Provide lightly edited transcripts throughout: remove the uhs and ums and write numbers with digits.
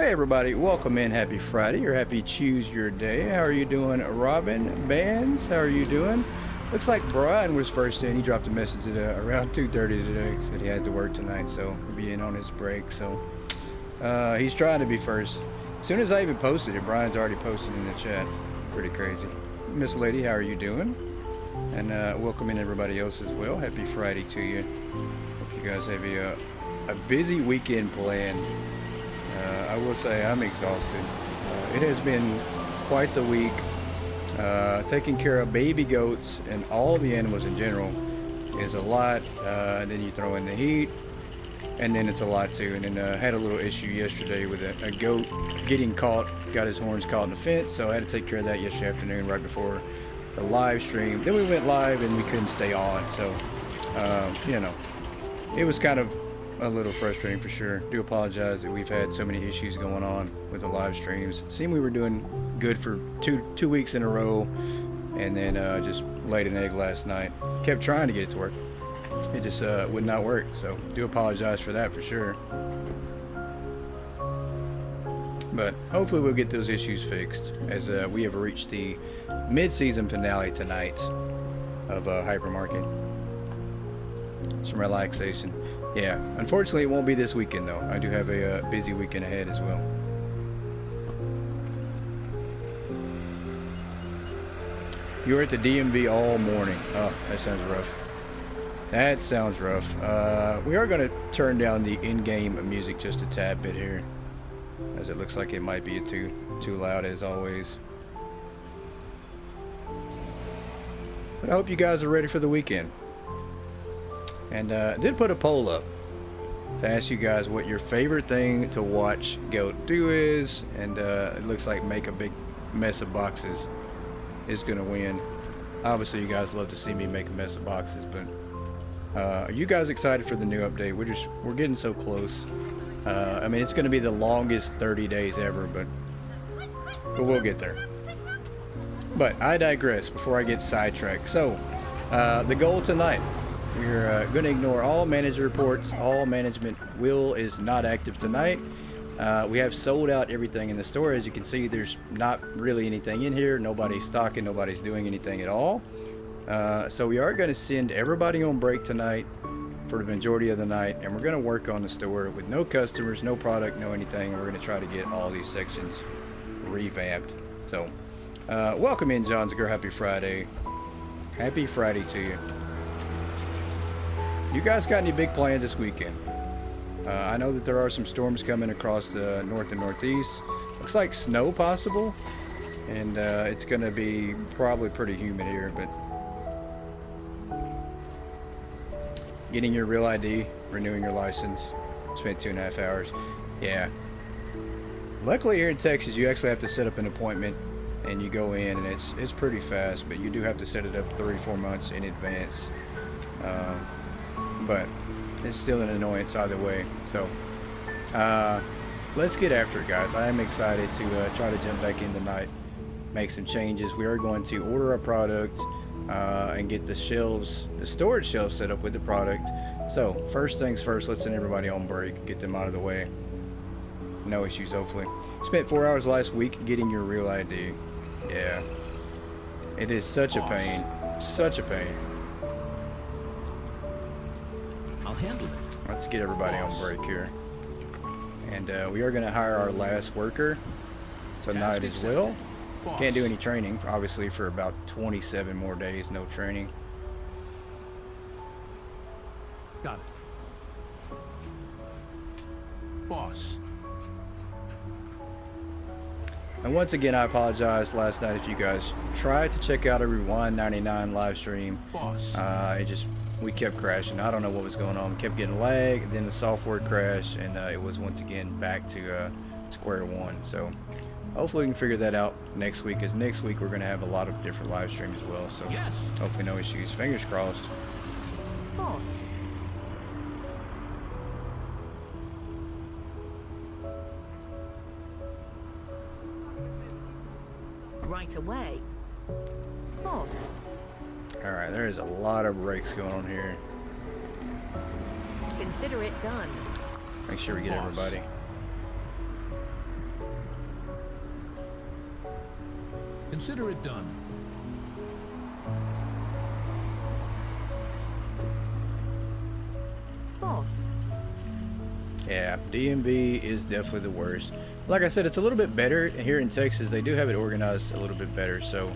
Hey everybody, welcome in. Happy Friday or happy Choose Your Day. How are you doing, Robin Bands? How are you doing? Looks like Brian was first in. He dropped a message at around 2:30 today. Said he had to work tonight, so he'll be in on his break. So he's trying to be first. As soon as I even posted it, Brian's already posted in the chat. Pretty crazy. Miss Lady, how are you doing? And welcome in everybody else as well. Happy Friday to you. Hope you guys have a busy weekend planned. I will say I'm exhausted. It has been quite the week. Taking care of baby goats and all the animals in general is a lot. Then you throw in the heat, and then it's a lot too. And then had a little issue yesterday with a goat getting caught, got his horns caught in the fence, so I had to take care of that yesterday afternoon right before the live stream. Then we went live and we couldn't stay on, so you know, it was kind of a little frustrating for sure. Do apologize that we've had so many issues going on with the live streams. It seemed we were doing good for two weeks in a row, and then just laid an egg last night. Kept trying to get it to work. It just would not work, so do apologize for that for sure. But hopefully we'll get those issues fixed, as we have reached the mid-season finale tonight of Hypermarket. Some relaxation. Yeah, unfortunately it won't be this weekend though. I do have a busy weekend ahead as well. You were at the DMV all morning. Oh, that sounds rough. That sounds rough. We are going to turn down the in-game music just a tad bit here, as it looks like it might be too loud as always. But I hope you guys are ready for the weekend. And I did put a poll up to ask you guys what your favorite thing to watch Goat do is, and it looks like make a big mess of boxes is gonna win. Obviously you guys love to see me make a mess of boxes, but are you guys excited for the new update? We're getting so close. I mean, it's gonna be the longest 30 days ever, but we'll get there. But I digress before I get sidetracked. So the goal tonight, we're going to ignore all manager reports. All management will is not active tonight. We have sold out everything in the store. As you can see, there's not really anything in here. Nobody's stocking. Nobody's doing anything at all. So we are going to send everybody on break tonight for the majority of the night. And we're going to work on the store with no customers, no product, no anything. We're going to try to get all these sections revamped. So welcome in, John Zger. Happy Friday. Happy Friday to you. You guys got any big plans this weekend? I know that there are some storms coming across the north and northeast. Looks like snow possible, and it's going to be probably pretty humid here, but getting your real ID, renewing your license, spent 2.5 hours. Yeah. Luckily here in Texas, you actually have to set up an appointment, and you go in, and it's pretty fast, but you do have to set it up 3-4 months in advance. But it's still an annoyance either way. So let's get after it, guys. I am excited to try to jump back in tonight, make some changes. We are going to order our product and get the shelves, the storage shelves set up with the product. So first things first, let's send everybody on break, get them out of the way. No issues, hopefully. Spent 4 hours last week getting your real ID. Yeah, it is such a pain, such a pain. Handle it. Let's get everybody on break here, and we are going to hire our last worker tonight as well. Can't do any training obviously for about 27 more days. No training. Got it. Boss. And once again, I apologize last night if you guys tried to check out a Rewind 99 live stream. Boss. We kept crashing. I don't know what was going on. We kept getting lag, and then the software crashed, and it was once again back to square one. So hopefully we can figure that out next week, because next week we're going to have a lot of different live streams as well. So yes. Hopefully no issues. Fingers crossed. Boss. Right away. Boss. Alright, there is a lot of breaks going on here. Consider it done. Make sure we get everybody. Consider it done. Boss. Yeah, DMV is definitely the worst. Like I said, it's a little bit better here in Texas. They do have it organized a little bit better, so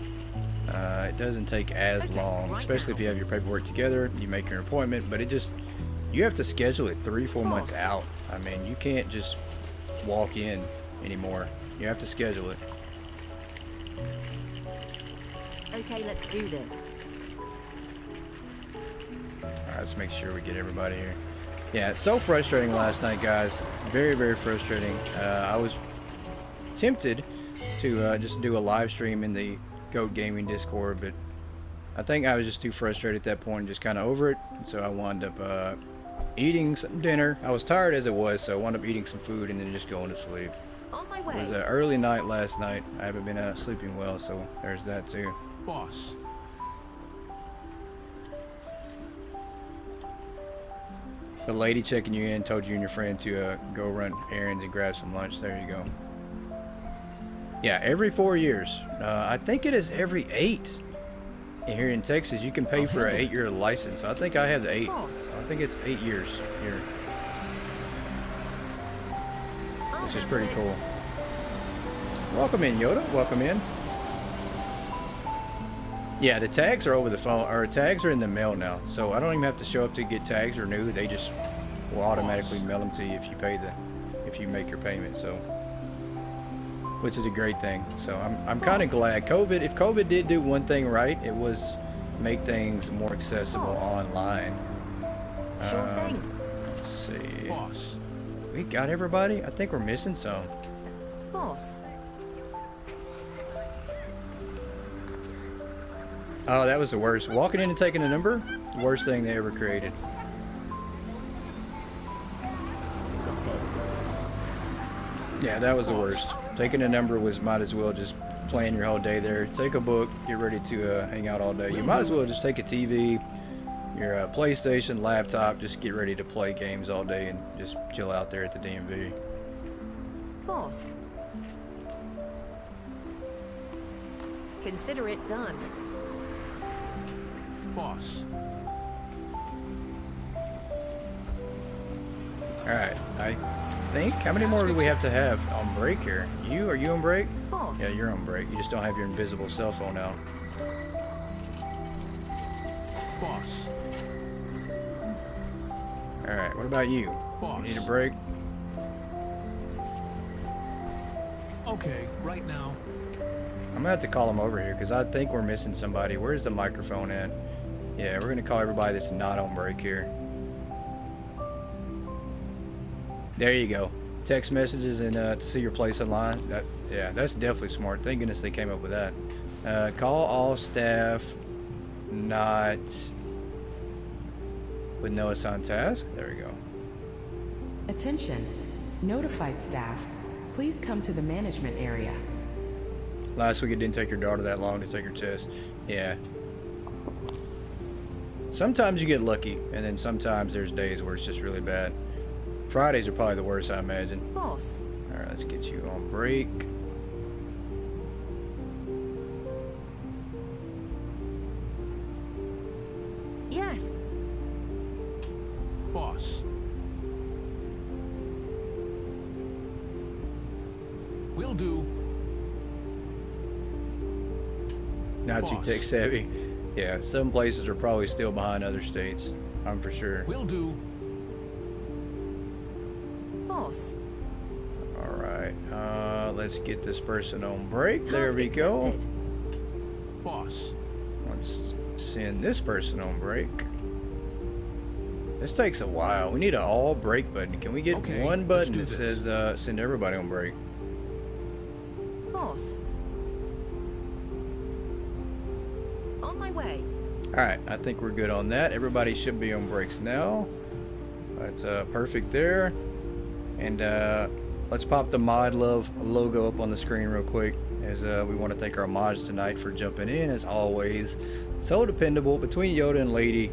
it doesn't take as long, especially if you have your paperwork together, you make your appointment, but you have to schedule it 3-4 months out. I mean, you can't just walk in anymore. You have to schedule it. Okay, let's do this. All right, let's make sure we get everybody here. Yeah, it's so frustrating last night, guys. Very, very frustrating. I was tempted to just do a live stream in the Goat Gaming Discord, but I think I was just too frustrated at that point and just kind of over it. So I wound up eating some dinner. I was tired as it was, so I wound up eating some food and then just going to sleep. On my way. It was an early night last night. I haven't been sleeping well, so there's that too. Boss. The lady checking you in told you and your friend to go run errands and grab some lunch. There you go. Yeah, every 4 years. I think it is every 8. Here in Texas, you can pay for an 8-year license. I think I have the 8. I think it's 8 years here, which is pretty cool. Welcome in, Yoda. Welcome in. Yeah, the tags are over the phone, or tags are in the mail now, so I don't even have to show up to get tags or new. They just will automatically mail them to you if you pay if you make your payment. So, which is a great thing. So I'm kind of glad. If COVID did do one thing right, it was make things more accessible online. Sure thing. Let's see. Boss. We got everybody. I think we're missing some. Boss. Oh, that was the worst. Walking in and taking a number, worst thing they ever created. Got it. Yeah, that was the worst. Taking a number might as well just plan your whole day there. Take a book, get ready to hang out all day. You might as well just take a TV, your PlayStation, laptop, just get ready to play games all day and just chill out there at the DMV. Boss. Consider it done. Boss. Alright, I think, how many more do we have to have on break here? Are you on break? Boss. Yeah, you're on break. You just don't have your invisible cell phone out. Boss. Alright, what about you? Boss. You need a break? Okay, right now. I'm gonna have to call them over here because I think we're missing somebody. Where's the microphone at? Yeah, we're gonna call everybody that's not on break here. There you go. Text messages and to see your place online. Yeah, that's definitely smart. Thank goodness they came up with that. Call all staff not with no assigned task. There we go. Attention. Notified staff, please come to the management area. Last week it didn't take your daughter that long to take her test. Yeah. Sometimes you get lucky, and then sometimes there's days where it's just really bad. Fridays are probably the worst, I imagine. Boss. Alright, let's get you on break. Yes. Boss. Will do. Not too Boss. tech savvy. Yeah, some places are probably still behind other states. I'm for sure. Will do. Boss. Alright, let's get this person on break. There Task we go. accepted. Boss. Let's send this person on break. This takes a while. We need an all break button. Can we get Okay, one let's button do that this. says send everybody on break? Boss. On my way. Alright, I think we're good on that. Everybody should be on breaks now. That's perfect there. And let's pop the Mod Love logo up on the screen real quick, as we want to thank our mods tonight for jumping in, as always. So dependable. Between Yoda and Lady,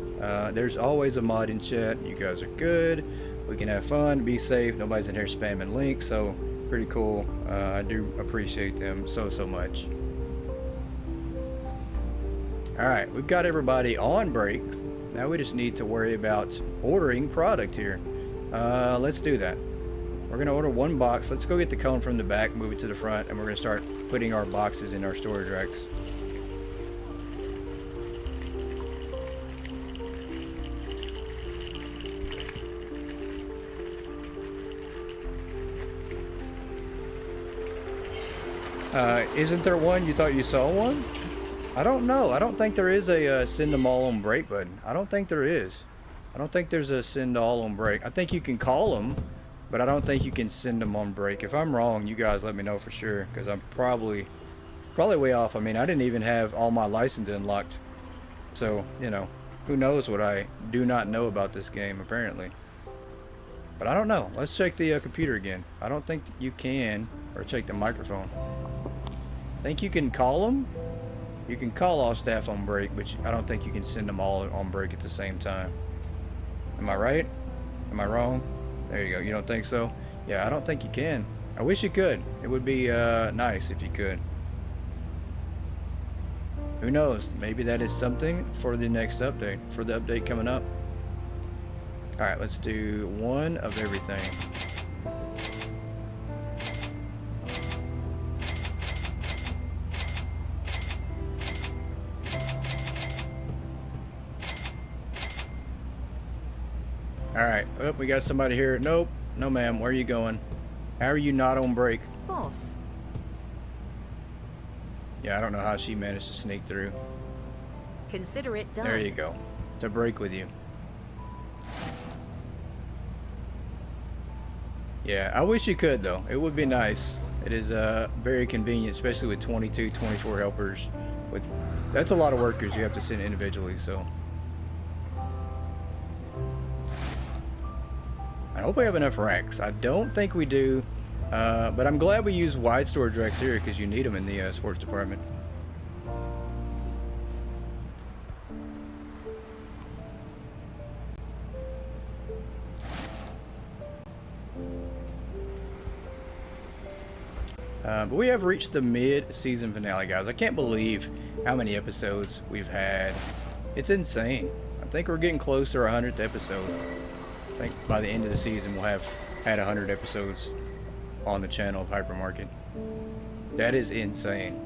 there's always a mod in chat. You guys are good. We can have fun, be safe. Nobody's in here spamming links, so pretty cool. I do appreciate them so much. Alright, we've got everybody on breaks. Now we just need to worry about ordering product here. Let's do that. We're going to order one box. Let's go get the cone from the back, move it to the front, and we're going to start putting our boxes in our storage racks. Isn't there one? You thought you saw one? I don't know. I don't think there is a send them all on break button. I don't think there is. I don't think there's a send all on break. I think you can call them, but I don't think you can send them on break. If I'm wrong, you guys let me know for sure, because I'm probably way off. I mean, I didn't even have all my licenses unlocked. So, you know, who knows what I do not know about this game, apparently. But I don't know. Let's check the computer again. I don't think you can, or check the microphone. I think you can call them. You can call all staff on break, but I don't think you can send them all on break at the same time. Am I right? Am I wrong? There you go. You don't think so? Yeah, I don't think you can. I wish you could. It would be nice if you could. Who knows? Maybe that is something for the next update, for the update coming up. Alright, let's do one of everything. Alright, oh, we got somebody here. Nope, no ma'am, where are you going? How are you not on break? Boss. Yeah, I don't know how she managed to sneak through. Consider it done. There you go. To break with you. Yeah, I wish you could though. It would be nice. It is very convenient, especially with 22, 24 helpers. That's a lot of workers you have to send individually, so. I hope we have enough racks. I don't think we do, but I'm glad we use wide storage racks here because you need them in the sports department. But we have reached the mid-season finale, guys. I can't believe how many episodes we've had. It's insane. I think we're getting close to our 100th episode. I think by the end of the season we'll have had 100 episodes on the channel of Hypermarket. That is insane.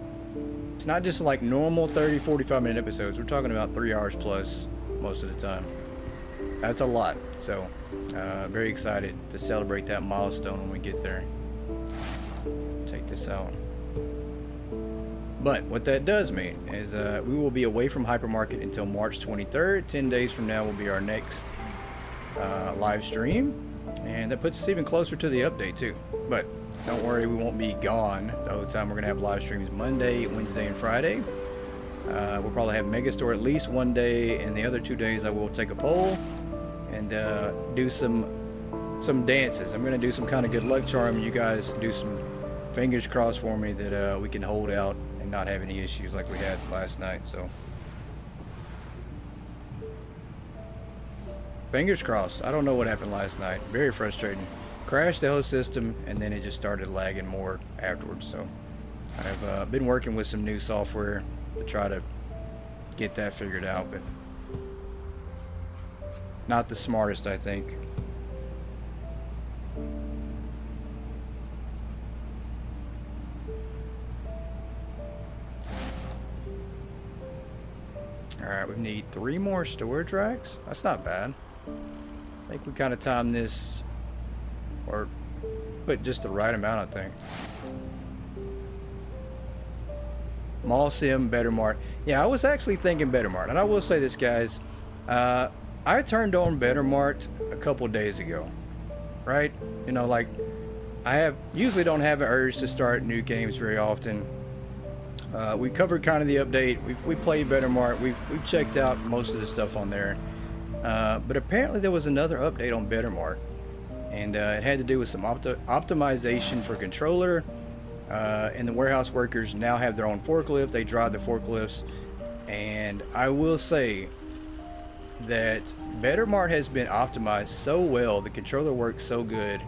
It's not just like normal 30, 45 minute episodes. We're talking about 3 hours plus most of the time. That's a lot. So, very excited to celebrate that milestone when we get there. Take this out. But what that does mean is we will be away from Hypermarket until March 23rd. 10 days from now will be our next live stream, and that puts us even closer to the update too. But don't worry, we won't be gone the whole time. We're gonna have live streams Monday, Wednesday, and Friday. We'll probably have Megastore at least one day, and the other 2 days I will take a poll and do some dances. I'm gonna do some kind of good luck charm. You guys do some fingers crossed for me that we can hold out and not have any issues like we had last night. So fingers crossed. I don't know what happened last night. Very frustrating. Crashed the whole system, and then it just started lagging more afterwards. So I've been working with some new software to try to get that figured out, but not the smartest, I think. Alright, we need 3 more storage racks. That's not bad. I think we kind of timed this, or put just the right amount, I think. Mall Sim, Better Mart. Yeah, I was actually thinking Better Mart. And I will say this, guys. I turned on Better Mart a couple days ago. Right? You know, like, I usually don't have an urge to start new games very often. We covered kind of the update. We played Better Mart. We've checked out most of the stuff on there. But apparently there was another update on Better Mart. And it had to do with some optimization for controller. And the warehouse workers now have their own forklift. They drive the forklifts. And I will say that Better Mart has been optimized so well. The controller works so good.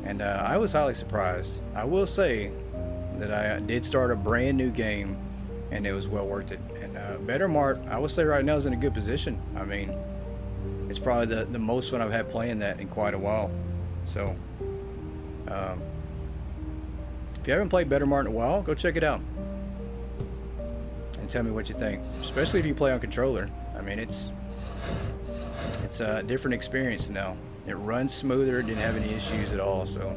And I was highly surprised. I will say that I did start a brand new game and it was well worth it. And Better Mart, I would say right now, is in a good position. I mean, it's probably the most fun I've had playing that in quite a while. So if you haven't played Better Mart in a while, go check it out and tell me what you think, especially if you play on controller. I mean, it's a different experience now. It runs smoother, didn't have any issues at all. So,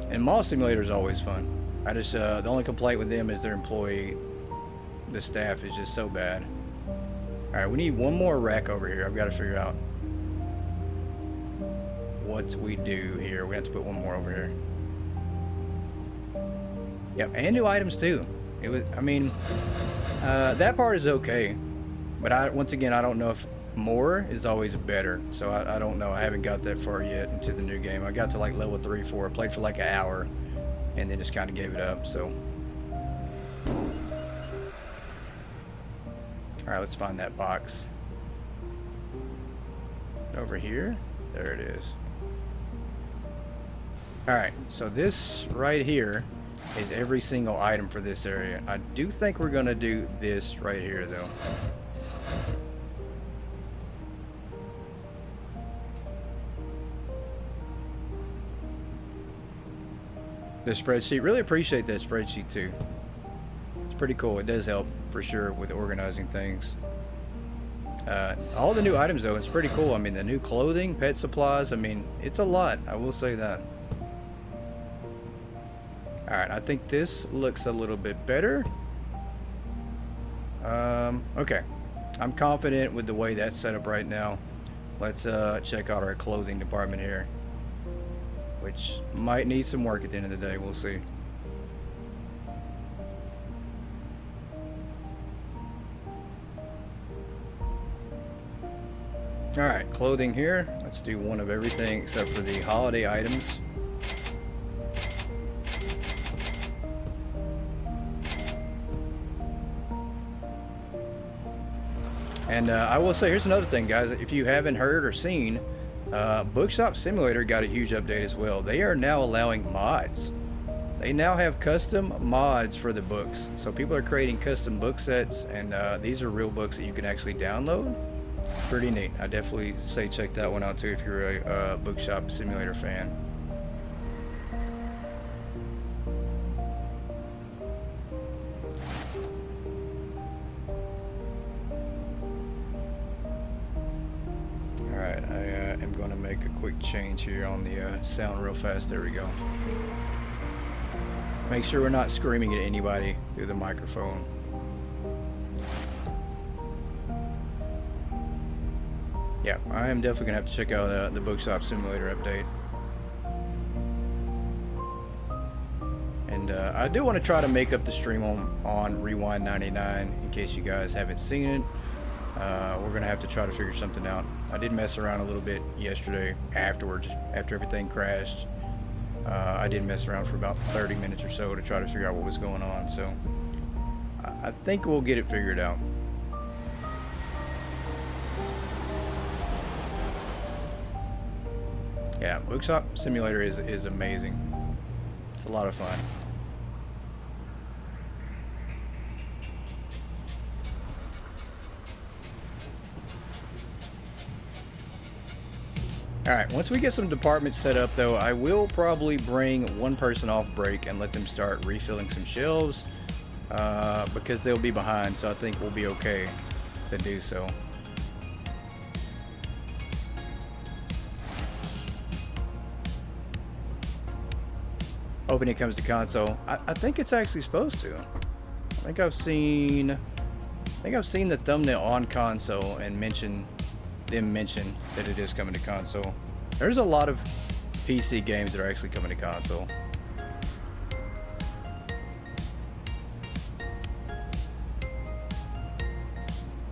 and Mall Simulator is always fun. I just the only complaint with them is their employee, the staff is just so bad. All right, we need one more rack over here. I've got to figure out what we do here. We have to put one more over here. Yep, and new items too. It was, I mean, that part is okay, but once again, I don't know if more is always better. So I don't know. I haven't got that far yet into the new game. I got to like level 3, 4. I played for like an hour, and then just kind of gave it up. So, all right, let's find that box over here. There it is. All right, so this right here is every single item for this area. I do think we're gonna do this right here though. The spreadsheet, really appreciate that spreadsheet too. It's pretty cool. It does help for sure with organizing things. All the new items though, it's pretty cool. I mean, the new clothing, pet supplies, I mean, it's a lot, I will say that. Alright, I think this looks a little bit better. Okay. I'm confident with the way that's set up right now. Let's check out our clothing department here, which might need some work at the end of the day. We'll see. Alright, clothing here. Let's do one of everything except for the holiday items. And I will say, here's another thing, guys. If you haven't heard or seen, Bookshop Simulator got a huge update as well. They are now allowing mods. They now have custom mods for the books. So people are creating custom book sets, and these are real books that you can actually download. Pretty neat. I definitely say check that one out too if you're a Bookshop Simulator fan. Alright, I am going to make a quick change here on the sound real fast. There we go. Make sure we're not screaming at anybody through the microphone. Yeah, I am definitely going to have to check out the Bookshop Simulator update. And I do want to try to make up the stream on Rewind 99 in case you guys haven't seen it. We're going to have to try to figure something out. I did mess around a little bit yesterday afterwards, after everything crashed. I did mess around for about 30 minutes or so to try to figure out what was going on. So I think we'll get it figured out. Yeah, Bookshop Simulator is amazing. It's a lot of fun. Alright, once we get some departments set up though, I will probably bring one person off break and let them start refilling some shelves because they'll be behind, so I think we'll be okay to do so. Hoping it comes to console. I think it's actually supposed to. I think I've seen the thumbnail on console and mention that it is coming to console. There's a lot of PC games that are actually coming to console.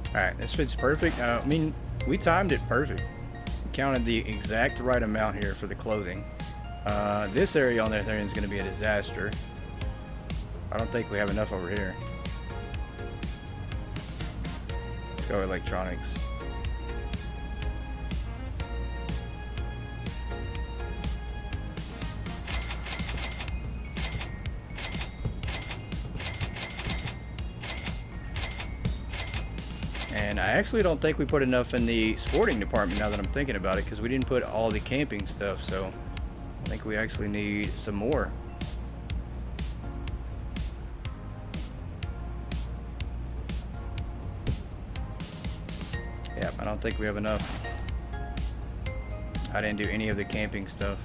Alright, this fits perfect. I mean, we timed it perfect. We counted the exact right amount here for the clothing. This area on there is going to be a disaster. I don't think we have enough over here. Let's go electronics. And I actually don't think we put enough in the sporting department now that I'm thinking about it, because we didn't put all the camping stuff, so I think we actually need some more. Yeah, I don't think we have enough. I didn't do any of the camping stuff.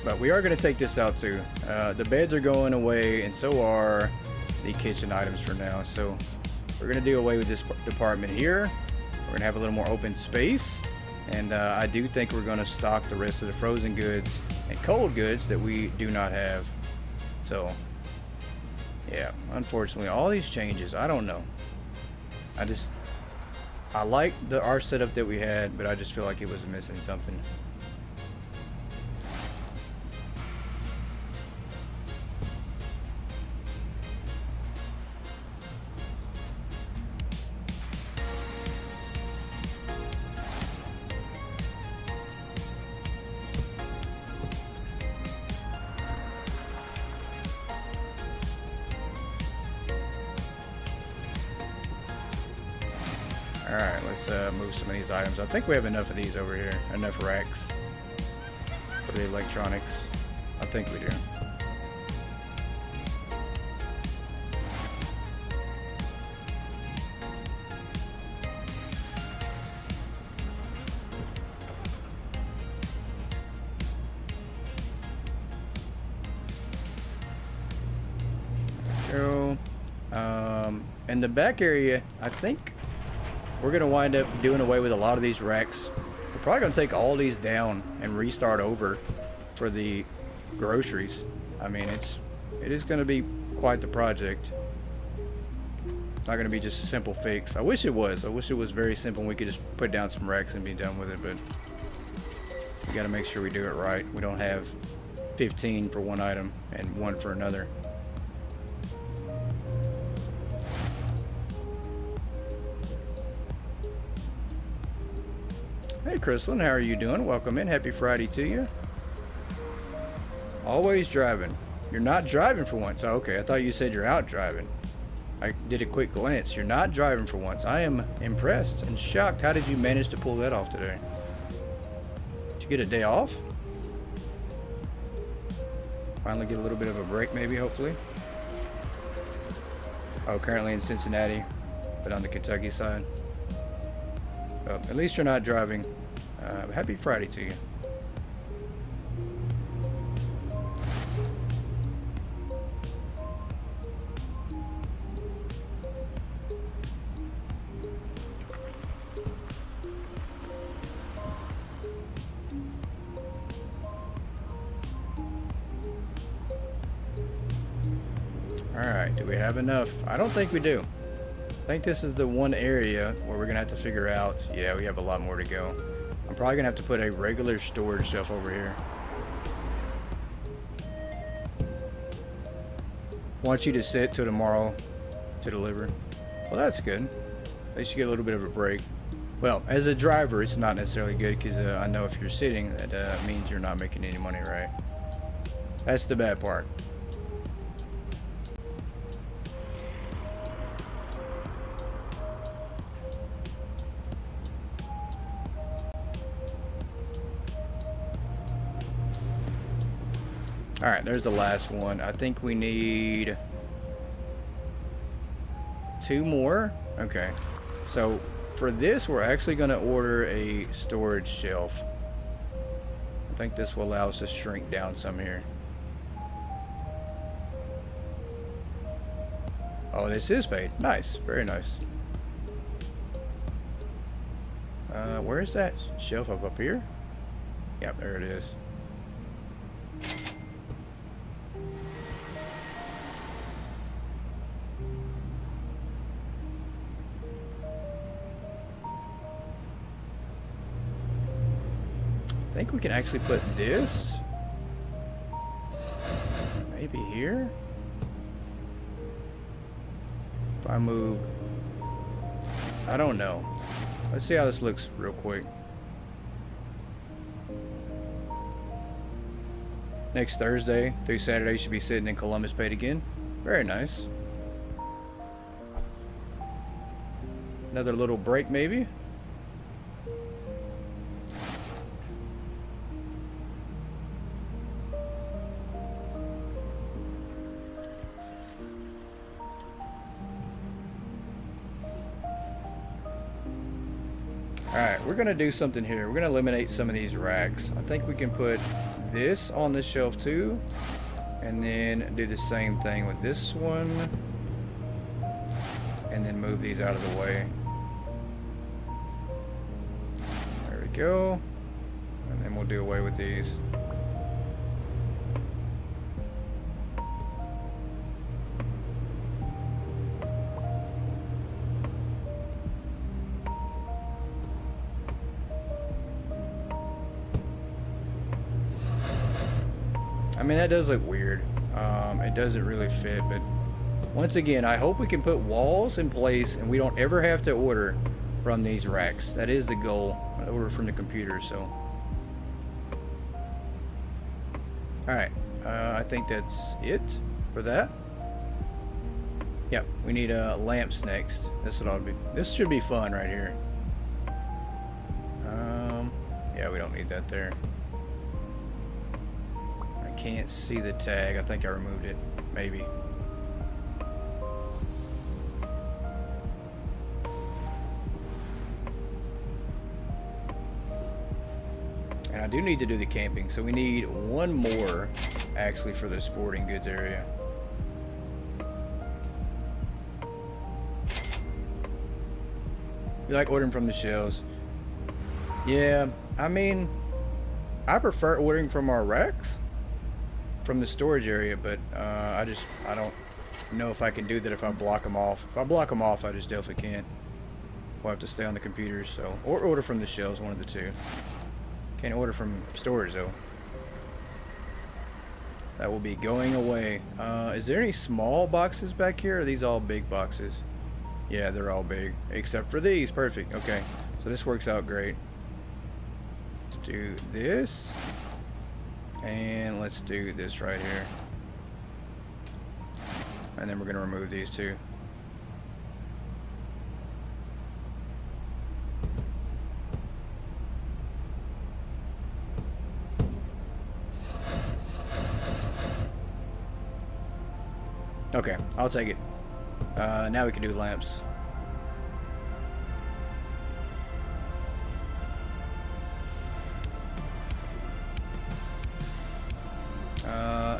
But we are going to take this out too. The beds are going away, and so are the kitchen items for now. So we're going to do away with this department here. We're going to have a little more open space. And I do think we're going to stock the rest of the frozen goods and cold goods that we do not have. So, yeah, unfortunately, all these changes, I don't know. I like our setup that we had, but I just feel like it was missing something. Alright, let's move some of these items. I think we have enough of these over here. Enough racks for the electronics. I think we do. Go. In the back area, I think we're going to wind up doing away with a lot of these racks. We're probably going to take all these down and restart over for the groceries. I mean, it is going to be quite the project. It's not going to be just a simple fix. I wish it was. I wish it was very simple and we could just put down some racks and be done with it, but we got to make sure we do it right. We don't have 15 for one item and one for another. Hey Chrislyn, how are you doing? Welcome in. Happy Friday to you. Always driving. You're not driving for once. Oh, okay, I thought you said you're out driving. I did a quick glance. You're not driving for once. I am impressed and shocked. How did you manage to pull that off today? Did you get a day off? Finally get a little bit of a break maybe, hopefully. Oh, currently in Cincinnati, but on the Kentucky side. At least you're not driving. Happy Friday to you. Alright, do we have enough? I don't think we do. I think this is the one area where we're gonna have to figure out. Yeah, we have a lot more to go. I'm probably gonna have to put a regular storage shelf over here. Want you to sit till tomorrow to deliver. Well, that's good. At least you get a little bit of a break. Well, as a driver, it's not necessarily good because I know if you're sitting, that means you're not making any money, right? That's the bad part. Alright, there's the last one. I think we need 2 more. Okay. So for this, we're actually going to order a storage shelf. I think this will allow us to shrink down some here. Oh, this is paid. Nice. Very nice. Where is that shelf up here? Yep, there it is. I think we can actually put this maybe here. If I move, I don't know. Let's see how this looks real quick. Next Thursday through Saturday should be sitting in Columbus paid again. Very nice. Another little break maybe. Alright, we're going to do something here. We're going to eliminate some of these racks. I think we can put this on the shelf too. And then do the same thing with this one. And then move these out of the way. There we go. And then we'll do away with these. I mean, that does look weird. It doesn't really fit, but once again, I hope we can put walls in place and we don't ever have to order from these racks. That is the goal. I order from the computer, so. Alright, I think that's it for that. Yep, we need lamps next. This should be fun right here. Yeah, we don't need that there. Can't see the tag. I think I removed it. Maybe. And I do need to do the camping, so we need one more actually for the sporting goods area. You like ordering from the shelves? Yeah, I mean, I prefer ordering from our racks. From the storage area, but I don't know if I can do that if I block them off. If I block them off, I just definitely can't. We'll have to stay on the computers, so, or order from the shelves, one of the two. Can't order from storage though. That will be going away. Is there any small boxes back here, or are these all big boxes? Yeah, they're all big, except for these. Perfect. Okay, so this works out great. Let's do this. And let's do this right here. And then we're going to remove these two. Okay, I'll take it. Now we can do lamps.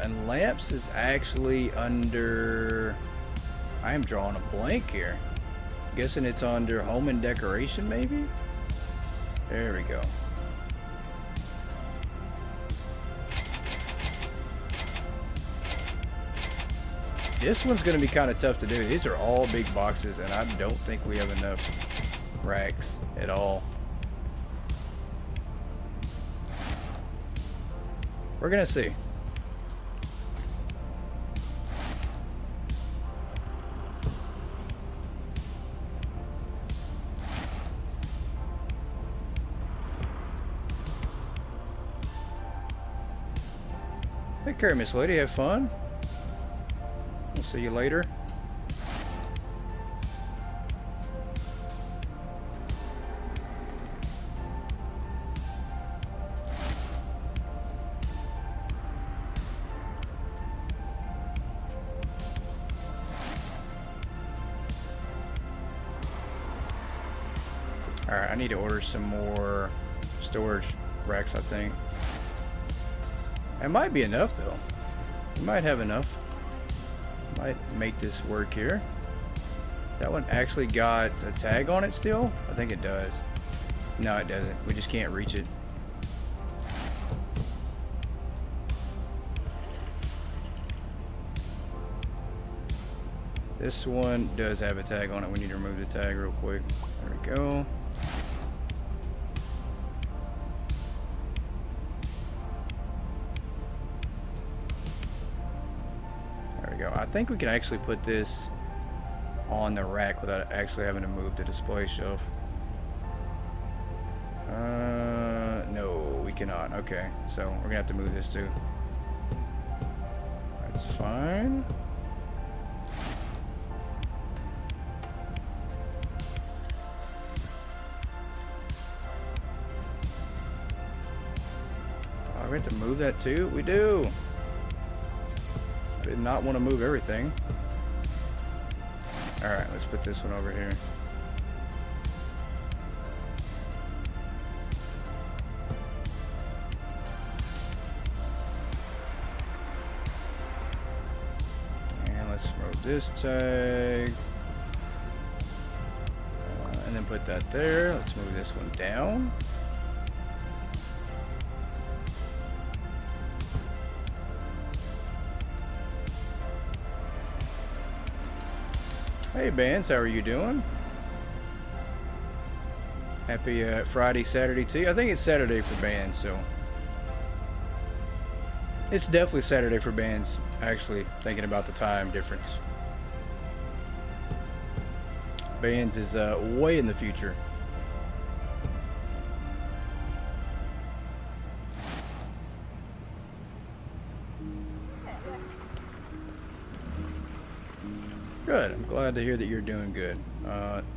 And lamps is actually under, I am drawing a blank here. I'm guessing it's under home and decoration maybe? There we go. This one's going to be kind of tough to do. These are all big boxes and I don't think we have enough racks at all. We're going to see. Take care, Miss Lady. Have fun. We'll see you later. Alright, I need to order some more storage racks, I think. It might be enough though. We might have enough. Might make this work here. That one actually got a tag on it still? I think it does. No, it doesn't. We just can't reach it. This one does have a tag on it. We need to remove the tag real quick. There we go. I think we can actually put this on the rack without actually having to move the display shelf. No, we cannot. Okay, so we're gonna have to move this too. That's fine. Oh, we have to move that too? We do. I did not want to move everything. Alright, let's put this one over here. This tag, and then put that there. Let's move this one down. Hey Bands, how are you doing? Happy Friday, Saturday to you. I think it's Saturday for Bands, so it's definitely Saturday for Bands. Actually, thinking about the time difference. Bands is way in the future. Good. I'm glad to hear that you're doing good.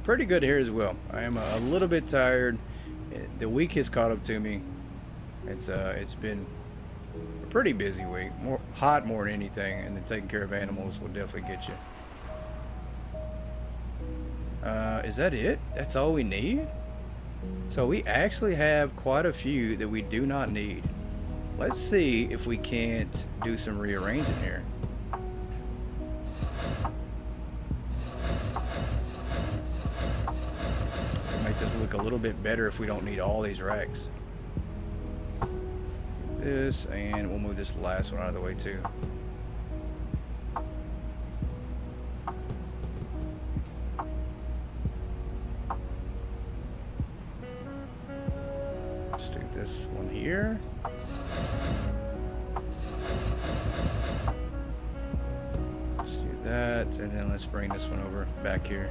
Pretty good here as well. I am a little bit tired. The week has caught up to me. It's been a pretty busy week. More hot more than anything, and then taking care of animals will definitely get you. Is that it? That's all we need? So we actually have quite a few that we do not need. Let's see if we can't do some rearranging here. Make this look a little bit better if we don't need all these racks. This, and we'll move this last one out of the way too. Let's do this one here. Let's do that, and then let's bring this one over back here.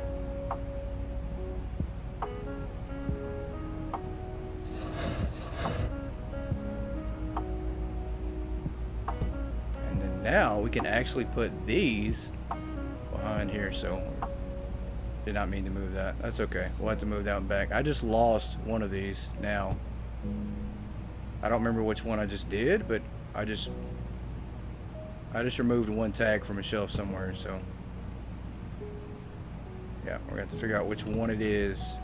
Now we can actually put these behind here, so did not mean to move that. That's okay. We'll have to move that one back. I just lost one of these now. I don't remember which one I just did, but I just removed one tag from a shelf somewhere, so yeah, we're gonna have to figure out which one it is.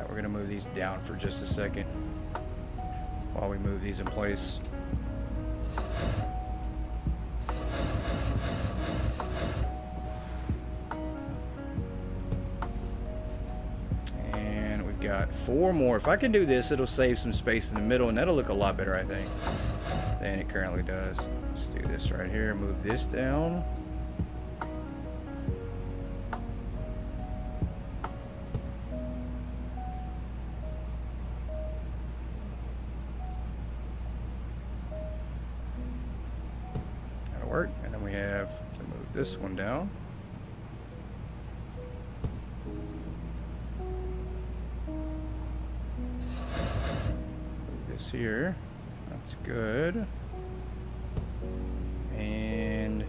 We're going to move these down for just a second while we move these in place. And we've got 4 more. If I can do this, it'll save some space in the middle, and that'll look a lot better, I think, than it currently does. Let's do this right here. Move this down. Work, and then we have to move this one down. Move this here. That's good. And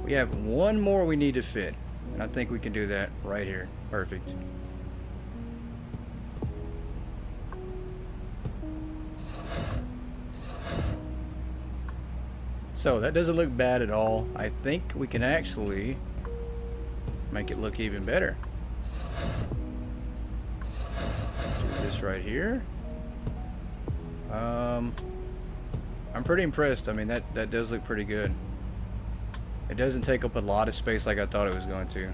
we have one more we need to fit, and I think we can do that right here. Perfect. So that doesn't look bad at all. I think we can actually make it look even better. Do this right here. I'm pretty impressed. I mean, that does look pretty good. It doesn't take up a lot of space like I thought it was going to.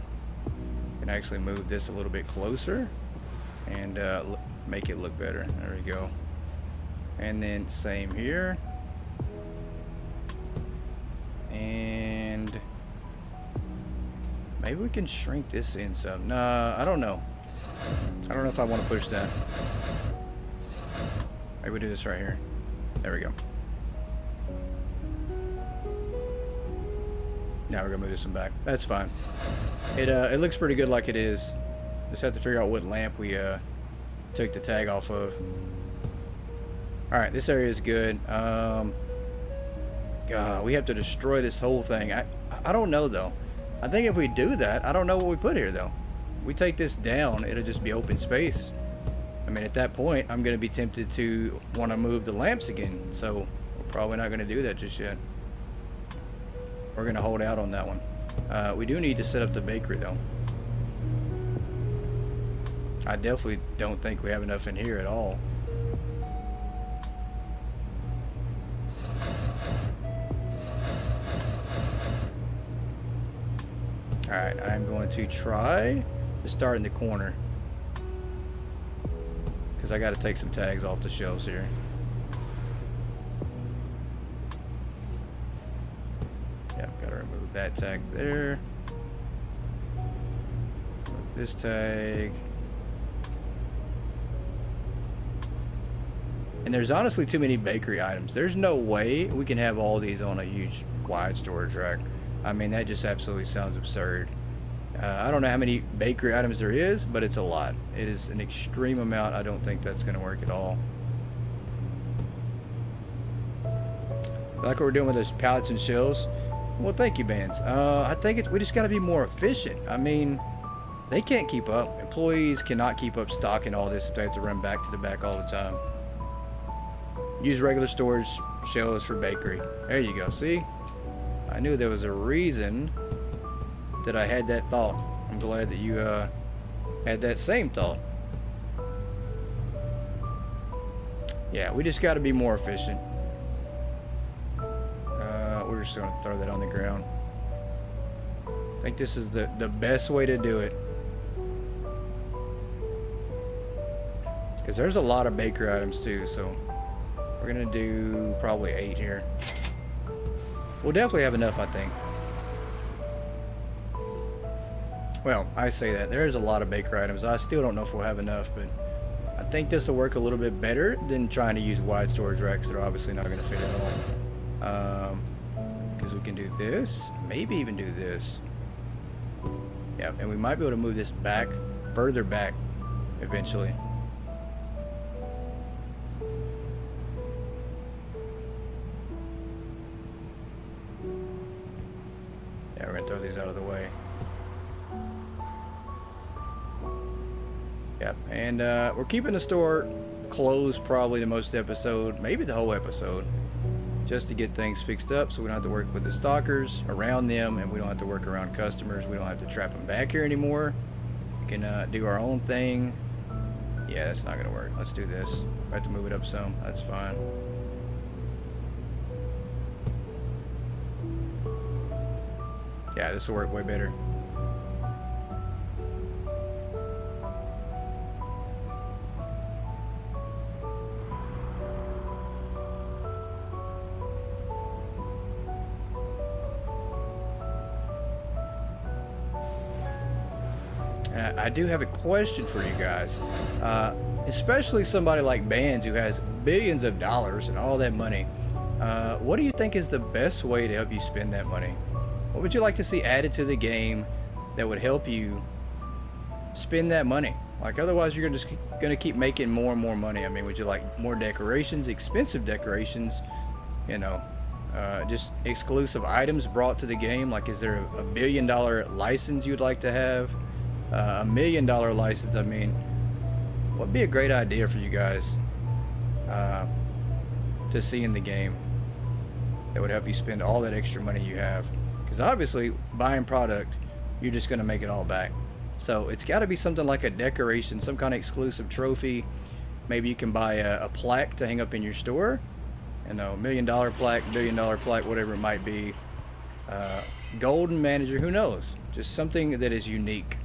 Can actually move this a little bit closer and make it look better. There we go. And then same here. And maybe we can shrink this in some. Nah, I don't know. I don't know if I want to push that. Maybe we do this right here. There we go. Now we're gonna move this one back. That's fine. It looks pretty good like it is. Just have to figure out what lamp we took the tag off of. Alright, this area is good. God, we have to destroy this whole thing. I don't know, though. I think if we do that, I don't know what we put here, though. We take this down, it'll just be open space. I mean, at that point, I'm going to be tempted to want to move the lamps again. So, we're probably not going to do that just yet. We're going to hold out on that one. We do need to set up the bakery, though. I definitely don't think we have enough in here at all. Alright, I'm going to try to start in the corner. Because I got to take some tags off the shelves here. Yep, got to remove that tag there. Remove this tag. And there's honestly too many bakery items. There's no way we can have all these on a huge wide storage rack. I mean, that just absolutely sounds absurd. I don't know how many bakery items there is, but it's a lot. It is an extreme amount. I don't think that's going to work at all. Like what we're doing with those pallets and shelves. Well, thank you, Bands. I think we just got to be more efficient. I mean, they can't keep up. Employees cannot keep up stocking all this if they have to run back to the back all the time. Use regular storage shelves for bakery. There you go. See? I knew there was a reason that I had that thought. I'm glad that you had that same thought. Yeah, we just got to be more efficient. We're just going to throw that on the ground. I think this is the best way to do it. Because there's a lot of bakery items too, so we're going to do probably 8 here. We'll definitely have enough, I think. Well, I say that. There's a lot of bakery items. I still don't know if we'll have enough, but I think this will work a little bit better than trying to use wide storage racks that are obviously not going to fit at all. Because we can do this. Maybe even do this. Yeah, and we might be able to move this back, further back, eventually. Yeah, we're going to throw these out of the way. Yep, and we're keeping the store closed probably the most episode, maybe the whole episode, just to get things fixed up so we don't have to work with the stalkers around them, and we don't have to work around customers. We don't have to trap them back here anymore. We can do our own thing. Yeah, that's not going to work. Let's do this. We have to move it up some. That's fine. Yeah, this will work way better. I do have a question for you guys, especially somebody like Bands who has billions of dollars and all that money. What do you think is the best way to help you spend that money? What would you like to see added to the game that would help you spend that money? Like, otherwise you're just going to keep making more and more money. I mean, would you like more decorations, expensive decorations, you know, just exclusive items brought to the game? Like, is there a $1 billion license you'd like to have? $1 million license? I mean, what'd be a great idea for you guys to see in the game that would help you spend all that extra money you have? Because obviously buying product, you're just going to make it all back. So it's got to be something like a decoration, some kind of exclusive trophy. Maybe you can buy a plaque to hang up in your store, you know, $1 million plaque, $1 billion plaque, whatever it might be. Golden manager, who knows? Just something that is unique,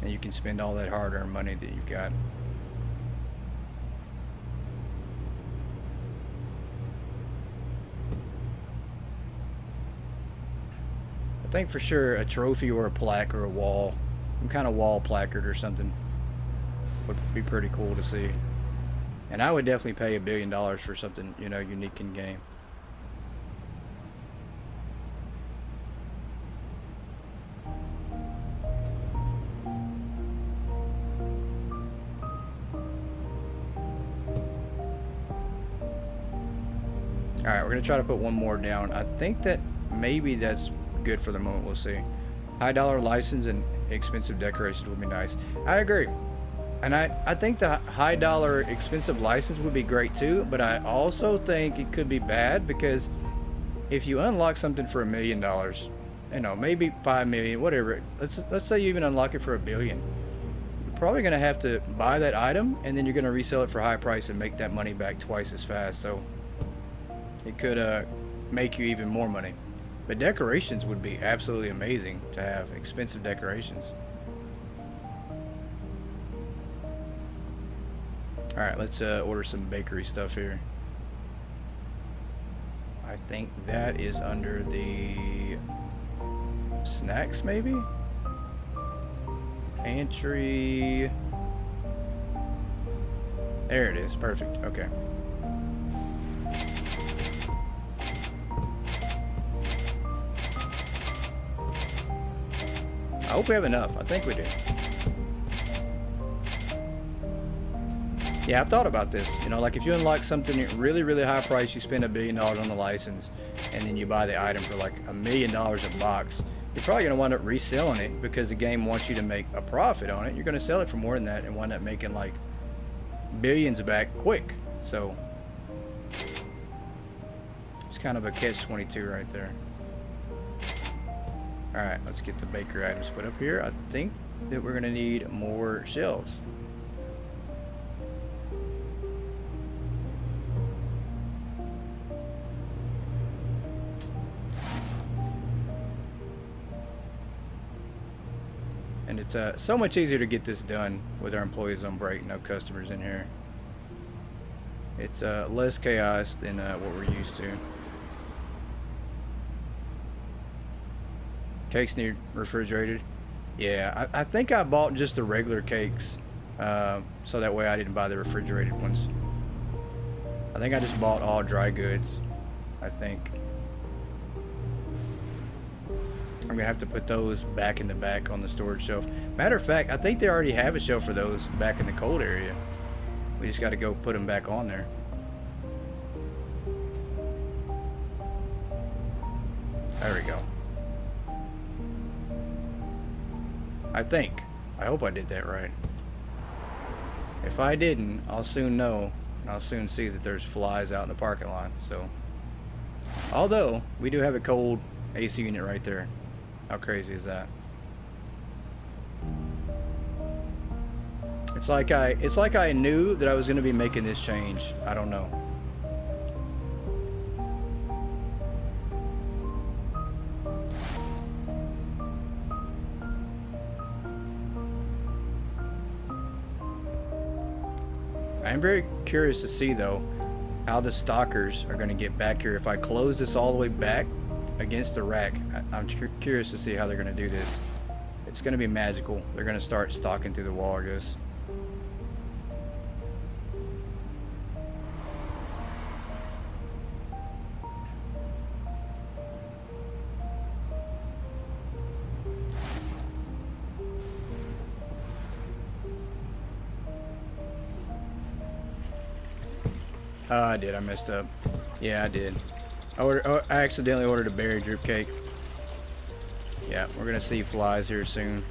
and you can spend all that hard-earned money that you've got. I think for sure a trophy or a plaque or a wall, some kind of wall placard or something would be pretty cool to see. And I would definitely pay $1 billion for something, you know, unique in game. All right, we're gonna try to put one more down. I think that maybe that's good for the moment. We'll see. High dollar license and expensive decorations would be nice. I agree. And I think the high dollar expensive license would be great too, but I also think it could be bad because if you unlock something for $1 million, you know, maybe 5 million, whatever, let's say you even unlock it for $1 billion, you're probably going to have to buy that item and then you're going to resell it for a high price and make that money back twice as fast. So it could make you even more money. But decorations would be absolutely amazing to have, expensive decorations. Alright, let's order some bakery stuff here. I think that is under the snacks, maybe? Pantry. There it is. Perfect. Okay. I hope we have enough. I think we do. Yeah, I've thought about this. You know, like if you unlock something at really, really high price, you spend $1 billion on the license, and then you buy the item for like $1 million a box, you're probably going to wind up reselling it because the game wants you to make a profit on it. You're going to sell it for more than that and wind up making like billions back quick. So it's kind of a catch-22 right there. Alright, let's get the bakery items put up here. I think that we're going to need more shelves. And it's so much easier to get this done with our employees on break, no customers in here. It's less chaos than what we're used to. Cakes need refrigerated. Yeah, I think I bought just the regular cakes, so that way I didn't buy the refrigerated ones. I think I just bought all dry goods, I think. I'm gonna have to put those back in the back on the storage shelf. Matter of fact, I think they already have a shelf for those back in the cold area. We just got to go put them back on there. There we go. I think. I hope I did that right. If I didn't, I'll soon know, and I'll soon see that there's flies out in the parking lot. So, although we do have a cold AC unit right there. How crazy is that? It's like I knew that I was going to be making this change. I don't know. I'm very curious to see though how the stalkers are going to get back here if I close this all the way back against the rack. I'm curious to see how they're going to do this. It's going to be magical. They're going to start stalking through the wall, I guess. I did. I messed up. Yeah, I did. I accidentally ordered a berry drip cake. Yeah, we're gonna see flies here soon.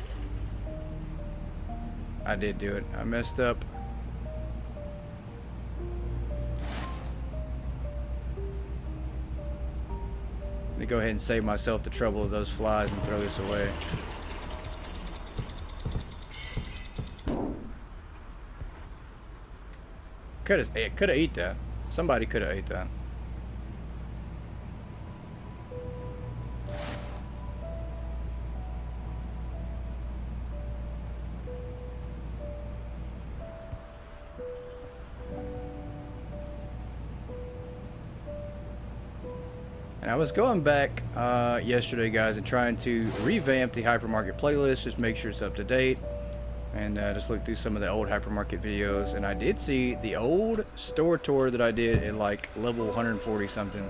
I did do it. I messed up. Let me go ahead and save myself the trouble of those flies and throw this away. Could have ate that. Somebody could have ate that. And I was going back yesterday, guys, and trying to revamp the Hypermarket playlist, just make sure it's up to date. And just look through some of the old Hypermarket videos, and I did see the old store tour that I did at like level 140 something,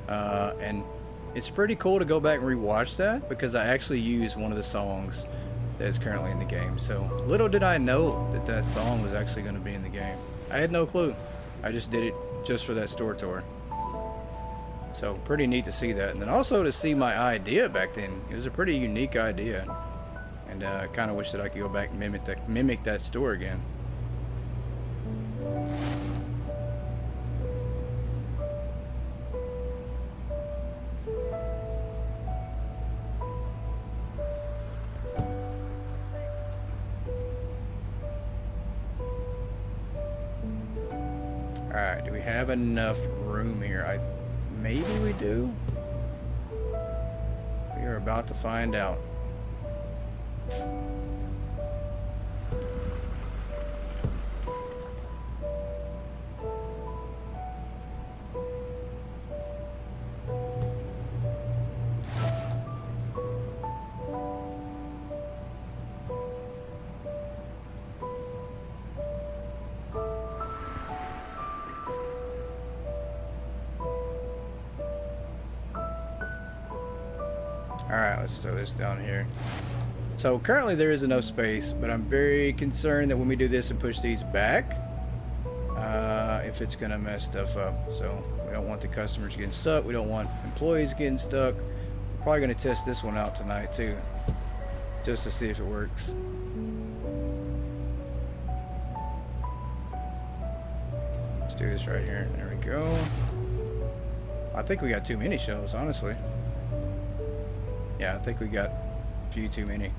and it's pretty cool to go back and rewatch that because I actually used one of the songs that's currently in the game. So little did I know that that song was actually going to be in the game. I had no clue. I just did it just for that store tour. So pretty neat to see that, and then also to see my idea back then. It was a pretty unique idea, and I kind of wish that I could go back and mimic that store again. All right, do we have enough room here? Maybe we do. We are about to find out. Alright, let's throw this down here. So currently there is enough space, but I'm very concerned that when we do this and push these back, if it's going to mess stuff up. So we don't want the customers getting stuck. We don't want employees getting stuck. We're probably going to test this one out tonight too, just to see if it works. Let's do this right here. There we go. I think we got too many shelves, honestly. Yeah, I think we got a few too many.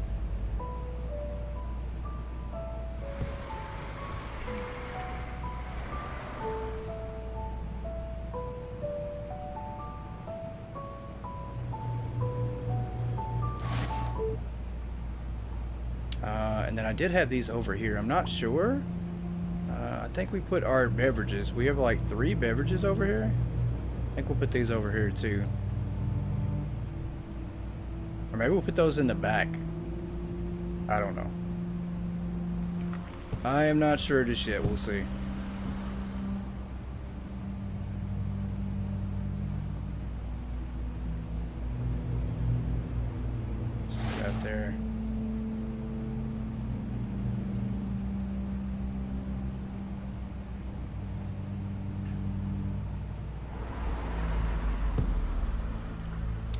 And then I did have these over here. I'm not sure. I think we put our beverages. We have like 3 beverages over here. I think we'll put these over here too. Or maybe we'll put those in the back. I don't know. I am not sure just yet. We'll see. See that there.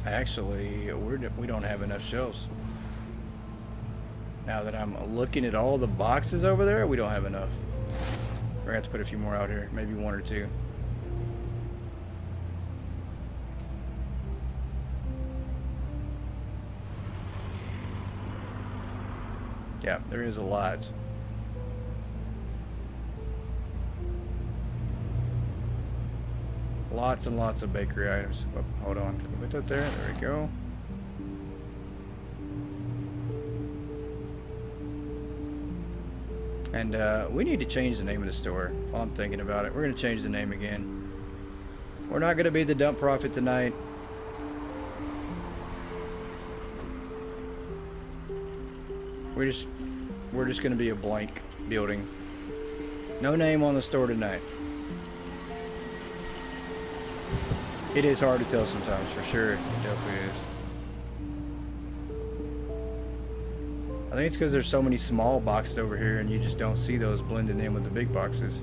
Actually, we don't have enough shelves. Now that I'm looking at all the boxes over there, we don't have enough. We're gonna have to put a few more out here, maybe 1 or 2. Yeah, there is a lot. Lots and lots of bakery items. Oh, hold on. Can we put that there? There we go. And we need to change the name of the store. While I'm thinking about it, we're going to change the name again. We're not going to be the Dump Profit tonight. We're just going to be a blank building. No name on the store tonight. It is hard to tell sometimes, for sure. It definitely is. I think it's because there's so many small boxes over here and you just don't see those blending in with the big boxes.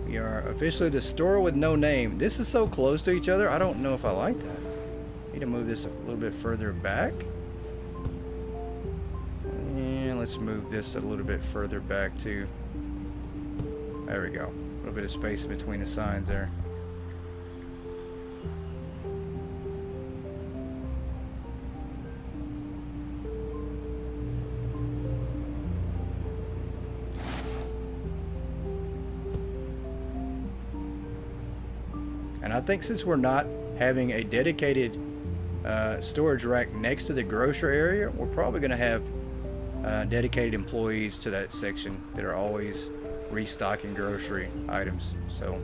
We are officially the store with no name. This is so close to each other, I don't know if I like that. Need to move this a little bit further back. Let's move this a little bit further back too. There we go. A little bit of space between the signs there. And I think since we're not having a dedicated storage rack next to the grocery area, we're probably going to have dedicated employees to that section that are always restocking grocery items. So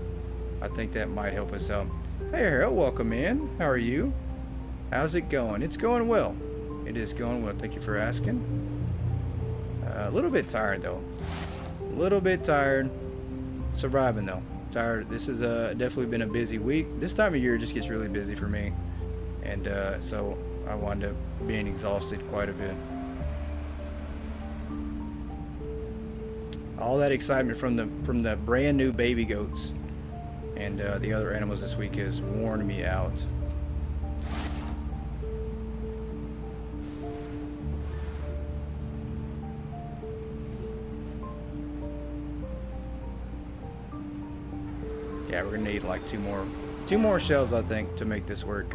I think that might help us out. Hey Harold, welcome in. How are you? How's it going? It's going well. It is going well. Thank you for asking. A little bit tired though. A little bit tired. Surviving though. Tired. This has definitely been a busy week. This time of year just gets really busy for me. And so I wound up being exhausted quite a bit. All that excitement from the brand new baby goats and the other animals this week has worn me out. Yeah, we're gonna need like two more shells, I think, to make this work.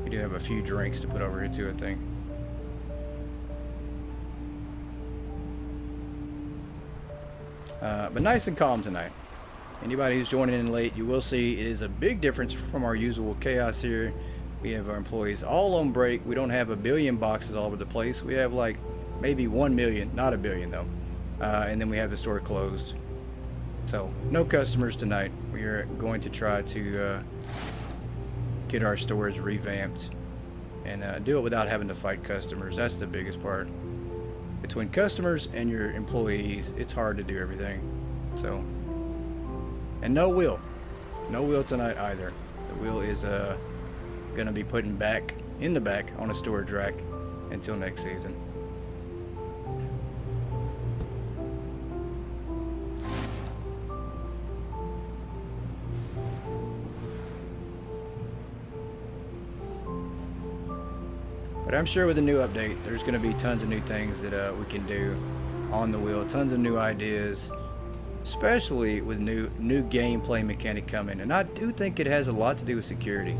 We do have a few drinks to put over here too, I think. But nice and calm tonight. Anybody who's joining in late, you will see it is a big difference from our usual chaos here. We have our employees all on break. We don't have a billion boxes all over the place. We have like maybe 1 million, not a billion though. And then we have the store closed. So no customers tonight. We are going to try to get our stores revamped and do it without having to fight customers. That's the biggest part. Between customers and your employees, it's hard to do everything. So, and no wheel tonight either. The wheel is gonna be putting back in the back on a storage rack until next season. But I'm sure with the new update, there's going to be tons of new things that we can do on the wheel. Tons of new ideas, especially with new gameplay mechanic coming. And I do think it has a lot to do with security.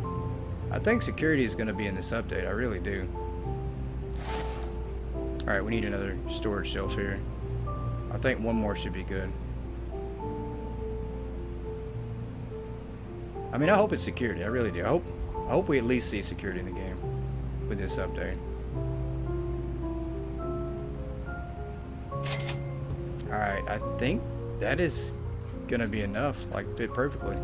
I think security is going to be in this update. I really do. All right, we need another storage shelf here. I think one more should be good. I mean, I hope it's security. I really do. I hope we at least see security in the game with this update. Alright, I think that is gonna be enough, like fit perfectly.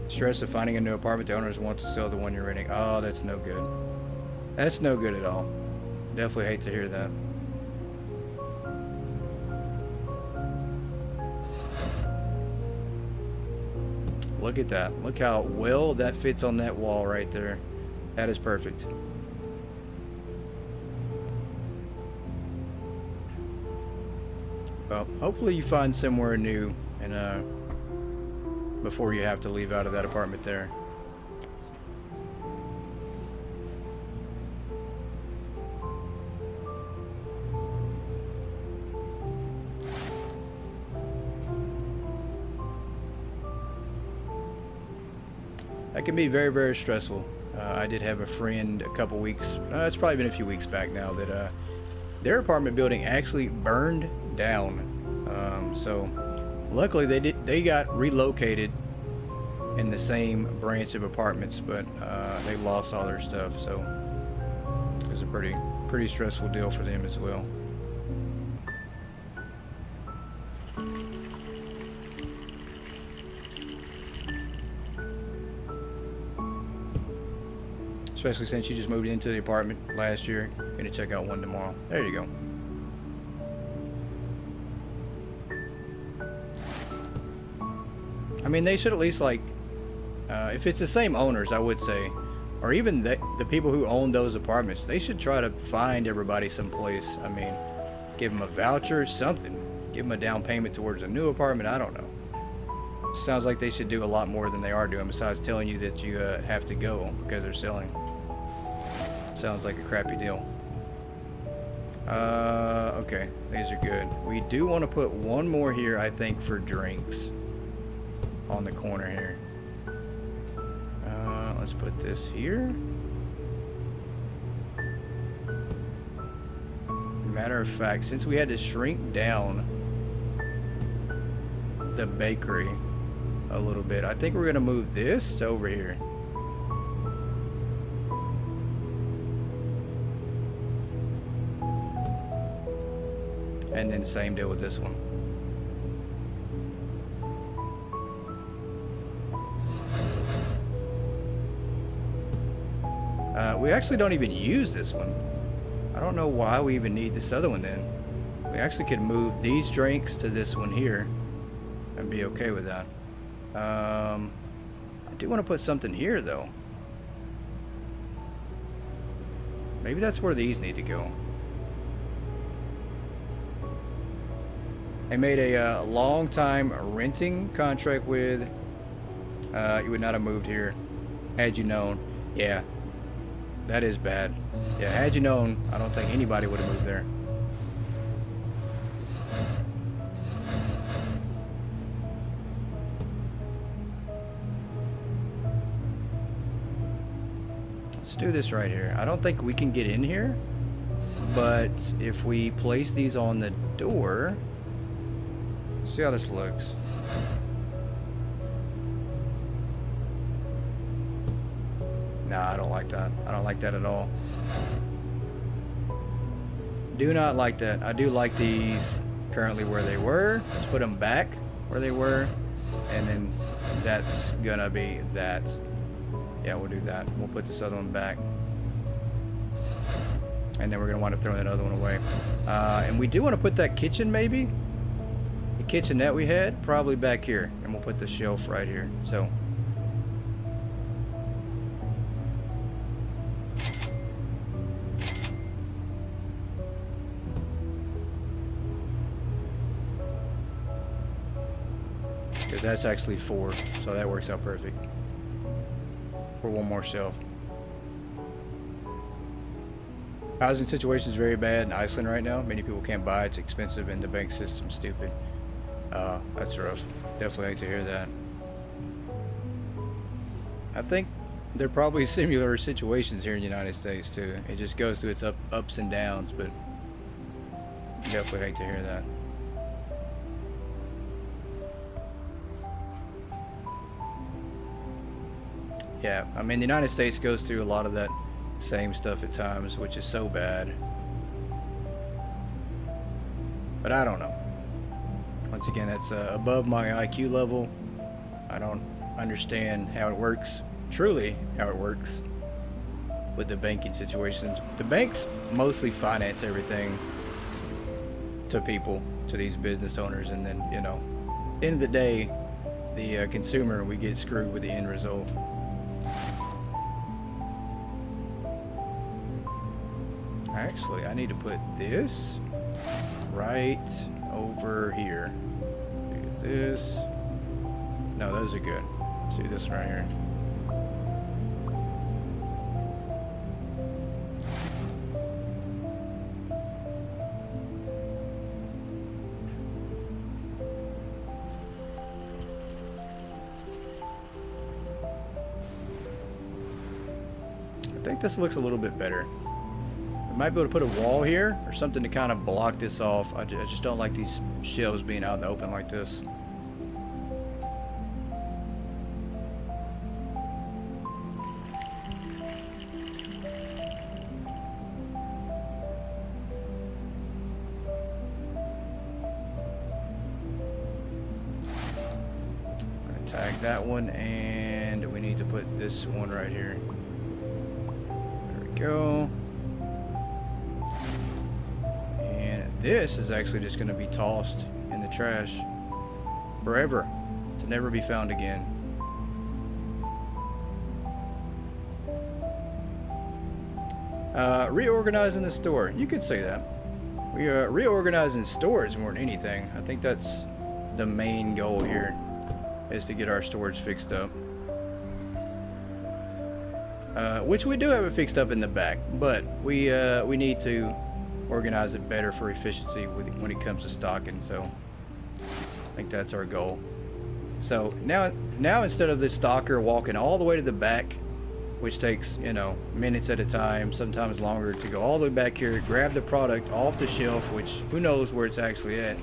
Stress of finding a new apartment, the owners want to sell the one you're renting. Oh, that's no good. That's no good at all. Definitely hate to hear that. Look at that. Look how well that fits on that wall right there. That is perfect. Well, hopefully you find somewhere new and before you have to leave out of that apartment there. That can be very, very stressful. I did have a friend a couple weeks, it's probably been a few weeks back now, that their apartment building actually burned down. So luckily they got relocated in the same branch of apartments, but they lost all their stuff. So it was a pretty stressful deal for them as well. Especially since you just moved into the apartment last year. Gonna check out one tomorrow. There you go. I mean, they should at least, like, if it's the same owners, I would say, or even the people who own those apartments, they should try to find everybody someplace. I mean, give them a voucher, something. Give them a down payment towards a new apartment. I don't know. Sounds like they should do a lot more than they are doing, besides telling you that you have to go because they're selling. Sounds like a crappy deal. Okay, these are good. We do want to put one more here, I think, for drinks on the corner here. Let's put this here. Matter of fact, since we had to shrink down the bakery a little bit, I think we're gonna move this to over here. And then same deal with this one. We actually don't even use this one. I don't know why we even need this other one then. We actually could move these drinks to this one here. I'd be okay with that. I do want to put something here, though. Maybe that's where these need to go. I made a long time renting contract with. You would not have moved here had you known. Yeah, that is bad. Yeah, had you known, I don't think anybody would have moved there. Let's do this right here. I don't think we can get in here, but if we place these on the door, let's see how this looks. Nah, I don't like that. I don't like that at all. Do not like that. I do like these currently where they were. Let's put them back where they were, and then that's gonna be that. Yeah, we'll do that. We'll put this other one back, and then we're gonna wind up throwing that other one away. And we do want to put that kitchen, maybe the kitchenette we had, probably back here, and we'll put the shelf right here. So. Because that's actually 4, so that works out perfect for one more shelf. Housing situation is very bad in Iceland right now. Many people can't buy. It's expensive, and the bank system's stupid. That's rough. Definitely hate to hear that. I think there are probably similar situations here in the United States too. It just goes through its ups and downs, but definitely hate to hear that. Yeah, I mean, the United States goes through a lot of that same stuff at times, which is so bad. But I don't know. Once again, that's above my IQ level. I don't understand how it works, truly how it works with the banking situations. The banks mostly finance everything to people, to these business owners, and then, you know, at the end of the day, the consumer, we get screwed with the end result. Actually, I need to put this right over here. Do this. No, those are good. Let's do this right here. I think this looks a little bit better. I might be able to put a wall here or something to kind of block this off. I just don't like these shelves being out in the open like this. I'm gonna tag that one, and we need to put this one right here. There we go. This is actually just going to be tossed in the trash forever to never be found again. Reorganizing the store. You could say that. We are reorganizing stores more than anything. I think that's the main goal here, is to get our storage fixed up. Which we do have it fixed up in the back, but we need to organize it better for efficiency when it comes to stocking. So I think that's our goal. So now instead of the stocker walking all the way to the back, which takes, you know, minutes at a time, sometimes longer, to go all the way back here, grab the product off the shelf, which who knows where it's actually at,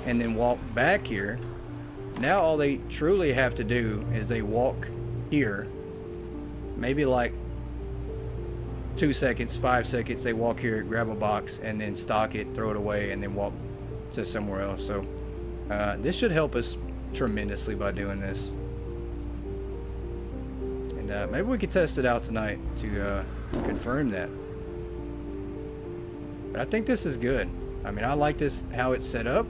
and then walk back here. Now all they truly have to do is they walk here, maybe like 2 seconds, 5 seconds, they walk here, grab a box, and then stock it, throw it away, and then walk to somewhere else. So this should help us tremendously by doing this. And maybe we could test it out tonight to confirm that. But I think this is good. I mean, I like this, how it's set up.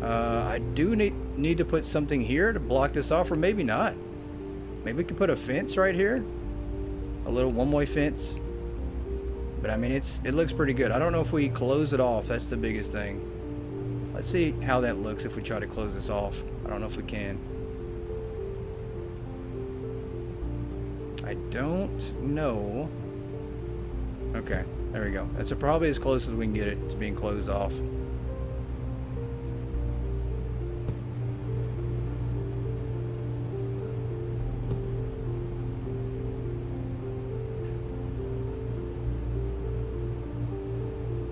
I do need to put something here to block this off, or maybe not. Maybe we could put a fence right here. A little one-way fence. But I mean, it looks pretty good. I don't know if we close it off. That's the biggest thing. Let's see how that looks if we try to close this off. I don't know if we can. I don't know. Okay, there we go. That's probably as close as we can get it to being closed off.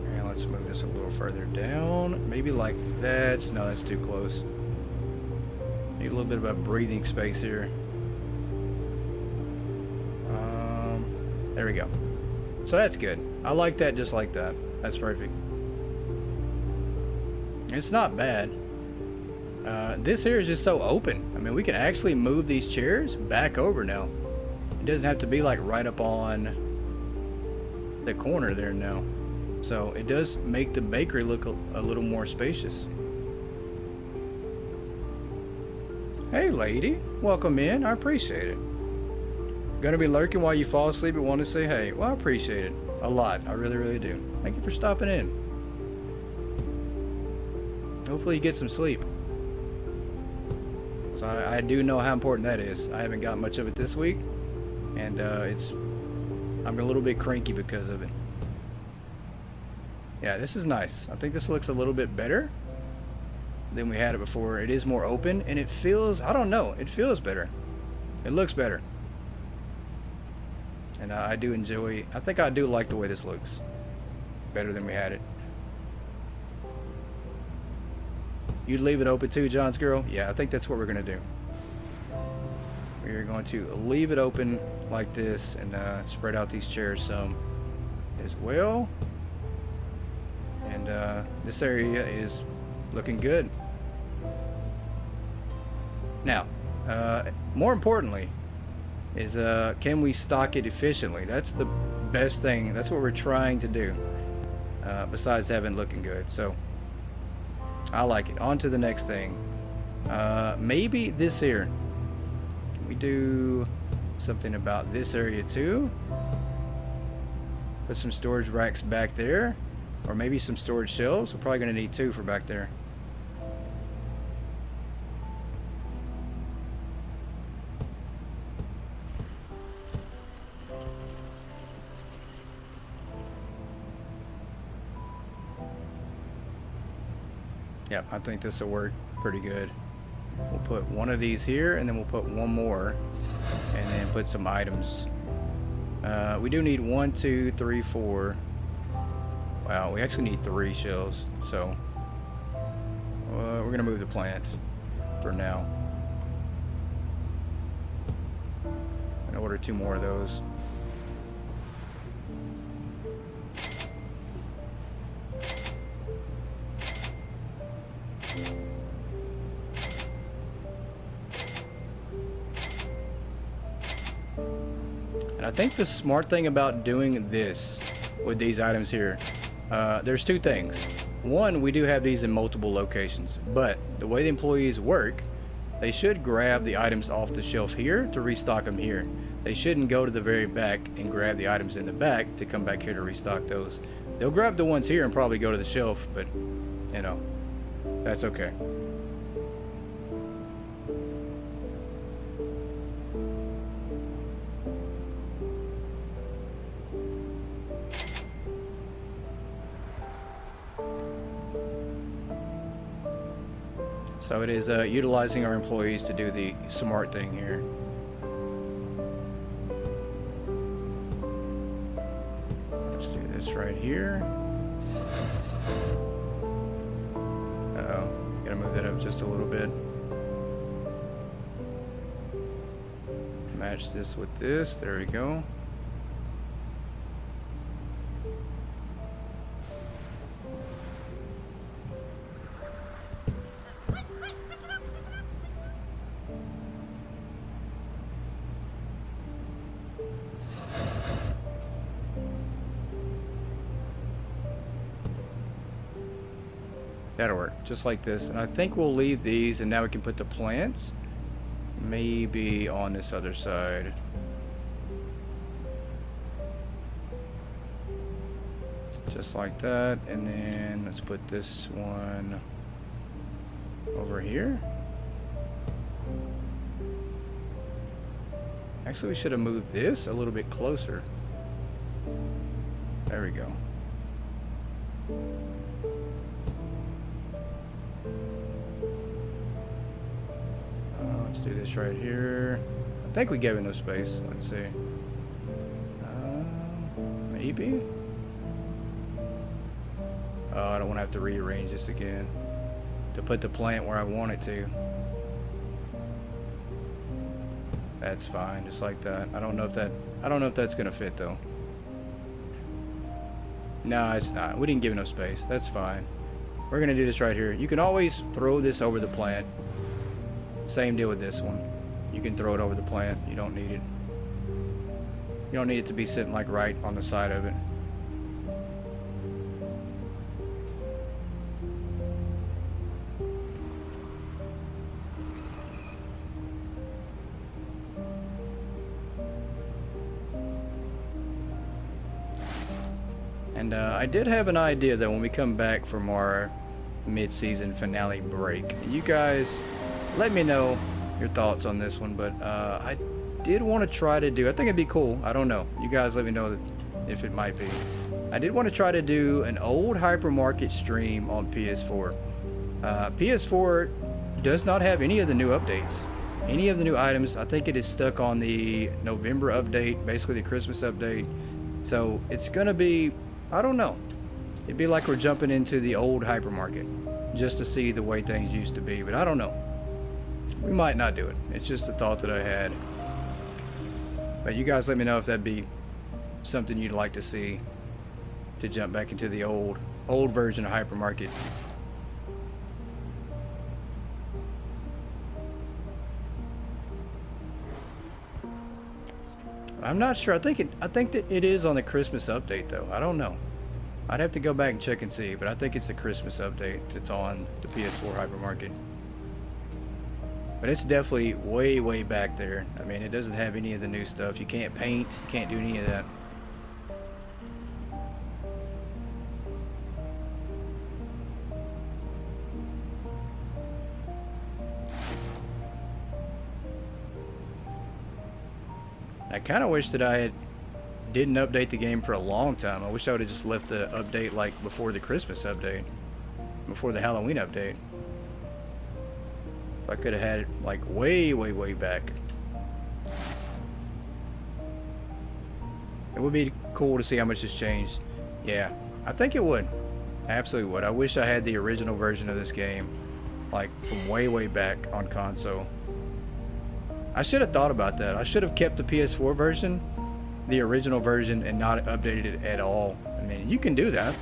And let's move this a little further down. Maybe like that. No, that's too close. Need a little bit of a breathing space here. There we go. So that's good. I like that just like that. That's perfect. It's not bad. This here is just so open. I mean, we can actually move these chairs back over now. It doesn't have to be like right up on the corner there now. So it does make the bakery look a little more spacious. Hey lady, welcome in. I appreciate it. Gonna be lurking while you fall asleep and want to say hey. Well, I appreciate it a lot. I really, really do. Thank you for stopping in. Hopefully you get some sleep. So I do know how important that is. I haven't got much of it this week, and I'm a little bit cranky because of it. Yeah, this is nice. I think this looks a little bit better than we had it before. It is more open, and it feels, I don't know, it feels better. It looks better. And I do enjoy, I think I do like the way this looks. Better than we had it. You'd leave it open too, John's girl? Yeah, I think that's what we're going to do. We're going to leave it open like this and spread out these chairs some as well. And this area is looking good. Now, more importantly, is can we stock it efficiently? That's the best thing. That's what we're trying to do, besides having it looking good. So I like it. On to the next thing. Maybe this here. Can we do something about this area too? Put some storage racks back there, or maybe some storage shelves. We're probably going to need 2 for back there. Yep, I think this will work pretty good. We'll put one of these here, and then we'll put one more, and then put some items. We do need 1, 2, 3, 4. Wow, we actually need 3 shelves. So we're gonna move the plant for now. And order 2 more of those. And I think the smart thing about doing this with these items here, there's 2 things. One, we do have these in multiple locations, but the way the employees work, they should grab the items off the shelf here to restock them here. They shouldn't go to the very back and grab the items in the back to come back here to restock those. They'll grab the ones here and probably go to the shelf, but you know, that's okay. So it is utilizing our employees to do the smart thing here. Let's do this right here. Uh-oh, gotta move that up just a little bit. Match this with this, there we go. That'll work, just like this. And I think we'll leave these, and now we can put the plants maybe on this other side. Just like that, and then let's put this one over here. Actually, we should have moved this a little bit closer. There we go. Let's do this right here. I think we gave enough space. Let's see. Maybe? Oh, I don't want to have to rearrange this again to put the plant where I want it to. That's fine, just like that. I don't know if that's gonna fit though. No, it's not. We didn't give enough space. That's fine. We're gonna do this right here. You can always throw this over the plant. Same deal with this one. You can throw it over the plant. You don't need it. You don't need it to be sitting like right on the side of it. And I did have an idea that when we come back from our mid-season finale break, you guys let me know your thoughts on this one. But I did want to try to do, I think it'd be cool, I don't know, you guys let me know if it might be. I did want to try to do an old Hypermarket stream on PS4. PS4 does not have any of the new updates, any of the new items. I think it is stuck on the November update, basically the Christmas update. So it's gonna be, I don't know, it'd be like we're jumping into the old Hypermarket just to see the way things used to be. But I don't know, we might not do it. It's just a thought that I had. But you guys let me know if that'd be something you'd like to see, to jump back into the old version of Hypermarket. I'm not sure. I think that it is on the Christmas update though. I don't know. I'd have to go back and check and see, but I think it's the Christmas update that's on the PS4 Hypermarket. But it's definitely way, way back there. I mean, it doesn't have any of the new stuff. You can't paint, you can't do any of that. I kind of wish that I didn't update the game for a long time. I wish I would have just left the update like before the Christmas update, before the Halloween update. I could have had it like way, way, way back. It would be cool to see how much has changed. Yeah, I think it would. Absolutely would. I wish I had the original version of this game, like from way, way back on console. I should have thought about that. I should have kept the PS4 version, the original version, and not updated it at all. I mean, you can do that.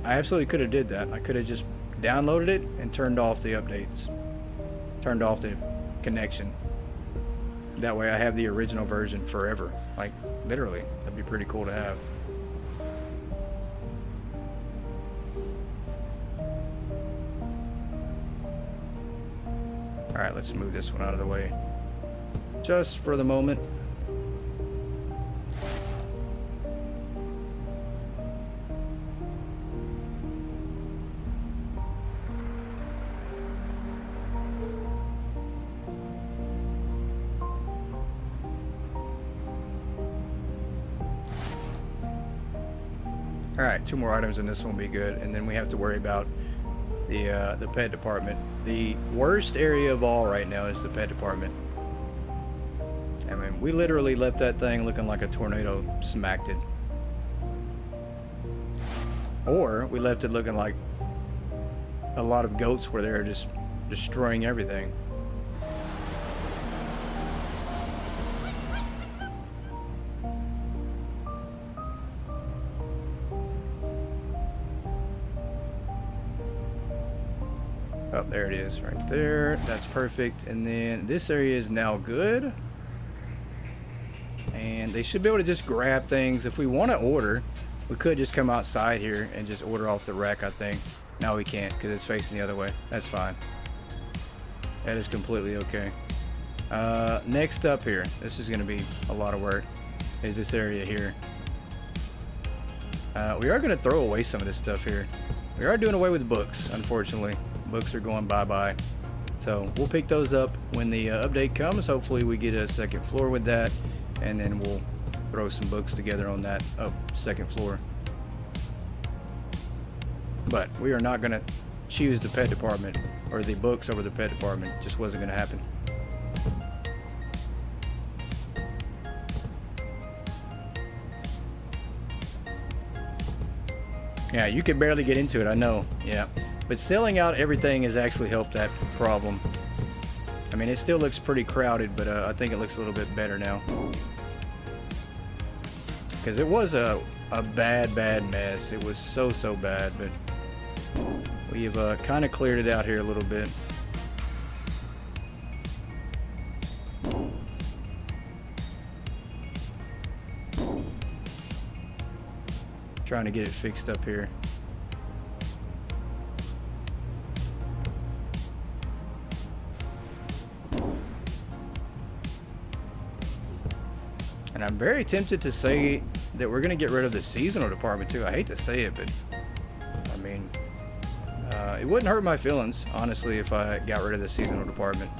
I absolutely could have did that. I could have just downloaded it and turned off the updates. Turned off the connection. That way I have the original version forever. Like, literally. That'd be pretty cool to have. Alright, let's move this one out of the way. Just for the moment. Alright, 2 more items and this one will be good. And then we have to worry about the pet department. The worst area of all right now is the pet department. I mean, we literally left that thing looking like a tornado smacked it. Or we left it looking like a lot of goats were there just destroying everything. Oh, there it is right there. That's perfect. And then this area is now good. And they should be able to just grab things. If we want to order, we could just come outside here and just order off the rack, I think. No, we can't because it's facing the other way. That's fine. That is completely okay. Next up here, this is going to be a lot of work, is this area here. We are going to throw away some of this stuff here. We are doing away with books, unfortunately. Books are going bye-bye. So we'll pick those up when the update comes. Hopefully we get a second floor with that, and then we'll throw some books together on that second floor. But we are not going to choose the pet department or the books over the pet department. It just wasn't going to happen. Yeah, you could barely get into it, I know. Yeah. But selling out everything has actually helped that problem. I mean, it still looks pretty crowded, but I think it looks a little bit better now. Because it was a bad mess. It was so bad, but we've kind of cleared it out here a little bit. Trying to get it fixed up here. And I'm very tempted to say that we're going to get rid of the seasonal department too. I hate to say it, but I mean, it wouldn't hurt my feelings, honestly, if I got rid of the seasonal department.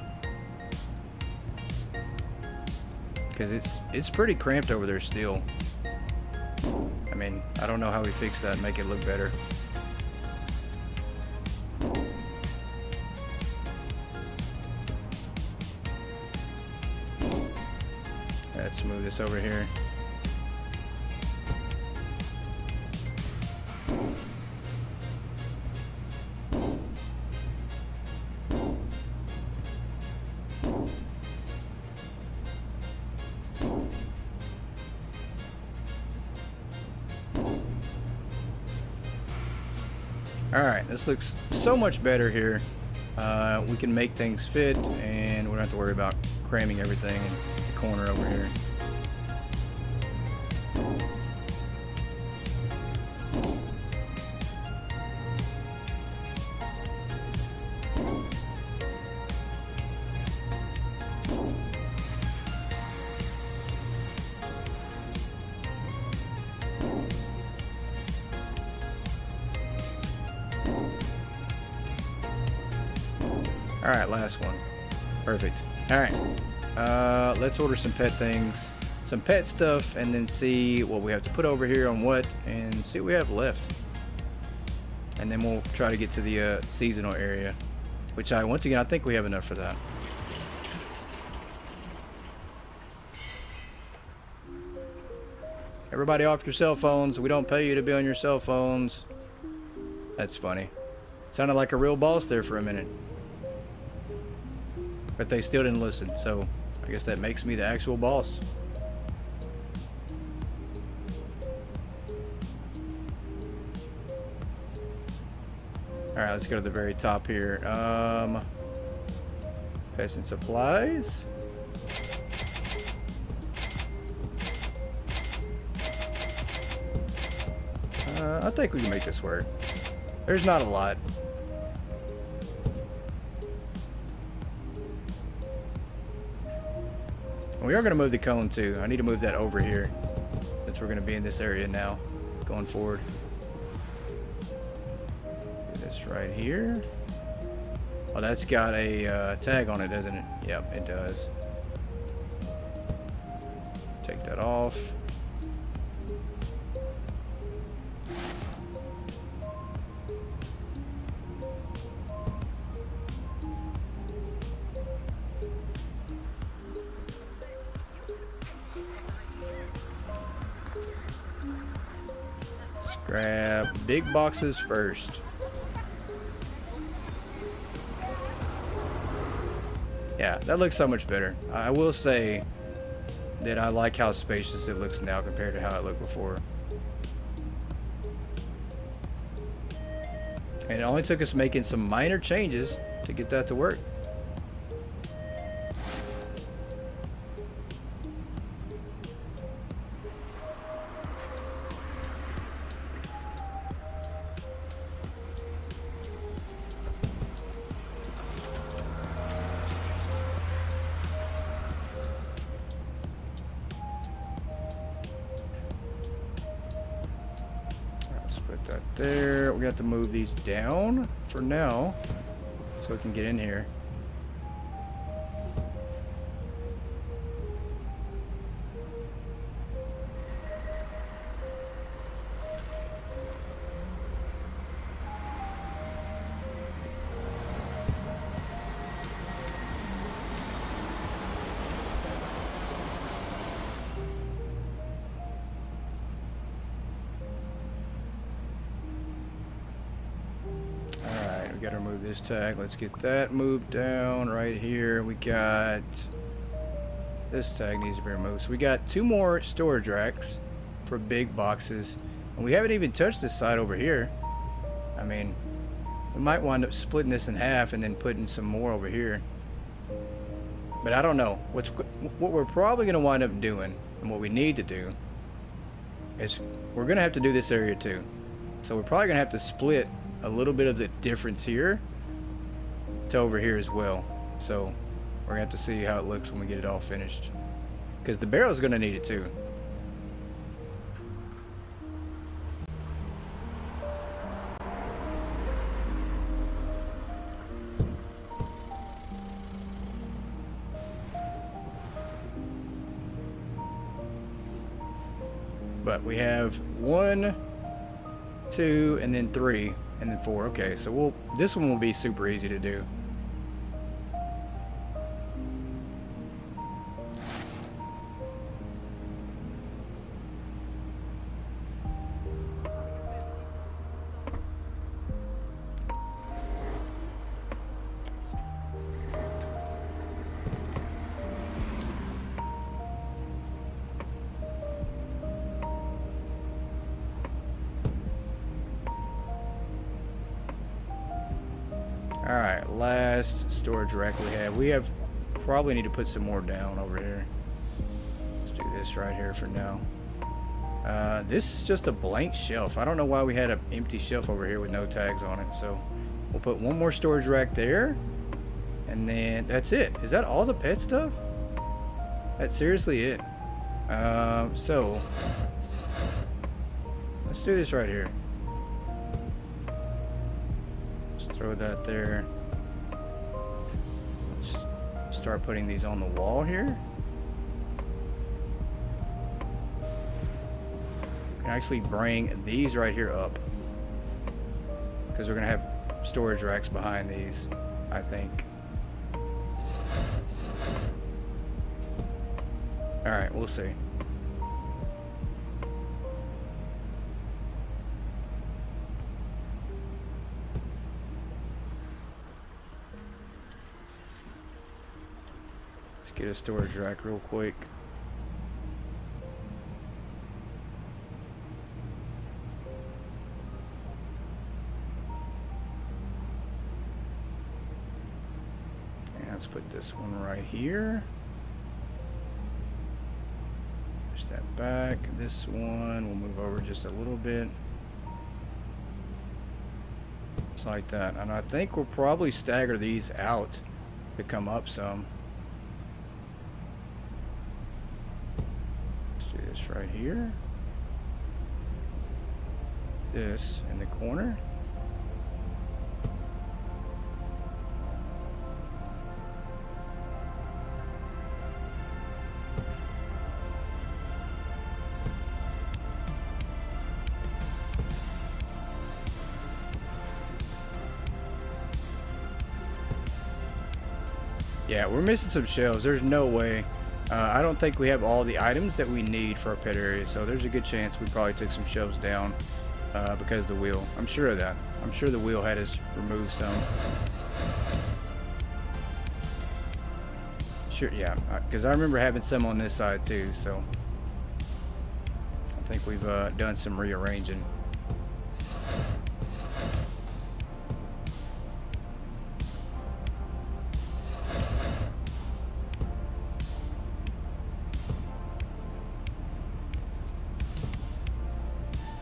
Because it's pretty cramped over there still. I mean, I don't know how we fix that and make it look better. Let's move this over here. Alright, this looks so much better here. We can make things fit, and we don't have to worry about cramming everything in the corner over here. Alright, last one. Perfect. Alright. Let's order some pet things, some pet stuff, and then see what we have to put over here on what, and see what we have left. And then we'll try to get to the seasonal area, which once again, I think we have enough for that. Everybody off your cell phones. We don't pay you to be on your cell phones. That's funny. Sounded like a real boss there for a minute. But they still didn't listen, so I guess that makes me the actual boss. Alright, let's go to the very top here. Pets and supplies. I think we can make this work. There's not a lot. We are going to move the cone too. I need to move that over here since we're going to be in this area now going forward. Do this right here. Oh, that's got a tag on it, doesn't it? Yep, it does. Take that off. Grab big boxes first. Yeah, that looks so much better. I will say that I like how spacious it looks now compared to how it looked before. And it only took us making some minor changes to get that to work. that there. We're gonna have to move these down for now so we can get in here. We gotta remove this tag. Let's get that moved down right here. We got this tag needs to be removed. So we got 2 more storage racks for big boxes, and we haven't even touched this side over here. I mean, we might wind up splitting this in half and then putting some more over here. But I don't know. What we're probably gonna wind up doing, and what we need to do, is we're gonna have to do this area too. So we're probably gonna have to split a little bit of the difference here to over here as well. So we're gonna have to see how it looks when we get it all finished, because the barrel's gonna need it too. But we have 1, 2, and then 3. And then 4. Okay, so this one will be super easy to do. Alright, last storage rack we have. We probably need to put some more down over here. Let's do this right here for now. This is just a blank shelf. I don't know why we had an empty shelf over here with no tags on it. So we'll put 1 more storage rack there. And then that's it. Is that all the pet stuff? That's seriously it. So let's do this right here. Throw that there. Let's start putting these on the wall here. We can actually bring these right here up, because we're gonna have storage racks behind these, I think. All right, we'll see. Let's get a storage rack real quick. And let's put this one right here. Push that back. This one we'll move over just a little bit. Just like that. And I think we'll probably stagger these out to come up some. This right here, this in the corner, yeah, we're missing some shelves. There's no way. I don't think we have all the items that we need for our pet area, so there's a good chance we probably took some shelves down because of the wheel. I'm sure of that. I'm sure the wheel had us remove some. Sure, yeah, because I remember having some on this side too, so I think we've done some rearranging.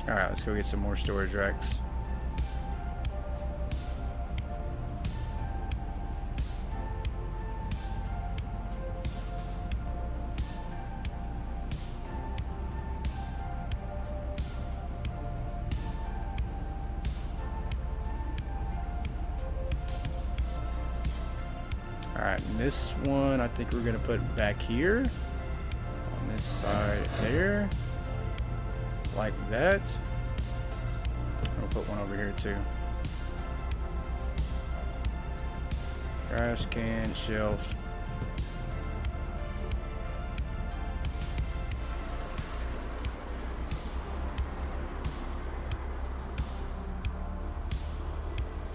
Alright, let's go get some more storage racks. Alright, and this one I think we're going to put back here. On this side there. Like that. I'll put one over here too. Trash can, shelf.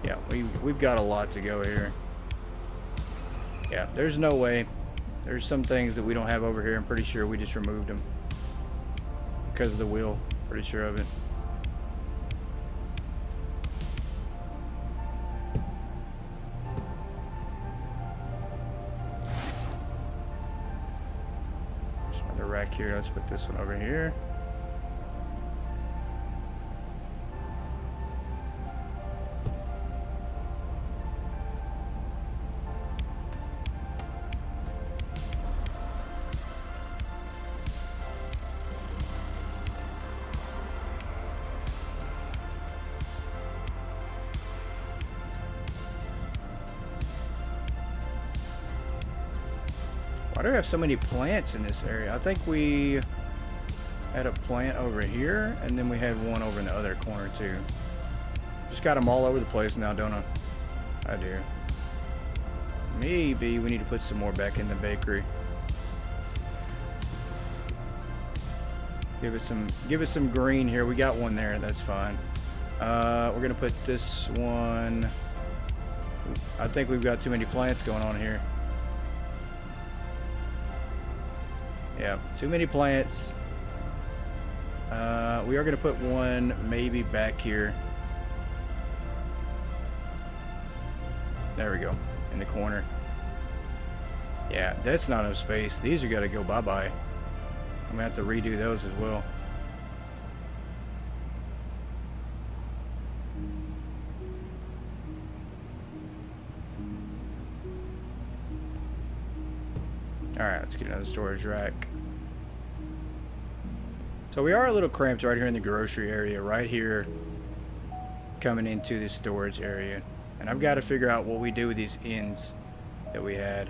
Yeah, we've got a lot to go here. Yeah, there's no way. There's some things that we don't have over here. I'm pretty sure we just removed them because of the wheel. Pretty sure of it. There's another rack here. Let's put this one over here. Why do we have so many plants in this area? I think we had a plant over here, and then we had one over in the other corner too. Just got them all over the place now, don't I? I do. Maybe we need to put some more back in the bakery. Give it some green here. We got one there. That's fine. We're gonna put this one. I think we've got too many plants going on here. Yeah, too many plants. We are going to put one maybe back here. There we go, in the corner. Yeah, that's not enough space. These are got to go bye-bye. I'm going to have to redo those as well. Alright, let's get another storage rack. So we are a little cramped right here in the grocery area, right here coming into this storage area. And I've got to figure out what we do with these ends that we had.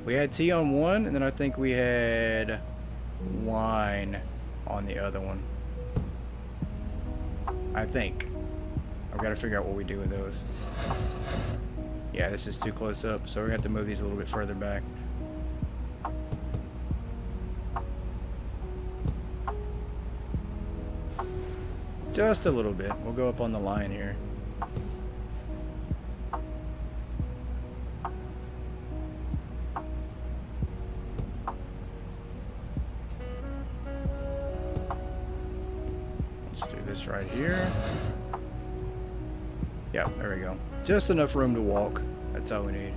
We had tea on one, and then I think we had wine on the other one. I think. I've got to figure out what we do with those. Yeah, this is too close up, so we're going to have to move these a little bit further back. Just a little bit. We'll go up on the line here. Let's do this right here. Yeah, there we go. Just enough room to walk. That's all we need.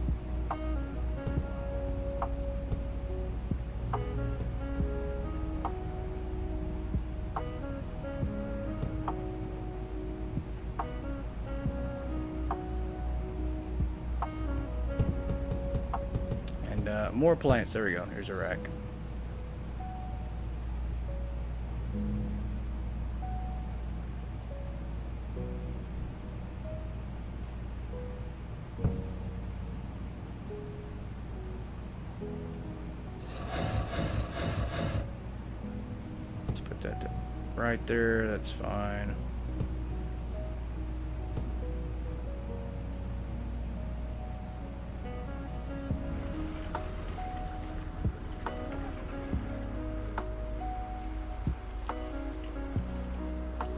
More plants. There we go. Here's a rack. Let's put that right there. That's fine.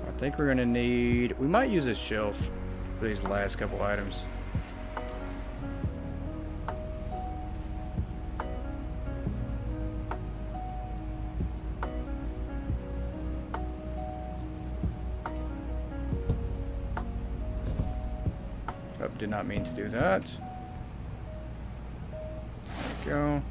I think we're gonna need, we might use a shelf for these last couple items. Oh, did not mean to do that. There we go.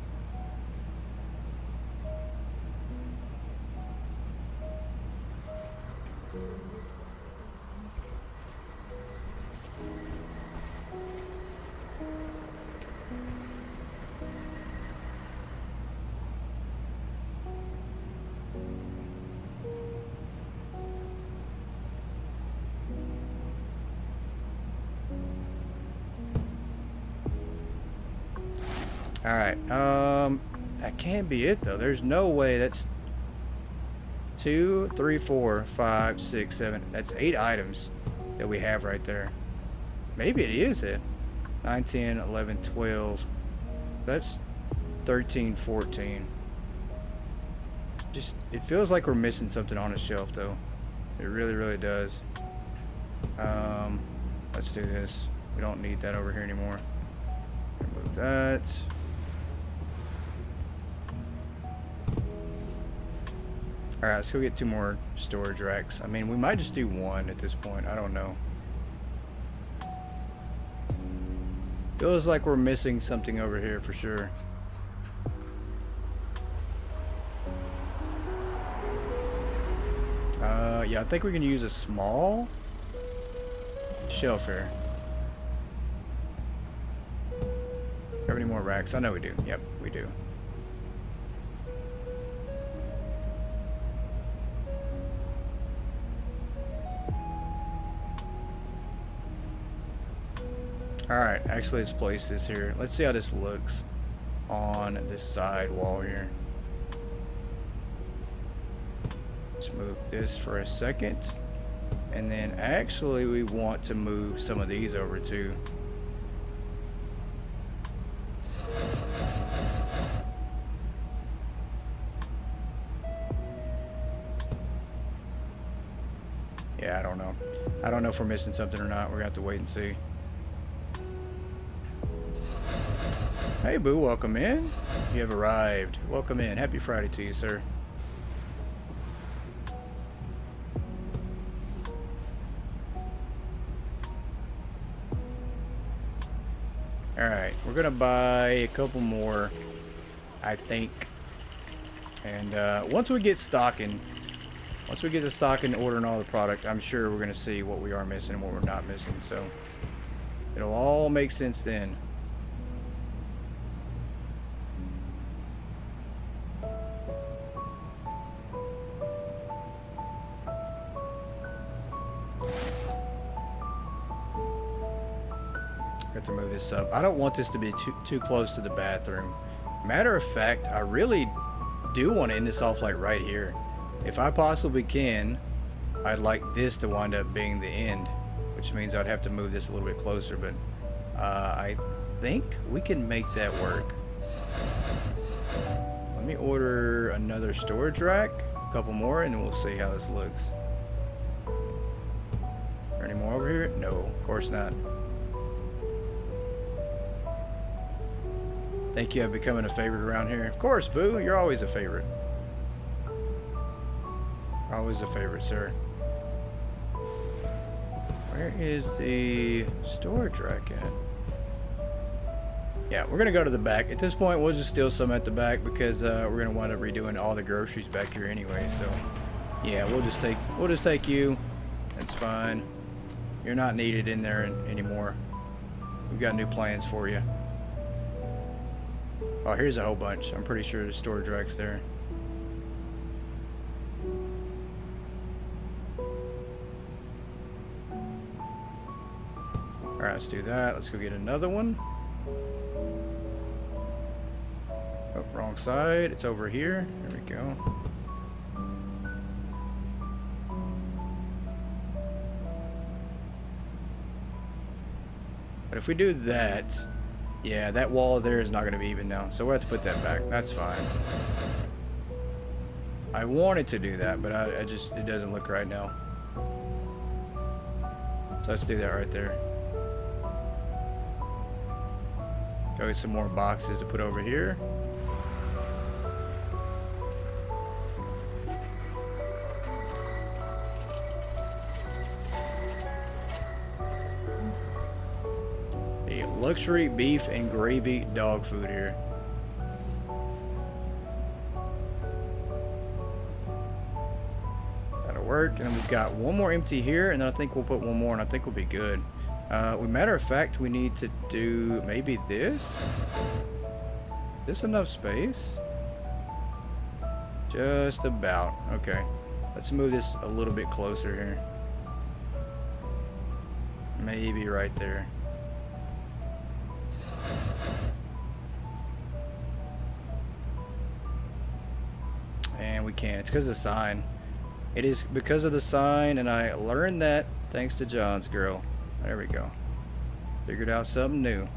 All right. That can't be it though. There's no way. That's 2, 3, 4, 5, 6, 7. That's 8 items that we have right there. Maybe it is it. 9, 10, 11, 12. That's 13, 14. Just, it feels like we're missing something on the shelf though. It really, really does. Let's do this. We don't need that over here anymore. Remove that. Alright, let's go get 2 more storage racks. I mean, we might just do 1 at this point. I don't know. Feels like we're missing something over here for sure. Yeah, I think we can use a small shelf here. Have any more racks? I know we do. Yep, we do. Alright, actually let's place this here. Let's see how this looks on this side wall here. Let's move this for a second. And then actually we want to move some of these over too. Yeah, I don't know. I don't know if we're missing something or not. We're gonna have to wait and see. Hey Boo, welcome in. You have arrived. Welcome in. Happy Friday to you, sir. Alright, we're gonna buy a couple more, I think. And once we get to stocking, ordering all the product, I'm sure we're gonna see what we are missing and what we're not missing. So it'll all make sense then. Got to move this up. I don't want this to be too close to the bathroom. Matter of fact, I really do want to end this off like right here. If I possibly can, I'd like this to wind up being the end, which means I'd have to move this a little bit closer, but I think we can make that work. Let me order another storage rack, a couple more, and then we'll see how this looks. Are any more over here? No, of course not. Thank you for becoming a favorite around here. Of course, Boo, you're always a favorite. Always a favorite, sir. Where is the storage rack at? Yeah, we're gonna go to the back. At this point, we'll just steal some at the back because we're gonna wind up redoing all the groceries back here anyway. So, yeah, we'll just take you. That's fine. You're not needed in there anymore. We've got new plans for you. Oh, here's a whole bunch. I'm pretty sure the storage rack's there. Alright, let's do that. Let's go get another one. Oh, wrong side. It's over here. There we go. But if we do that, yeah, that wall there is not going to be even now. So we'll have to put that back. That's fine. I wanted to do that, but I just, it doesn't look right now. So let's do that right there. Go get some more boxes to put over here. Luxury beef and gravy dog food here. That'll work. And we've got one more empty here, and then I think we'll put one more, and I think we'll be good. Matter of fact, we need to do maybe this. This enough space? Just about. Okay. Let's move this a little bit closer here. Maybe right there. we can. It's because of the sign. It is because of the sign, and I learned that thanks to John's girl. There we go. Figured out something new.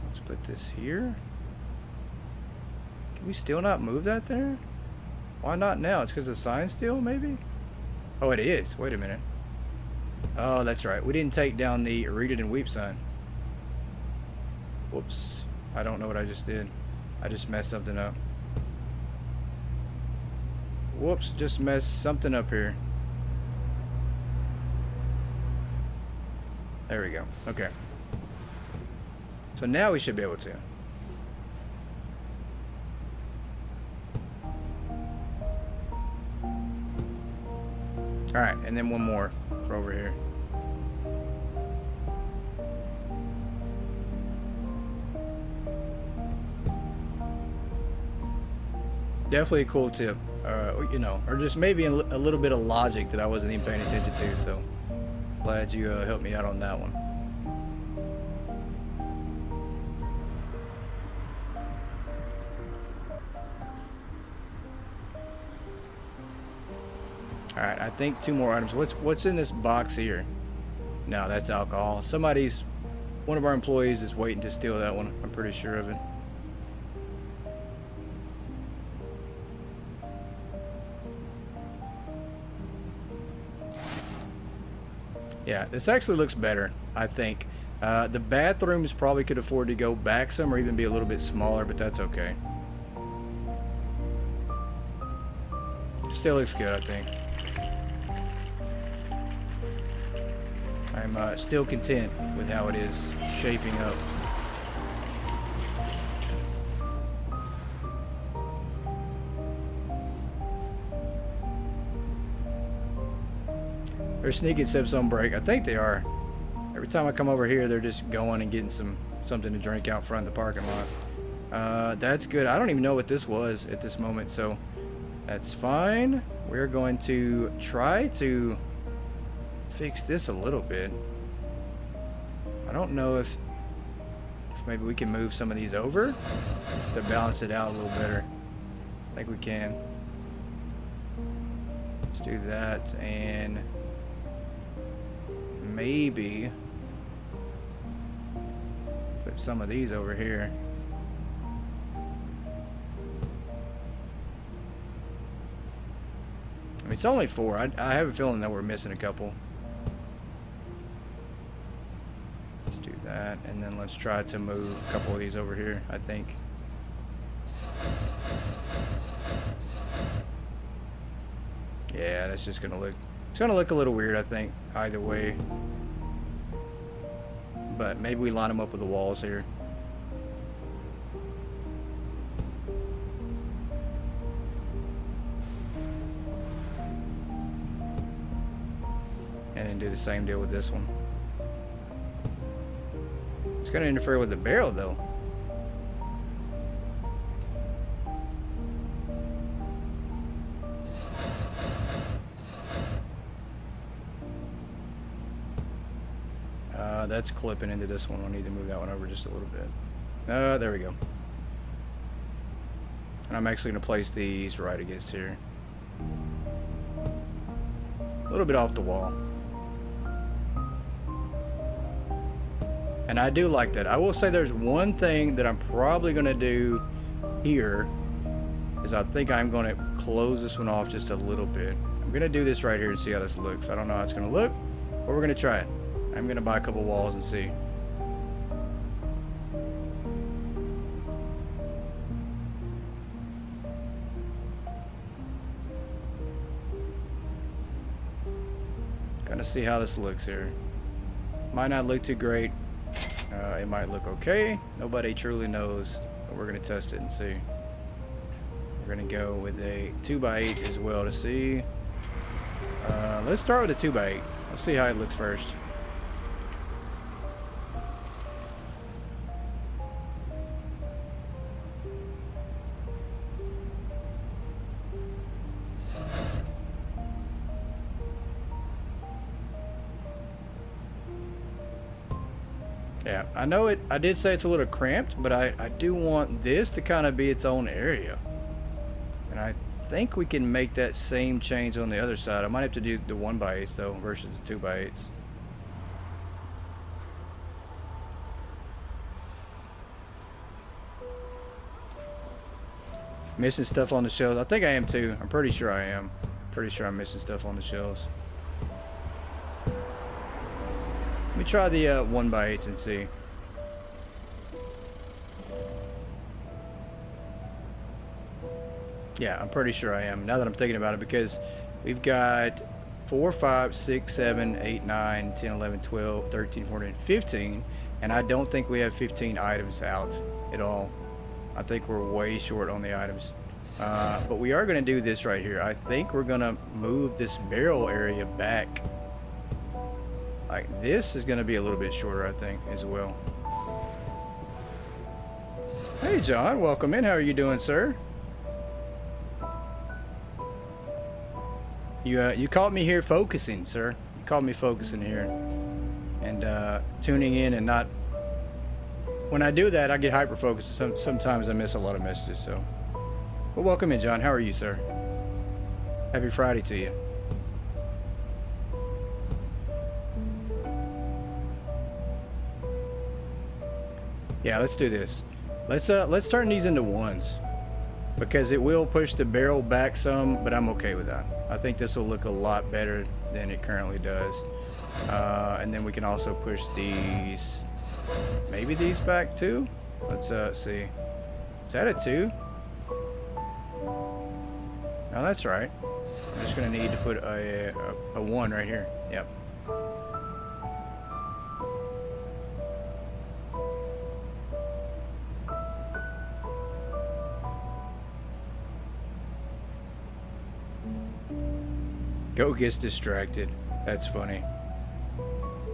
Let's put this here. Can we still not move that there? Why not now? It's because of the sign still, maybe? Oh, it is. Wait a minute. Oh, that's right. We didn't take down the read it and weep sign. Whoops. I don't know what I just did. I just messed something up. Whoops, just messed something up here. There we go. Okay. So now we should be able to. Alright, and then one more for over here. Definitely a cool tip, you know, or just maybe a little bit of logic that I wasn't even paying attention to, so glad you helped me out on that one. Alright, I think 2 more items. What's in this box here? No, that's alcohol. One of our employees is waiting to steal that one. I'm pretty sure of it. Yeah, this actually looks better, I think. The bathrooms probably could afford to go back some or even be a little bit smaller, but that's okay. Still looks good, I think. I'm still content with how it is shaping up. They're sneaking sips on break. I think they are. Every time I come over here, they're just going and getting something to drink out front of the parking lot. That's good. I don't even know what this was at this moment, so that's fine. We're going to try to fix this a little bit. I don't know if maybe we can move some of these over to balance it out a little better. I think we can. Let's do that, and maybe put some of these over here. I mean, it's only 4. I have a feeling that we're missing a couple. Let's do that, and then let's try to move a couple of these over here, I think. Yeah, that's just gonna look, it's gonna look a little weird, I think, either way. But maybe we line them up with the walls here. And then do the same deal with this one. It's gonna interfere with the barrel though. That's clipping into this one. We'll need to move that one over just a little bit. There we go. And I'm actually going to place these right against here. A little bit off the wall. And I do like that. I will say there's one thing that I'm probably going to do here is I think I'm going to close this one off just a little bit. I'm going to do this right here and see how this looks. I don't know how it's going to look, but we're going to try it. I'm going to buy a couple walls and see. Gonna see how this looks here. Might not look too great. It might look okay. Nobody truly knows, but we're gonna test it and see. We're gonna go with a 2x8 as well to see. Let's start with a 2x8. Let's see how it looks first. Yeah, I know it. I did say it's a little cramped, but I do want this to kind of be its own area. And I think we can make that same change on the other side. I might have to do the 1x8s though versus the 2x8s. Missing stuff on the shelves. I think I am too. I'm pretty sure I am. Pretty sure I'm missing stuff on the shelves. Let me try the 1x8s and see. Yeah, I'm pretty sure I am. Now that I'm thinking about it, because we've got 4, 5, 6, 7, 8, 9, 10, 11, 12, 13, 14, 15. And I don't think we have 15 items out at all. I think we're way short on the items. But we are going to do this right here. I think we're going to move this barrel area back. Like this is going to be a little bit shorter, I think, as well. Hey, John. Welcome in. How are you doing, sir? You caught me here focusing, sir. You caught me focusing here. And tuning in and not... When I do that, I get hyper-focused. Sometimes I miss a lot of messages, so... Well, welcome in, John. How are you, sir? Happy Friday to you. Yeah, let's do this. Let's turn these into 1s. Because it will push the barrel back some, but I'm okay with that. I think this will look a lot better than it currently does. And then we can also push these... Maybe these back too? Let's see. Is that a 2? No, that's right. I'm just going to need to put a 1 right here. Yep. Go gets distracted. That's funny.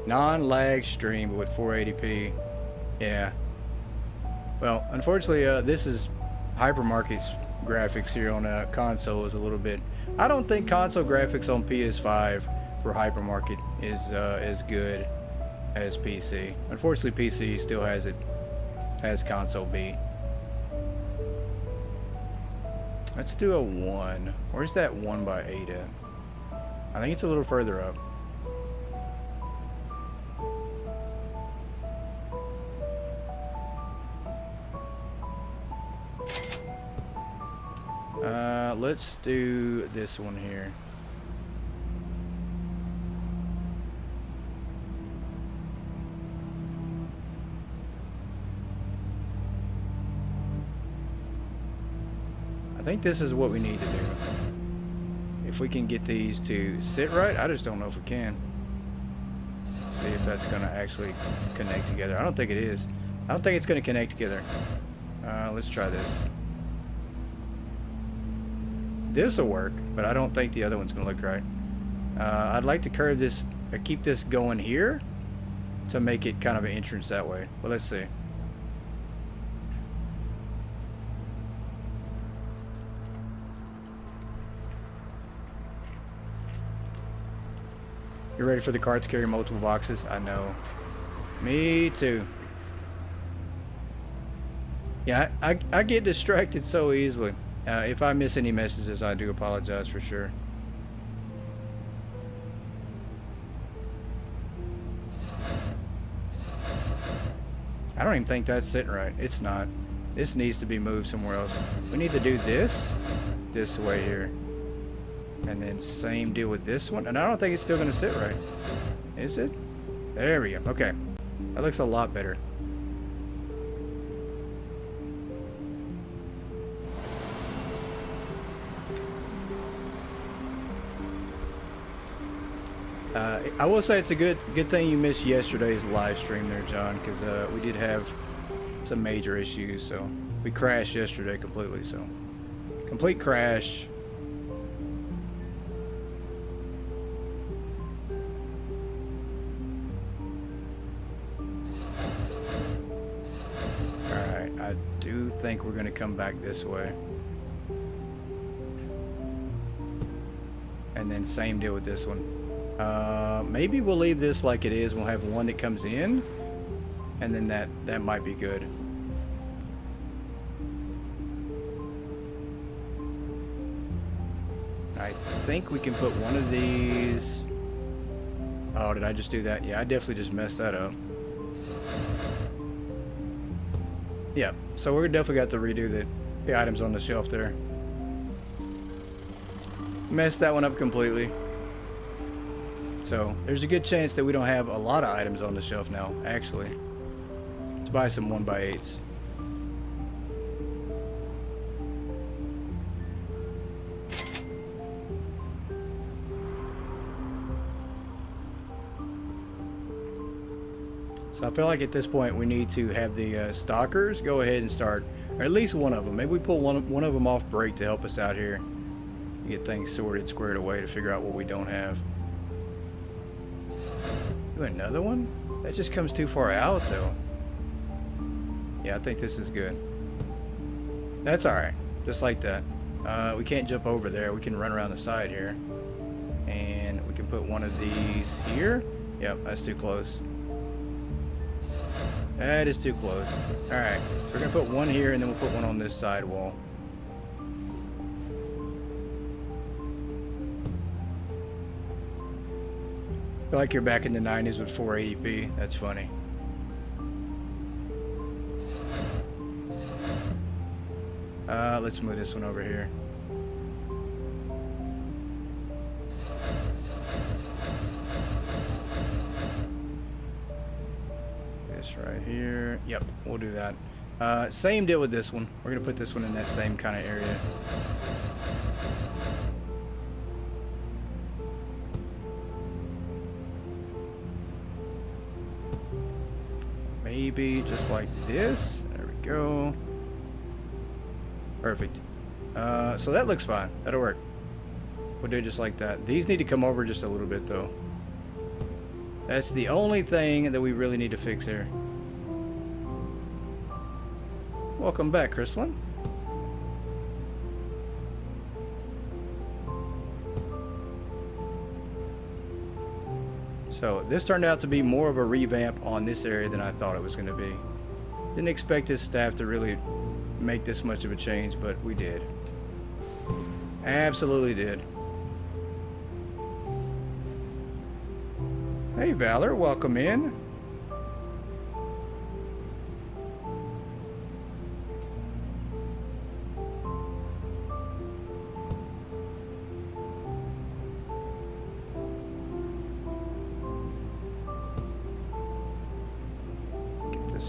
Non-lag stream but with 480p. Yeah. Well, unfortunately, this is Hypermarket's graphics here on a console is a little bit... I don't think console graphics on PS5 for Hypermarket is as good as PC. Unfortunately, PC still has console B. Let's do a 1. Where's that 1x8 at? I think it's a little further up. Let's do this one here. I think this is what we need to do. If we can get these to sit right, I just don't know if we can. Let's see if that's going to actually connect together. I don't think it is. I don't think it's going to connect together. Let's try this. This will work, but I don't think the other one's going to look right. I'd like to curve this, or keep this going here to make it kind of an entrance that way. Well, let's see. You're ready for the cart to carry multiple boxes? I know. Me too. Yeah, I get distracted so easily. If I miss any messages, I do apologize for sure. I don't even think that's sitting right. It's not. This needs to be moved somewhere else. We need to do this way here. And then same deal with this one. And I don't think it's still going to sit right. Is it? There we go. Okay. That looks a lot better. I will say it's a good thing you missed yesterday's live stream there, John, because we did have some major issues. So we crashed yesterday completely. So complete crash. All right, I do think we're going to come back this way. And then same deal with this one. Maybe we'll leave this like it is. We'll have one that comes in and then that might be good. I think we can put one of these. Oh, did I just do that? Yeah, I definitely just messed that up. Yeah, so we're definitely got to redo the items on the shelf there. Messed that one up completely. So there's a good chance that we don't have a lot of items on the shelf now, actually. Let's buy some 1x8s. So I feel like at this point we need to have the stalkers go ahead and start, or at least one of them. Maybe we pull one of them off break to help us out here. Get things sorted, squared away to figure out what we don't have. Do another one? That just comes too far out though. Yeah, I think this is good. That's alright. Just like that. We can't jump over there. We can run around the side here. And we can put one of these here. Yep, that's too close. That is too close. Alright, so we're going to put one here and then we'll put one on this side wall. I feel like you're back in the 90s with 480p. That's funny. Let's move this one over here. This right here. Yep, we'll do that. Same deal with this one. We're going to put this one in that same kind of area. Maybe just like this. There we go. Perfect. So that looks fine. That'll work. We'll do it just like that. These need to come over just a little bit though. That's the only thing that we really need to fix here. Welcome back, Chrislyn. So this turned out to be more of a revamp on this area than I thought it was going to be. Didn't expect this staff to really make this much of a change, but we did. Absolutely did. Hey Valor, welcome in.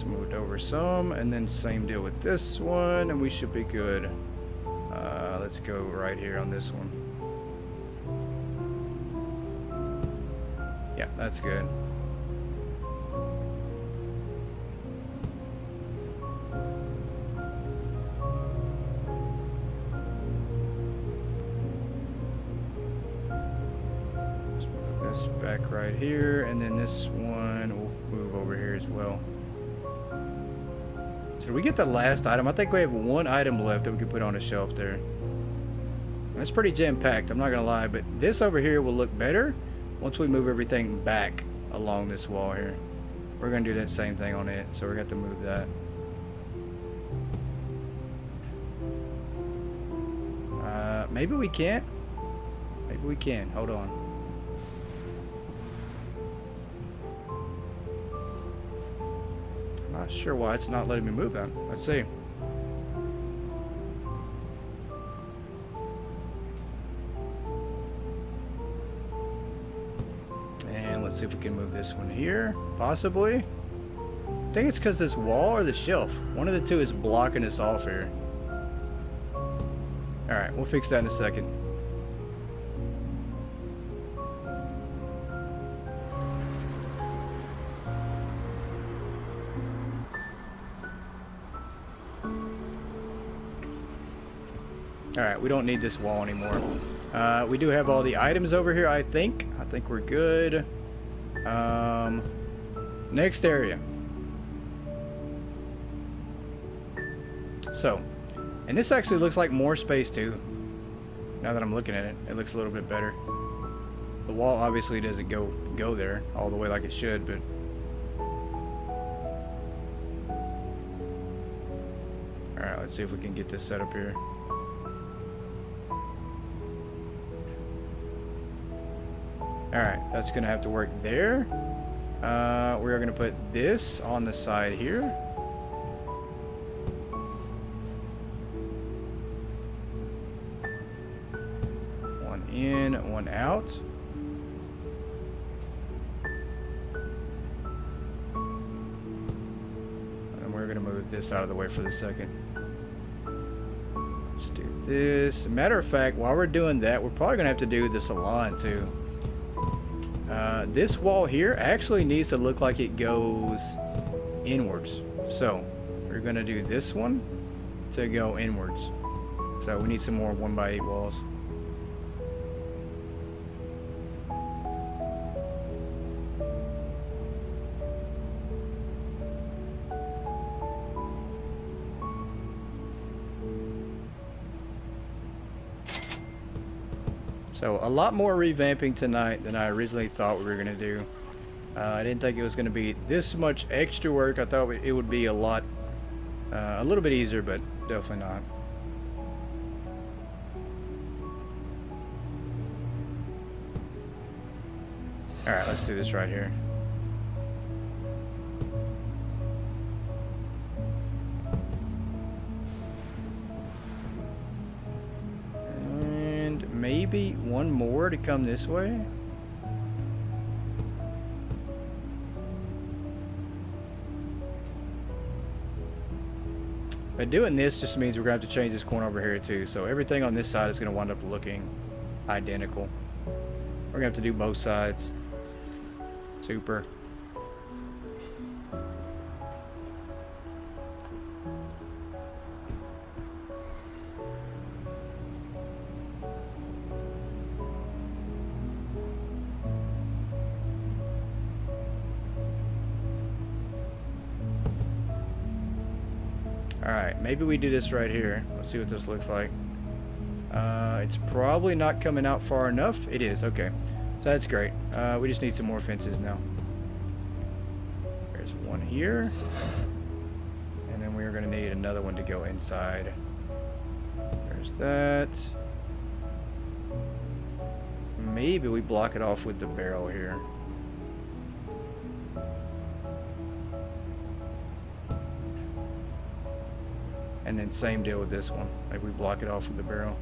Moved over some, and then same deal with this one, and we should be good. Let's go right here on this one. Yeah, that's good. Let's move this back right here, and then this one will move over here as well. So did we get the last item? I think we have one item left that we can put on a shelf there. That's pretty jam-packed, I'm not gonna lie, but this over here will look better once we move everything back along this wall here. We're gonna do that same thing on it, so we're gonna have to move that. Maybe we can't. Maybe we can. Hold on. Not sure why it's not letting me move that. Let's see. And let's see if we can move this one here. Possibly. I think it's because this wall or the shelf. One of the two is blocking us off here. Alright, we'll fix that in a second. Alright, we don't need this wall anymore. We do have all the items over here, I think. I think we're good. Next area. So, and this actually looks like more space too. Now that I'm looking at it, it looks a little bit better. The wall obviously doesn't go there all the way like it should, but Alright, let's see if we can get this set up here. Alright, that's gonna have to work there. We're gonna put this on the side here. One in, one out. And we're gonna move this out of the way for the second. Let's do this. Matter of fact, while we're doing that, we're probably gonna have to do the salon too. This wall here actually needs to look like it goes inwards. So we're going to do this one to go inwards. So we need some more 1x8 walls. So a lot more revamping tonight than I originally thought we were going to do. I didn't think it was going to be this much extra work. I thought it would be a little bit easier, but definitely not. Alright, let's do this right here. Maybe one more to come this way. But doing this just means we're going to have to change this corner over here too. So everything on this side is going to wind up looking identical. We're going to have to do both sides. Super. Alright, maybe we do this right here. Let's see what this looks like. It's probably not coming out far enough. It is, okay. So that's great. We just need some more fences now. There's one here. And then we're going to need another one to go inside. There's that. Maybe we block it off with the barrel here. And then same deal with this one. Maybe we block it off with the barrel.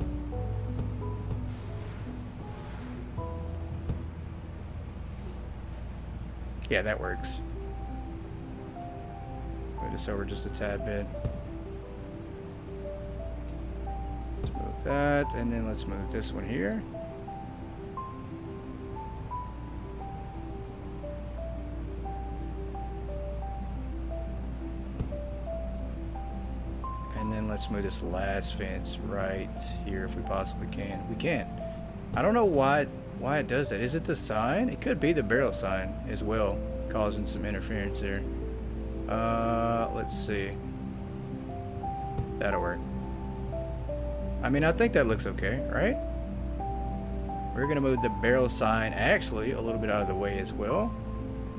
Yeah, that works. Move this over just a tad bit. Let's move that, and then let's move this one here. And then let's move this last fence right here if we possibly can. We can. I don't know why it does that. Is it the sign? It could be the barrel sign as well, causing some interference there. Let's see. That'll work. I mean, I think that looks okay, right? We're gonna move the barrel sign actually a little bit out of the way as well,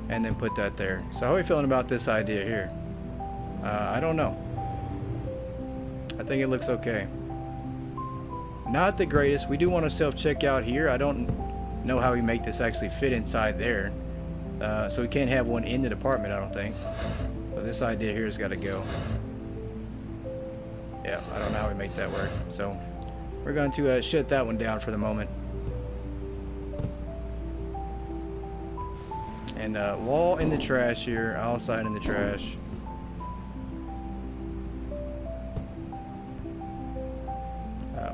and then put that there. So how are we feeling about this idea here? I don't know. I think it looks okay. Not the greatest. We do want to self-checkout here. I don't know how we make this actually fit inside there. So we can't have one in the department, I don't think. But this idea here has got to go. Yeah, I don't know how we make that work. So we're going to shut that one down for the moment. And wall in the trash here, outside in the trash.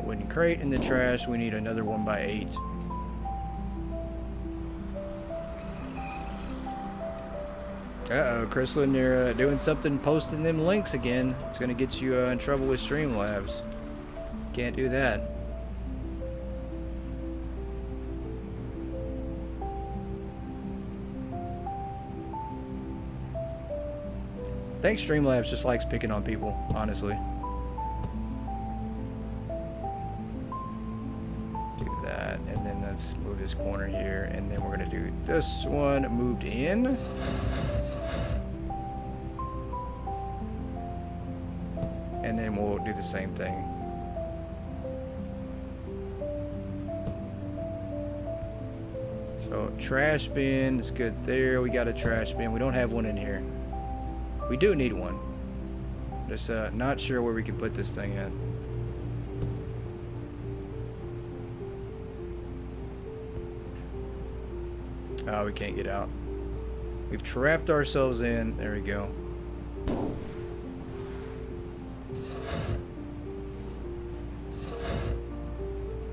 Wooden crate in the trash. We need another 1x8. Uh-oh, Crystalline, you're doing something, posting them links again. It's going to get you in trouble with Streamlabs. Can't do that. I think Streamlabs just likes picking on people, honestly. Do that, and then let's move this corner here, and then we're going to do this one moved in. And and then we'll do the same thing. So trash bin is good there. We got a trash bin. We don't have one in here. We do need one. Just not sure where we can put this thing at. Oh, we can't get out. We've trapped ourselves in. There we go.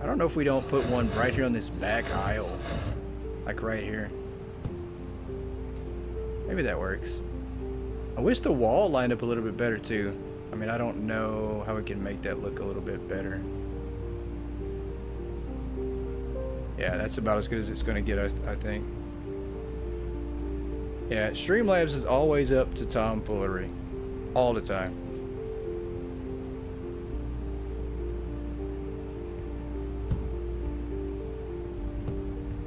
I don't know if we don't put one right here on this back aisle. Like right here. Maybe that works. I wish the wall lined up a little bit better too. I mean, I don't know how we can make that look a little bit better. Yeah, that's about as good as it's going to get us, I think. Yeah, Streamlabs is always up to tomfoolery. All the time.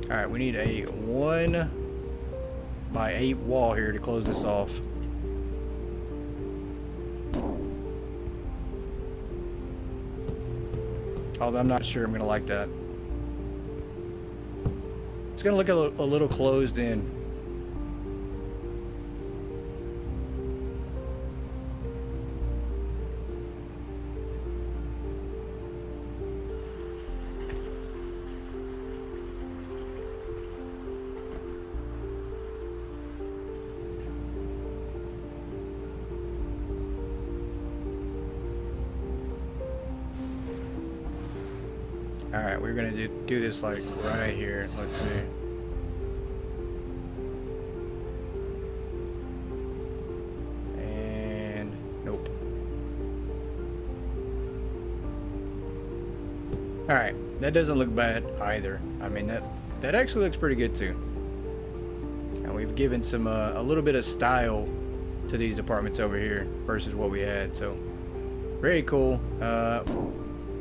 Alright, we need a 1x8 wall here to close this off. Although I'm not sure I'm going to like that. It's going to look a little closed in. Alright, we're gonna do this like right here. Let's see. And nope. Alright, that doesn't look bad either. I mean that actually looks pretty good too. And we've given some a little bit of style to these departments over here versus what we had, so very cool.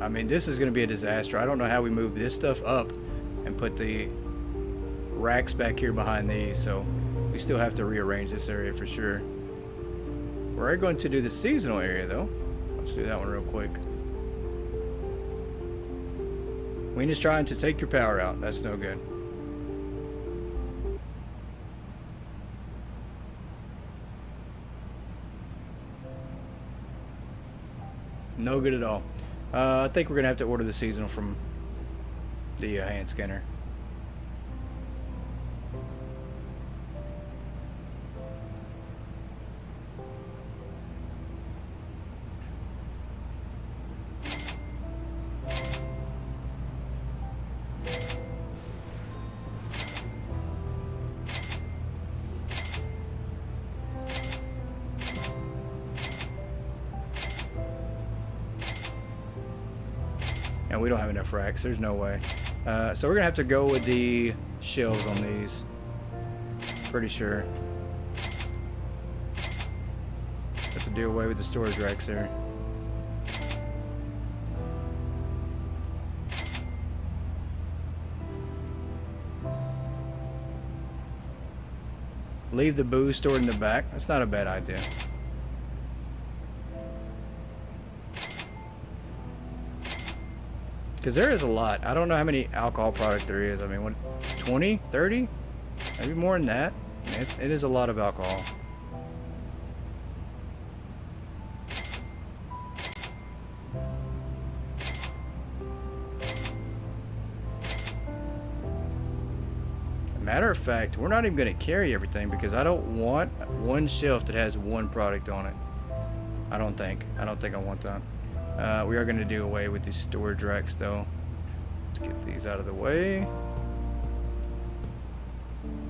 I mean, this is going to be a disaster. I don't know how we move this stuff up and put the racks back here behind these, so we still have to rearrange this area for sure. We're going to do the seasonal area though. Let's do that one real quick. Ween is trying to take your power out. That's no good. No good at all. I think we're gonna have to order the seasonal from the hand scanner. And we don't have enough racks. There's no way. So we're gonna have to go with the shelves on these. Pretty sure. Have to do away with the storage racks there. Leave the booze stored in the back. That's not a bad idea. Because there is a lot. I don't know how many alcohol product there is. I mean, what, 20, 30? Maybe more than that. It is a lot of alcohol. Matter of fact, we're not even going to carry everything because I don't want one shelf that has one product on it. I don't think I want that. We are going to do away with these storage racks though. Let's get these out of the way.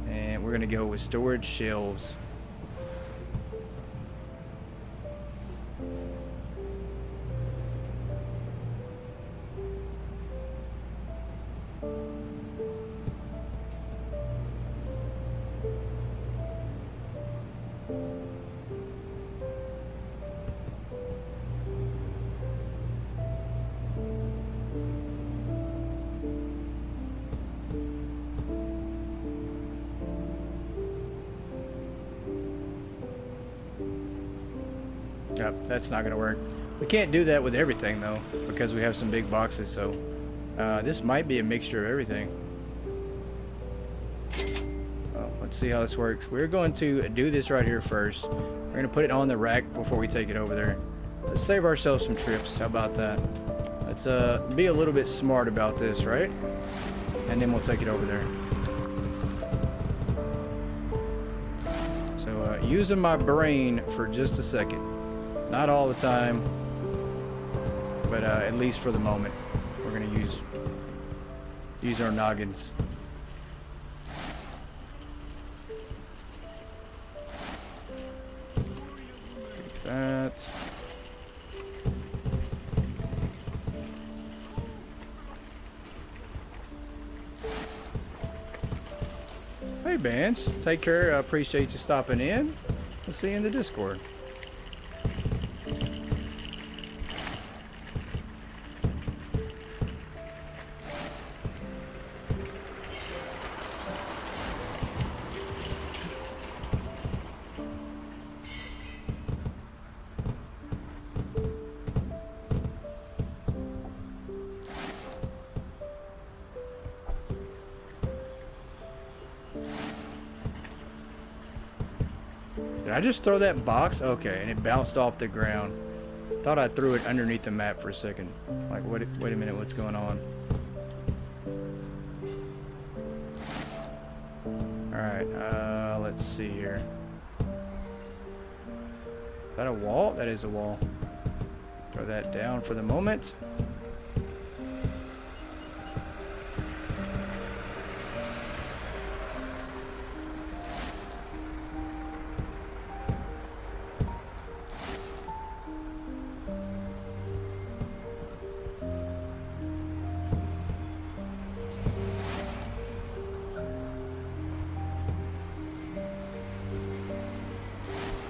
And we're going to go with storage shelves. Yep, that's not going to work. We can't do that with everything though, because we have some big boxes, so this might be a mixture of everything. Oh, let's see how this works. We're going to do this right here first. We're going to put it on the rack before we take it over there. Let's save ourselves some trips. How about that? Let's be a little bit smart about this, right? And then we'll take it over there. So using my brain for just a second. Not all the time, but at least for the moment, we're gonna use our noggins. Take that. Hey Bands, take care. I appreciate you stopping in. We'll see you in the Discord. Did I just throw that box? Okay, and it bounced off the ground. Thought I threw it underneath the map for a second. Like, wait a minute, what's going on? Alright, let's see here. Is that a wall? That is a wall. Throw that down for the moment.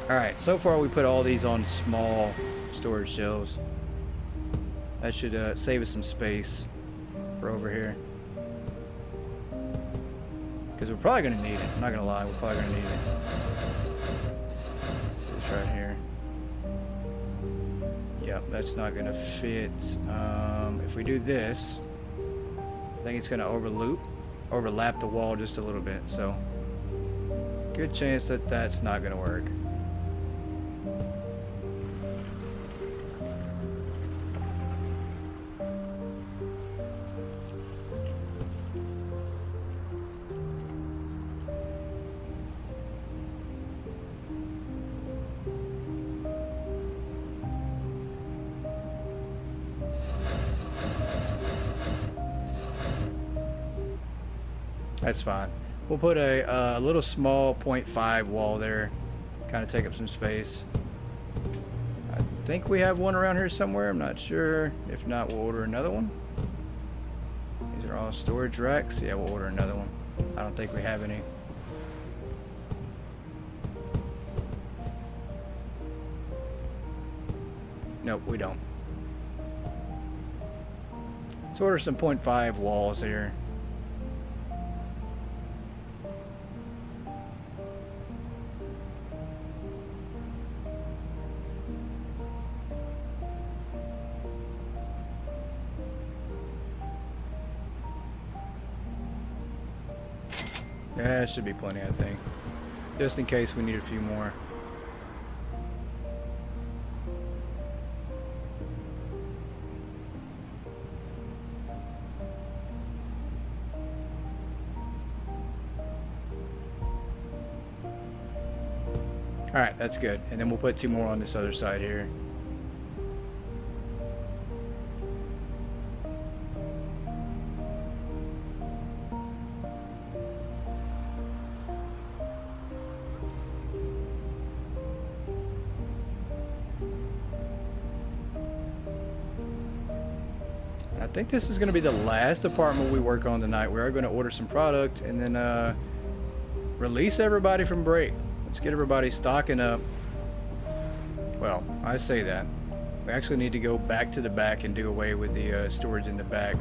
Alright, so far we put all these on small storage shelves. That should save us some space for over here. Because we're probably going to need it. I'm not going to lie, we're probably going to need it. This right here. Yep, that's not going to fit. If we do this, I think it's going to overlap the wall just a little bit. So, good chance that that's not going to work. That's fine. We'll put a little small 0.5 wall there. Kind of take up some space. I think we have one around here somewhere. I'm not sure. If not, we'll order another one. These are all storage racks. Yeah, we'll order another one. I don't think we have any. Nope, we don't. Let's order some 0.5 walls here. Yeah, it should be plenty, I think. Just in case we need a few more. Alright, that's good. And then we'll put 2 more on this other side here. I think this is going to be the last department we work on tonight. We are going to order some product and then release everybody from break. Let's get everybody stocking up. Well, I say that. We actually need to go back to the back and do away with the storage in the back.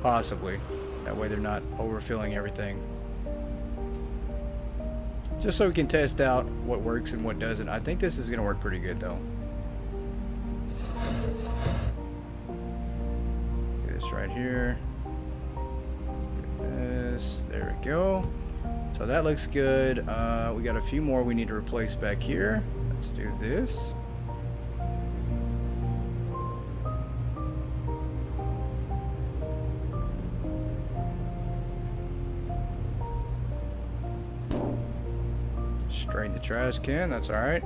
Possibly. That way they're not overfilling everything. Just so we can test out what works and what doesn't. I think this is going to work pretty good though. this right here. Get this. There we go. So that looks good. We got a few more we need to replace back here. Let's do this. Straighten the trash can. That's all right.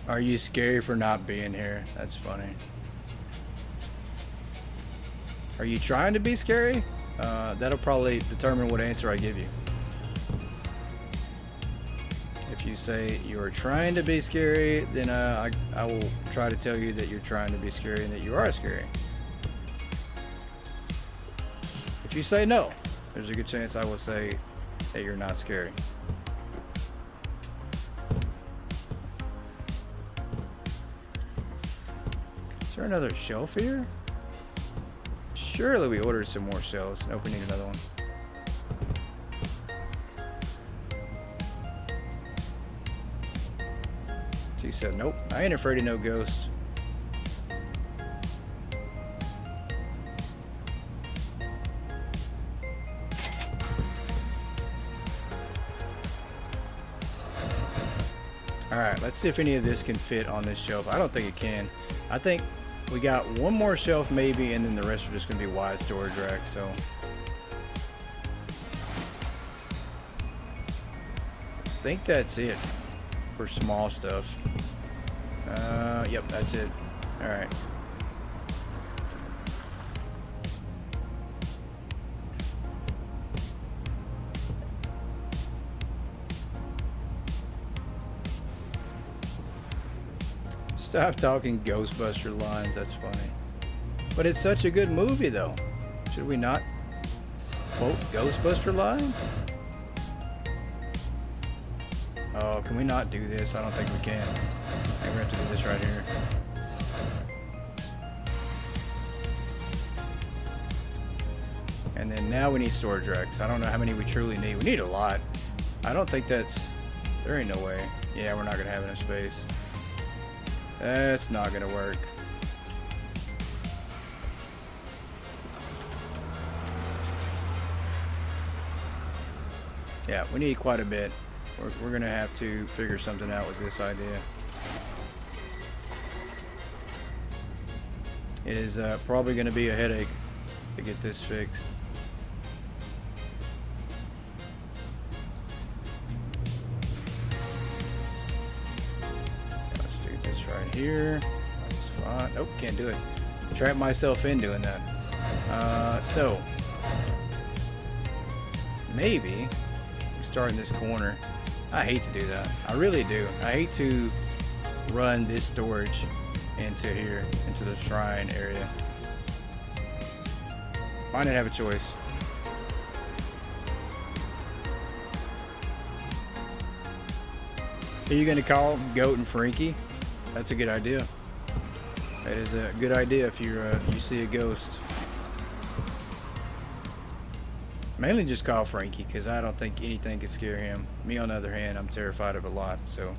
Are you scary for not being here? That's funny. Are you trying to be scary? That'll probably determine what answer I give you. If you say you're trying to be scary, then I will try to tell you that you're trying to be scary and that you are scary. If you say no, there's a good chance I will say that you're not scary. Is there another shelf here? Surely we ordered some more shelves. Nope, we need another one. She said, nope, I ain't afraid of no ghosts. Alright, let's see if any of this can fit on this shelf. I don't think it can. I think we got one more shelf maybe, and then the rest are just going to be wide storage racks, so. I think that's it for small stuff. Yep, that's it. Alright. Stop talking Ghostbuster lines, that's funny. But it's such a good movie though. Should we not quote Ghostbuster lines? Oh, can we not do this? I don't think we can. I think we have to do this right here. And then now we need storage racks. I don't know how many we truly need. We need a lot. I don't think that's... There ain't no way. Yeah, we're not going to have enough space. That's not going to work. Yeah, we need quite a bit. We're going to have to figure something out with this idea. It is probably going to be a headache to get this fixed. Let's do this right here. That's fine. Nope, can't do it. Trap myself in doing that. So, maybe we start in this corner. I hate to do that. I really do. I hate to run this storage into here, into the shrine area. Why not have a choice? Are you going to call Goat and Frankie? That's a good idea. That is a good idea if you see a ghost. Mainly just call Frankie, because I don't think anything could scare him. Me, on the other hand, I'm terrified of a lot, so.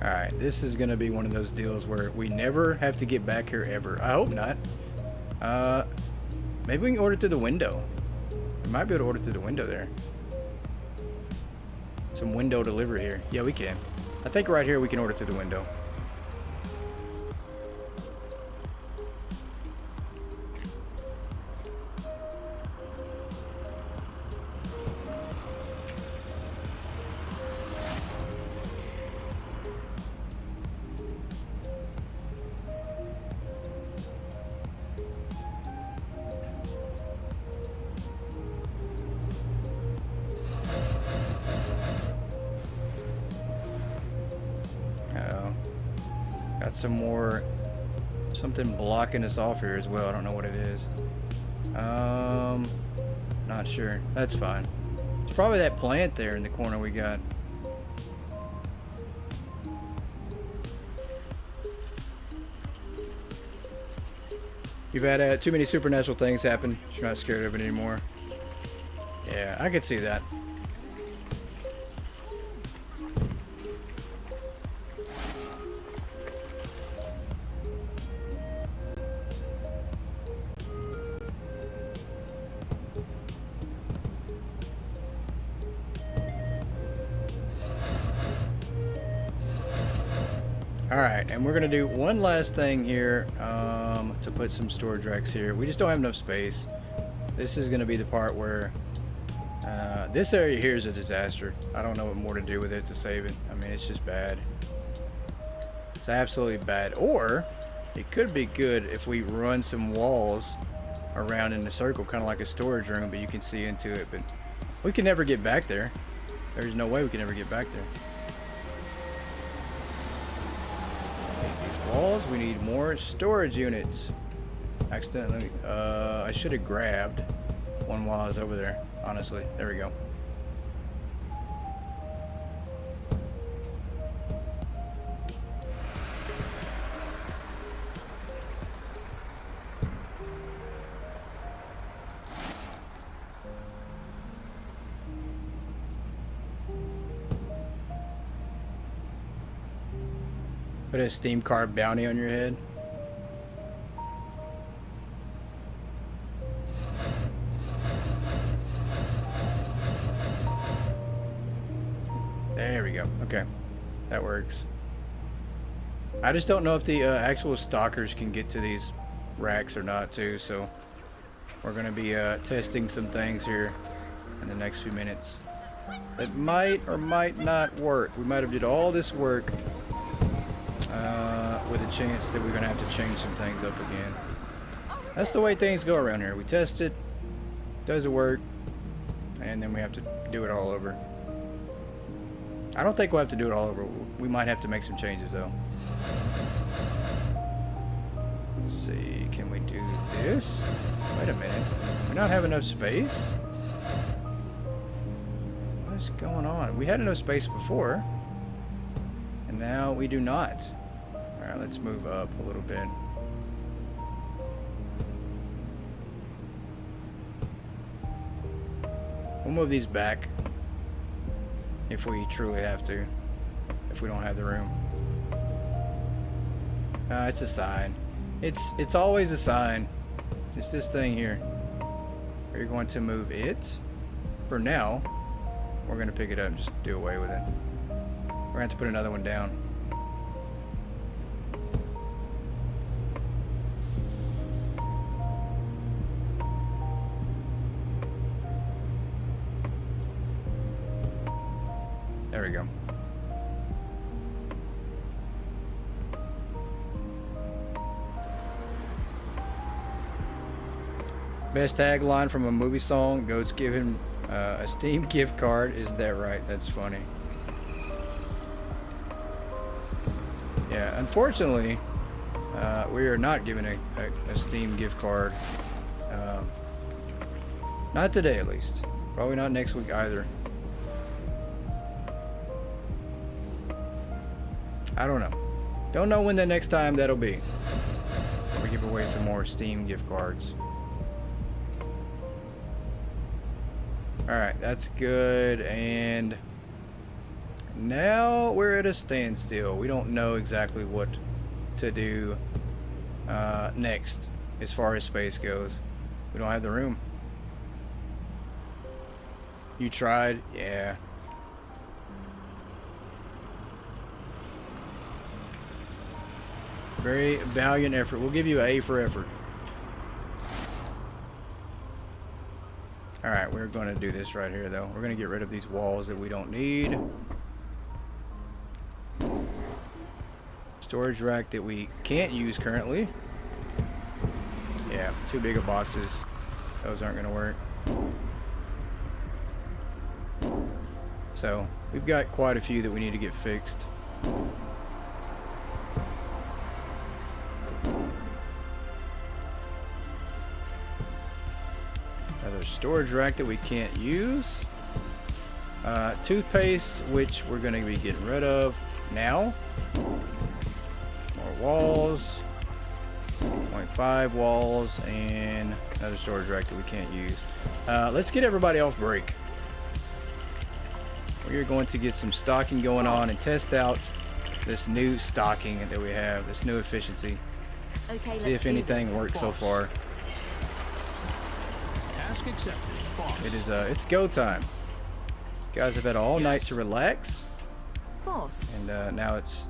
Alright, this is going to be one of those deals where we never have to get back here ever. I hope not. Maybe we can order through the window. We might be able to order through the window there. Some window delivery here. Yeah, we can. I think right here we can order through the window. Got some more something blocking us off here as well. I don't know what it is. Not sure. That's fine. It's probably that plant there in the corner we got. You've had too many supernatural things happen. You're not scared of it anymore. Yeah, I could see that. Alright, and we're going to do one last thing here to put some storage racks here. We just don't have enough space. This is going to be the part where this area here is a disaster. I don't know what more to do with it to save it. I mean, it's just bad. It's absolutely bad. Or it could be good if we run some walls around in a circle, kind of like a storage room, but you can see into it. But we can never get back there. There's no way we can ever get back there. Walls, we need more storage units. Accidentally, I should have grabbed one while I was over there, honestly. There we go. Put a steam car bounty on your head. There we go. Okay. That works. I just don't know if the actual stalkers can get to these racks or not too, so we're going to be testing some things here in the next few minutes. That might or might not work. We might have did all this work with a chance that we're going to have to change some things up again. That's the way things go around here. We test it, does it work, and then we have to do it all over. I don't think we'll have to do it all over. We might have to make some changes though. Let's see, can we do this? Wait a minute. We not have enough space? What's going on? We had enough space before, and now we do not. Alright, let's move up a little bit. We'll move these back if we truly have to, if we don't have the room. It's a sign. It's always a sign. It's this thing here. Are you going to move it? For now, we're going to pick it up and just do away with it. We're going to have to put another one down. There we go. Best tagline from a movie song: "Goats give him a Steam gift card." Is that right? That's funny. Yeah, unfortunately, we are not given a Steam gift card. Not today, at least. Probably not next week either. I don't know. Don't know when the next time that'll be. We give away some more Steam gift cards. Alright, that's good. And now we're at a standstill. We don't know exactly what to do next as far as space goes. We don't have the room. You tried? Yeah. Very valiant effort. We'll give you an A for effort. Alright, we're going to do this right here, though. We're going to get rid of these walls that we don't need. Storage rack that we can't use currently. Yeah, too big of boxes. Those aren't going to work. So, we've got quite a few that we need to get fixed. storage rack that we can't use. Toothpaste, which we're going to be getting rid of now. More walls. 0.5 walls and another storage rack that we can't use. Let's get everybody off break. We are going to get some stocking going on and test out this new stocking that we have, this new efficiency. Okay, See if anything works so Boss. far. Task accepted. Boss. It is it's go time. Guys have had all night to relax, Boss. and now it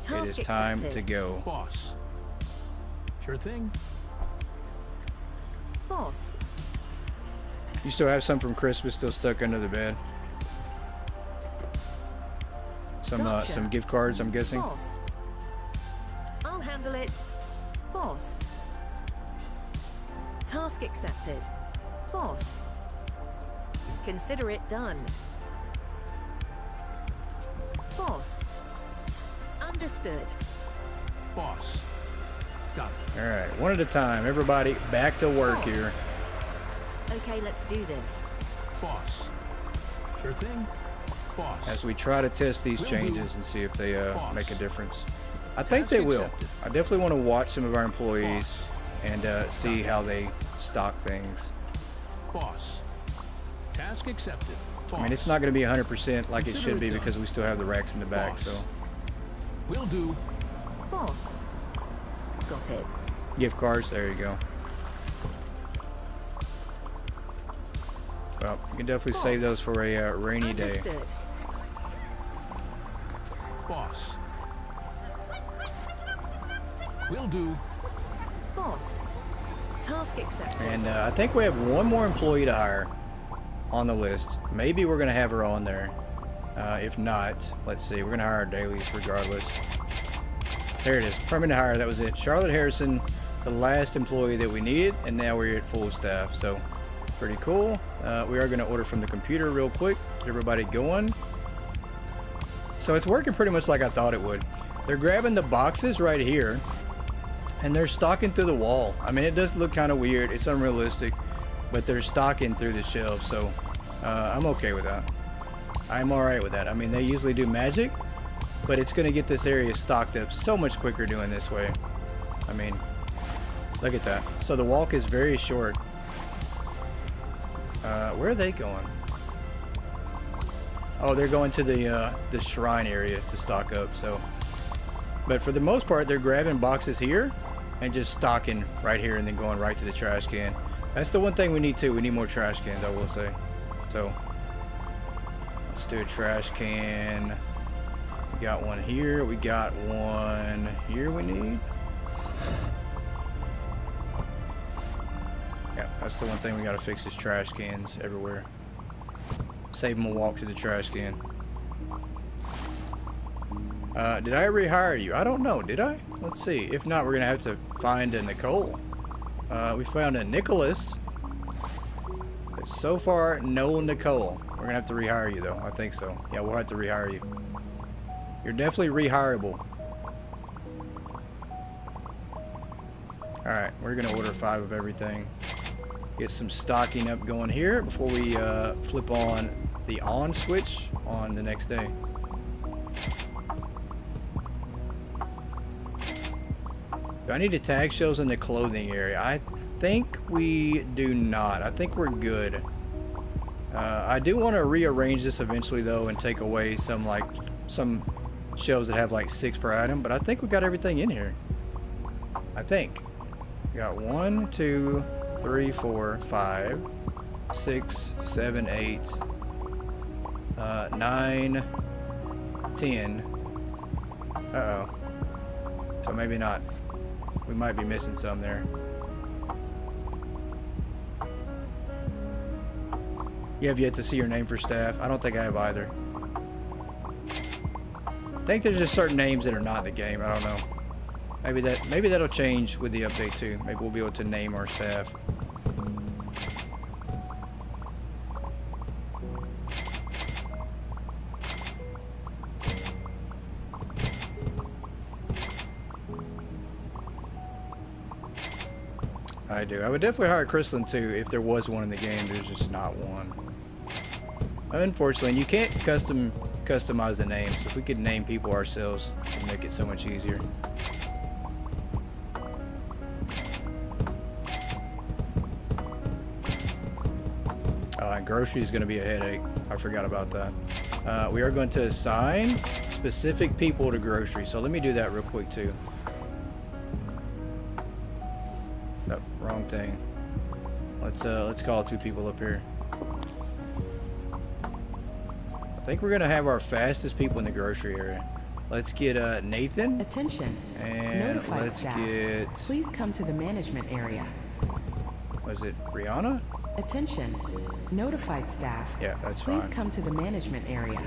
Task is time accepted. to go. Boss. Sure thing. Boss. You still have some from Christmas still stuck under the bed. Gotcha. Some gift cards, I'm guessing. Boss. I'll handle it. Boss. Task accepted. Boss. Consider it done. Boss. Understood. Boss. Got it. All right, one at a time. Everybody, back to work Boss. here. Okay, let's do this. Boss. Sure thing. Boss. As we try to test these Will changes do. and see if they Boss. make a difference. I think Task they will. accepted. I definitely want to watch some of our employees Boss. and see how they stock things. Boss. Task accepted. Boss. I mean, it's not going to be 100% like it Consider should it be done. because we still have the racks in the back. Boss. So, Will do. Boss. Got it. gift cards. There you go. Well, you can definitely save Boss. those for a rainy day. Understood. Boss. Will do. Boss. Task accepted. And I think we have one more employee to hire on the list. Maybe we're going to have her on there. If not, let's see. We're going to hire our dailies regardless. There it is. Permanent hire. That was it. Charlotte Harrison, the last employee that we needed. And now we're at full staff. So pretty cool. We are going to order from the computer real quick. Get everybody going. So it's working pretty much like I thought it would. They're grabbing the boxes right here. And they're stocking through the wall. I mean, it does look kind of weird. It's unrealistic. But they're stocking through the shelves. So I'm okay with that. I'm alright with that. I mean, they usually do magic. But it's going to get this area stocked up so much quicker doing this way. I mean, look at that. So the walk is very short. Where are they going? Oh, they're going to the shrine area to stock up. So, but for the most part, they're grabbing boxes here and just stocking right here and then going right to the trash can. That's the one thing we need too. We need more trash cans, I will say. So let's do a trash can. We got one here. We got one here we need. Yeah, that's the one thing we got to fix is trash cans everywhere. Save them a walk to the trash can. Did I rehire you? I don't know. Did I? Let's see. If not, we're going to have to find a Nicole. We found a Nicholas. But so far, no Nicole. We're going to have to rehire you, though. I think so. Yeah, we'll have to rehire you. You're definitely rehireable. Alright, we're going to order 5 of everything. Get some stocking up going here before we flip on the on switch on the next day. Do I need to tag shows in the clothing area? I think we do not. I think we're good. I do want to rearrange this eventually though and take away some shelves that have like 6 per item, but I think we got everything in here. I think. We got 1, 2, 3, 4, 5, 6, 7, 8, 9, 10. Uh-oh. So maybe not. We might be missing some there. You have yet to see your name for staff? I don't think I have either. I think there's just certain names that are not in the game. I don't know. Maybe that'll change with the update too. Maybe we'll be able to name our staff. I do. I would definitely hire Crystalline too if there was one in the game. There's just not one. Unfortunately, and you can't customize the names. If we could name people ourselves, it'd make it so much easier. And grocery is going to be a headache. I forgot about that. We are going to assign specific people to grocery. So let me do that real quick too. Nope, wrong thing. Let's call 2 people up here. I think we're gonna have our fastest people in the grocery area. Let's get Nathan. Attention. And Notified let's staff. get. Please come to the management area. Was it Rihanna? Attention. Notified staff. Yeah, that's Please fine. come to the management area.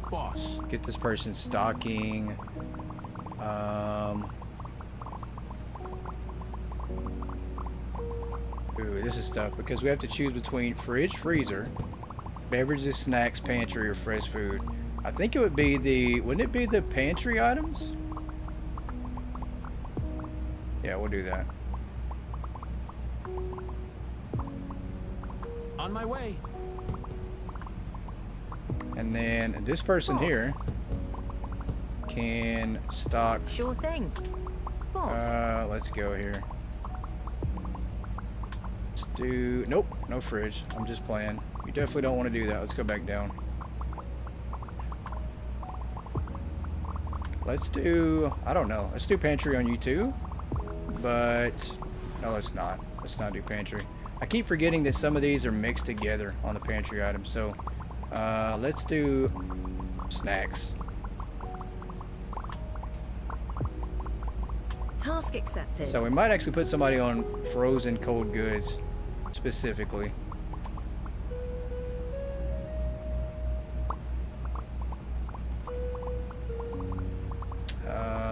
Boss. Get this person stocking. Ooh, this is tough because we have to choose between fridge, freezer, beverages, snacks, pantry, or fresh food. I think it would be the, wouldn't it be the pantry items? Yeah, we'll do that. On my way. And then this person Boss. here can stock. Sure thing. Boss. Let's go here. Let's do, nope, no fridge. I'm just playing. You definitely don't want to do that. Let's go back down. Let's do, I don't know. Let's do pantry on you too. But, no, let's not. Let's not do pantry. I keep forgetting that some of these are mixed together on the pantry items. So, let's do snacks. Task accepted. So we might actually put somebody on frozen cold goods specifically.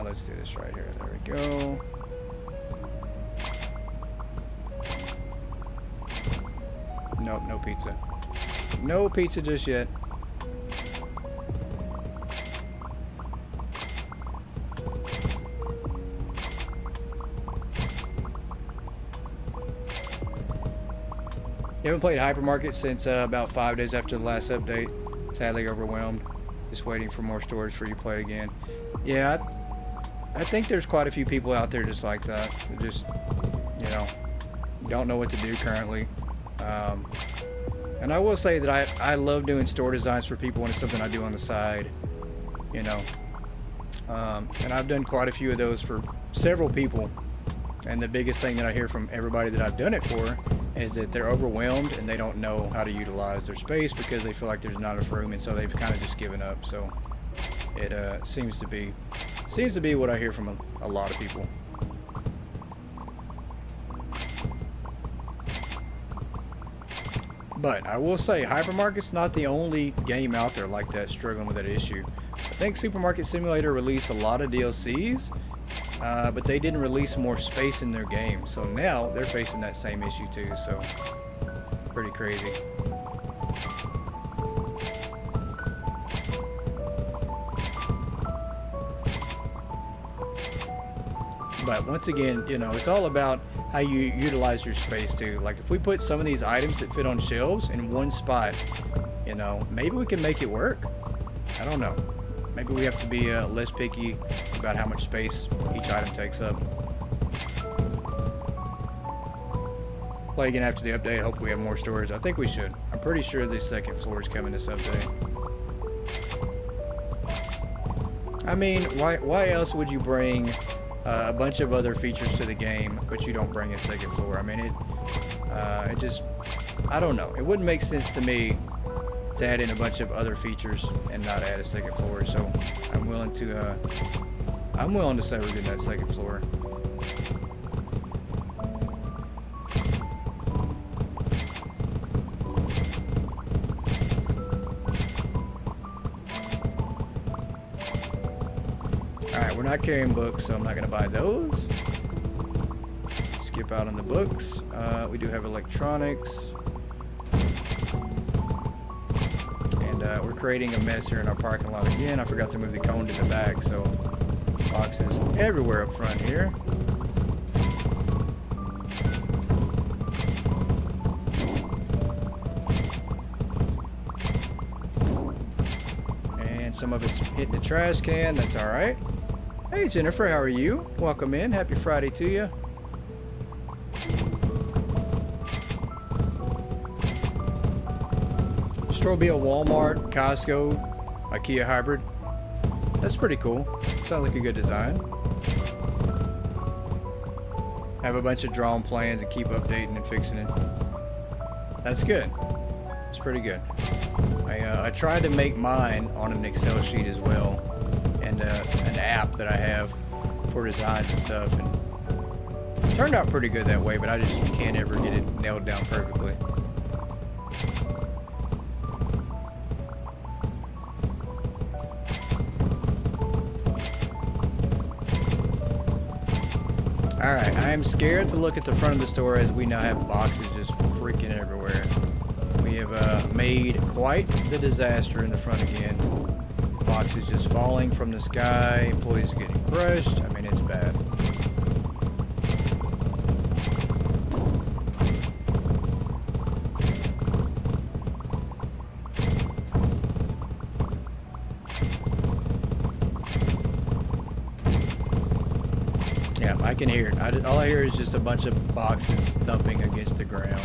Let's do this right here. There we go. Nope, no pizza. No pizza just yet. Haven't played Hypermarket since about 5 days after the last update. Sadly overwhelmed. Just waiting for more storage for you to play again. Yeah, I think there's quite a few people out there just like that. That just, you know, don't know what to do currently. And I will say that I love doing store designs for people when it's something I do on the side, you know. And I've done quite a few of those for several people. And the biggest thing that I hear from everybody that I've done it for is that they're overwhelmed and they don't know how to utilize their space because they feel like there's not enough room, and so they've kind of just given up. So it seems to be what I hear from a lot of people. But I will say Hypermarket's not the only game out there like that struggling with that issue. I think Supermarket Simulator released a lot of DLCs, but they didn't release more space in their game. So now they're facing that same issue too. So pretty crazy. But once again, you know, it's all about how you utilize your space too. Like if we put some of these items that fit on shelves in one spot, you know, maybe we can make it work. I don't know. Maybe we have to be less picky about how much space each item takes up. Play again after the update. Hope we have more storage. I think we should. I'm pretty sure the second floor is coming this update. I mean, why else would you bring a bunch of other features to the game, but you don't bring a second floor? I mean, it just, I don't know. It wouldn't make sense to me to add in a bunch of other features and not add a second floor. So I'm willing to say we're getting that second floor. Alright, we're not carrying books, so I'm not going to buy those. Skip out on the books. We do have electronics. And we're creating a mess here in our parking lot again. I forgot to move the cone to the back, so boxes everywhere up front here. and some of it's hitting the trash can. That's all right. Hey, Jennifer, how are you? Welcome in. Happy Friday to you. Store be a Walmart, Costco, IKEA hybrid. That's pretty cool. Sounds like a good design. Have a bunch of drawn plans and keep updating and fixing it. That's good. It's pretty good. I tried to make mine on an Excel sheet as well, and an app that I have for designs and stuff, and it turned out pretty good that way, but I just can't ever get it nailed down perfectly. Alright, I am scared to look at the front of the store as we now have boxes just freaking everywhere. We have made quite the disaster in the front again. Boxes just falling from the sky, employees getting crushed. I mean, it's bad. Yeah, I can hear it. All I hear is just a bunch of boxes thumping against the ground.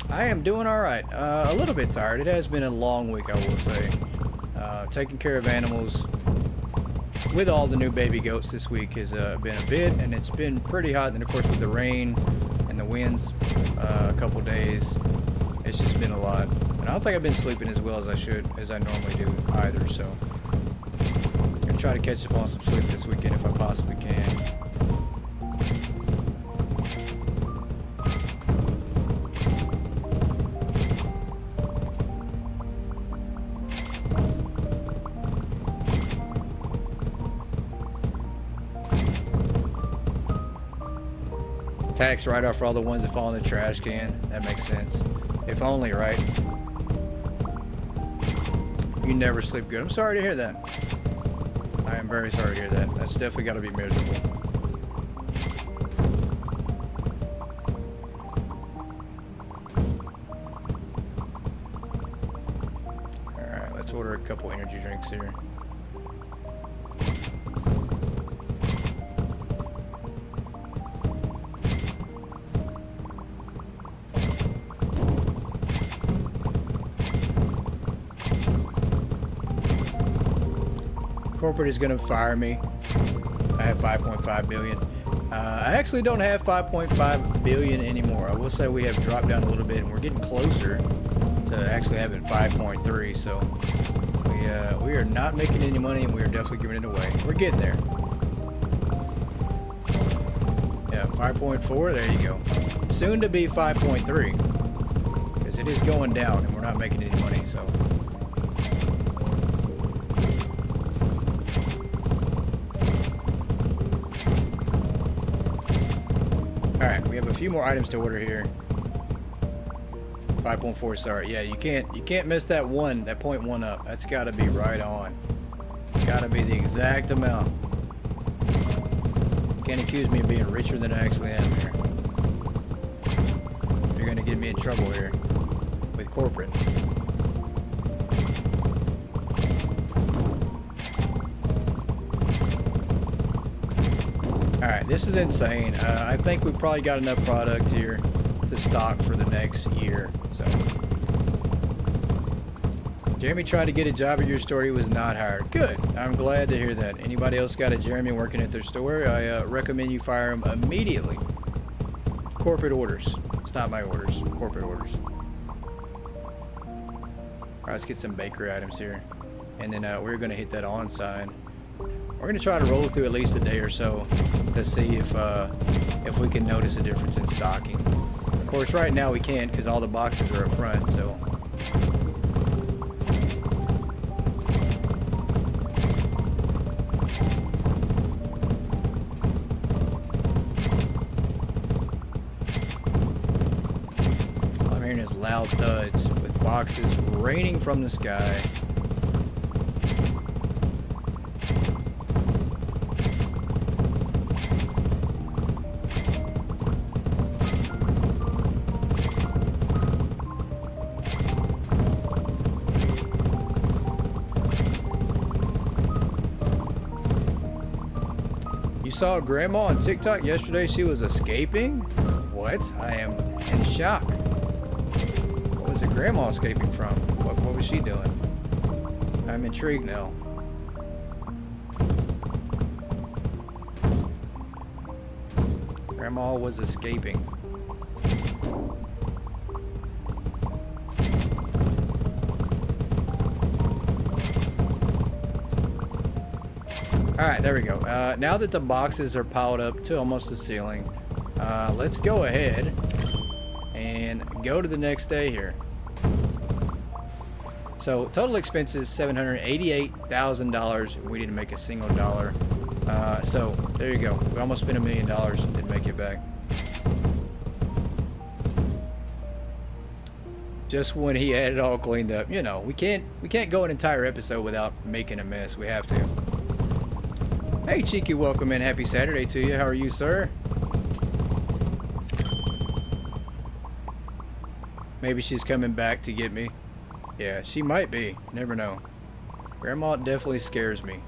I am doing all right. A little bit tired. It has been a long week, I will say. Taking care of animals with all the new baby goats this week has been a bit, and it's been pretty hot. And of course, with the rain and the winds, a couple days, it's just been a lot. And I don't think I've been sleeping as well as I normally do either. So I'm gonna try to catch up on some sleep this weekend if I possibly can. Tax write-off for all the ones that fall in the trash can. That makes sense. If only, right? You never sleep good. I'm sorry to hear that. I am very sorry to hear that. That's definitely got to be miserable. Alright, let's order a couple energy drinks here. Corporate is going to fire me. I have 5.5 billion. I actually don't have 5.5 billion anymore. I will say we have dropped down a little bit, and we're getting closer to actually having 5.3. So we are not making any money, and we are definitely giving it away. We're getting there. Yeah, 5.4. There you go. Soon to be 5.3, because it is going down, and we're not making any money. So. Alright, we have a few more items to order here. 5.4 star. Yeah, you can't miss that 0.1 up. That's gotta be right on. Gotta be the exact amount. Can't accuse me of being richer than I actually am here. You're gonna get me in trouble here with corporate. Alright, this is insane. I think we probably got enough product here to stock for the next year. So, Jeremy tried to get a job at your store. He was not hired. Good. I'm glad to hear that. Anybody else got a Jeremy working at their store? I recommend you fire him immediately. Corporate orders. It's not my orders. Corporate orders. Alright, let's get some bakery items here. And then we're going to hit that on sign. We're going to try to roll through at least a day or so to see if we can notice a difference in stocking. Of course, right now we can't because all the boxes are up front, so. All I'm hearing is loud thuds with boxes raining from the sky. saw Grandma on TikTok yesterday. She was escaping? What? I am in shock. What was the Grandma escaping from? What was she doing? I'm intrigued now. Grandma was escaping. Alright, there we go. Now that the boxes are piled up to almost the ceiling, let's go ahead and go to the next day here. So total expenses $788,000. We didn't make a single dollar. So there you go. We almost spent $1 million and didn't make it back. Just when he had it all cleaned up. You know, we can't go an entire episode without making a mess. We have to. Hey Cheeky, welcome in. Happy Saturday to you. How are you, sir? Maybe she's coming back to get me. Yeah, she might be. Never know. Grandma definitely scares me.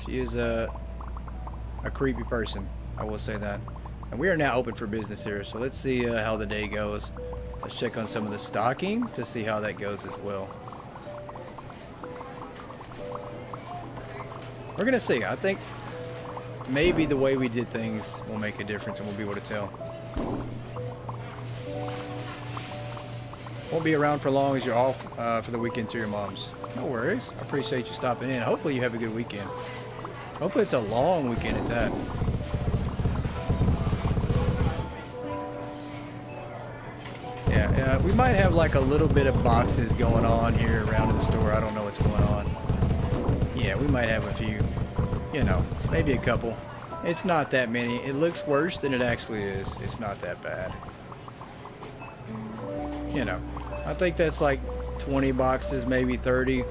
She is a creepy person. I will say that. And we are now open for business here. So let's see how the day goes. Let's check on some of the stocking to see how that goes as well. We're going to see. I think maybe the way we did things will make a difference and we'll be able to tell. Won't be around for long as you're off for the weekend to your mom's. No worries. I appreciate you stopping in. Hopefully you have a good weekend. Hopefully it's a long weekend at that. Yeah, we might have like a little bit of boxes going on here around in the store. I don't know what's going on. Yeah, we might have a few. You know, maybe a couple. It's not that many. It looks worse than it actually is. It's not that bad. You know, I think that's like 20 boxes, maybe 30.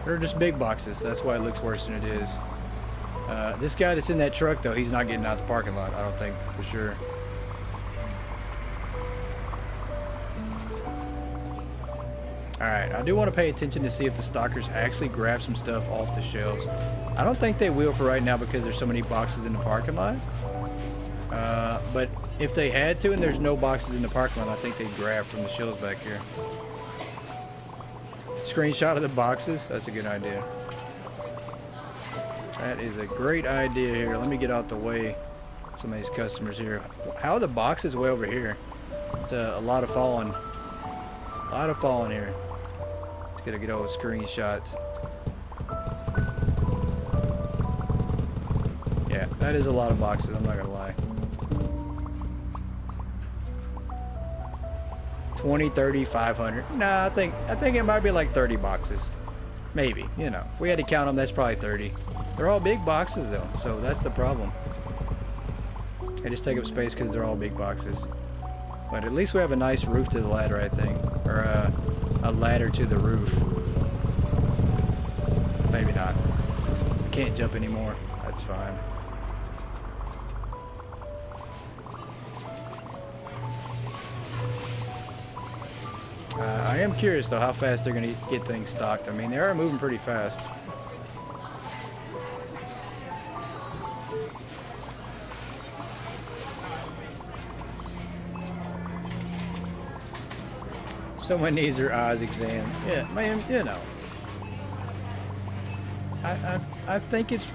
They're just big boxes. That's why it looks worse than it is. This guy that's in that truck, though, he's not getting out the parking lot, I don't think, for sure. Alright, I do want to pay attention to see if the stockers actually grab some stuff off the shelves. I don't think they will for right now because there's so many boxes in the parking lot. But if they had to and there's no boxes in the parking lot, I think they'd grab from the shelves back here. Screenshot of the boxes, that's a good idea. That is a great idea here. Let me get out the way. Some of these customers here. How are the boxes way over here? It's a lot of falling. A lot of falling here. Let's get all the screenshots. Yeah, that is a lot of boxes, I'm not gonna lie. 20, 30, 500. Nah, I think it might be like 30 boxes. Maybe, you know. If we had to count them, that's probably 30. They're all big boxes though, so that's the problem. They just take up space because they're all big boxes. But at least we have a nice roof to the ladder, I think. Or a ladder to the roof. Maybe not. I can't jump anymore. That's fine. I am curious though how fast they're going to get things stocked. I mean, they are moving pretty fast. Someone needs their eyes examined. Yeah, man, you know. I think it's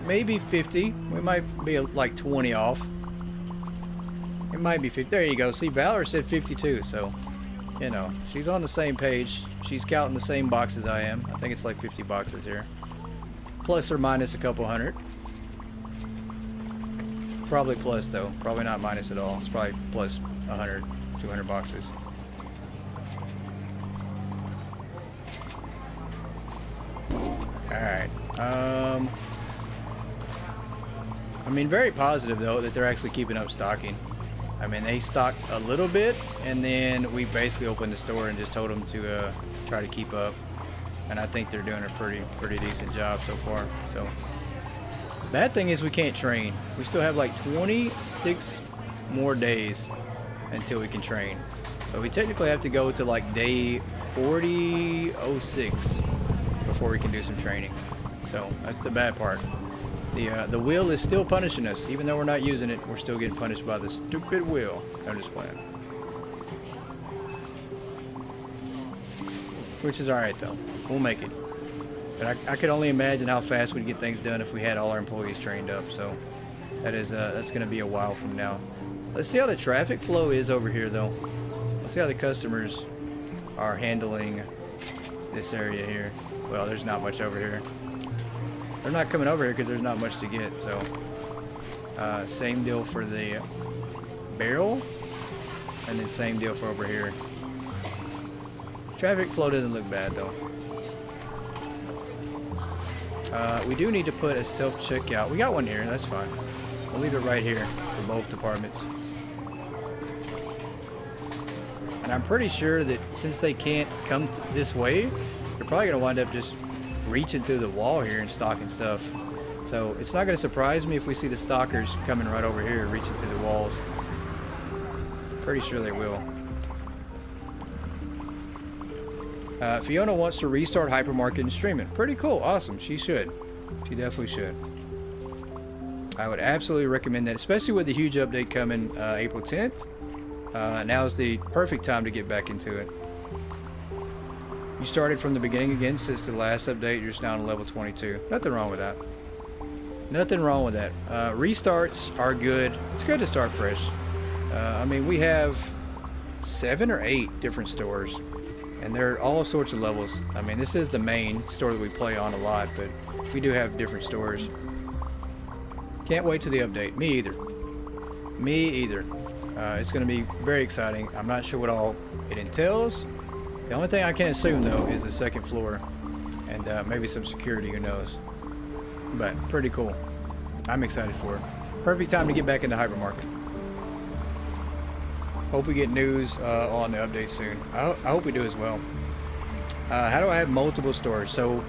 maybe 50. We might be like 20 off. It might be 50. There you go. See, Valor said 52, so, you know, she's on the same page. She's counting the same boxes I am. I think it's like 50 boxes here. Plus or minus a couple hundred. Probably plus, though. Probably not minus at all. It's probably plus 100, 200 boxes. Alright, I mean, very positive though that they're actually keeping up stocking. I mean, they stocked a little bit and then we basically opened the store and just told them to try to keep up, and I think they're doing a pretty decent job so far. So bad thing is we can't train. We still have like 26 more days until we can train, but we technically have to go to like day 4006 before we can do some training. So that's the bad part. The wheel is still punishing us. Even though we're not using it, we're still getting punished by the stupid wheel. I'm just playing. Which is alright though. We'll make it. But I could only imagine how fast we'd get things done if we had all our employees trained up. So that's going to be a while from now. Let's see how the traffic flow is over here though. Let's see how the customers are handling this area here. Well, there's not much over here. They're not coming over here because there's not much to get. So same deal for the barrel, and then same deal for over here. Traffic flow doesn't look bad though. We do need to put a self-checkout. We got one here, that's fine. We'll leave it right here for both departments. And I'm pretty sure that since they can't come this way, they're probably going to wind up just reaching through the wall here and stocking stuff. So it's not going to surprise me if we see the stalkers coming right over here, reaching through the walls. Pretty sure they will. Fiona wants to restart Hypermarket and stream it. Pretty cool. Awesome. She should. She definitely should. I would absolutely recommend that, especially with the huge update coming April 10th. Now's the perfect time to get back into it. You started from the beginning again since the last update. You're just down to level 22. Nothing wrong with that. Nothing wrong with that. Restarts are good. It's good to start fresh. I mean, we have 7 or 8 different stores. And they're all sorts of levels. I mean, this is the main store that we play on a lot, but we do have different stores. Can't wait to the update. Me either. Me either. It's going to be very exciting. I'm not sure what all it entails. The only thing I can assume, though, is the second floor. And maybe some security, who knows. But pretty cool. I'm excited for it. Perfect time to get back into Hypermarket. Hope we get news on the update soon. I hope we do as well. How do I have multiple stores? So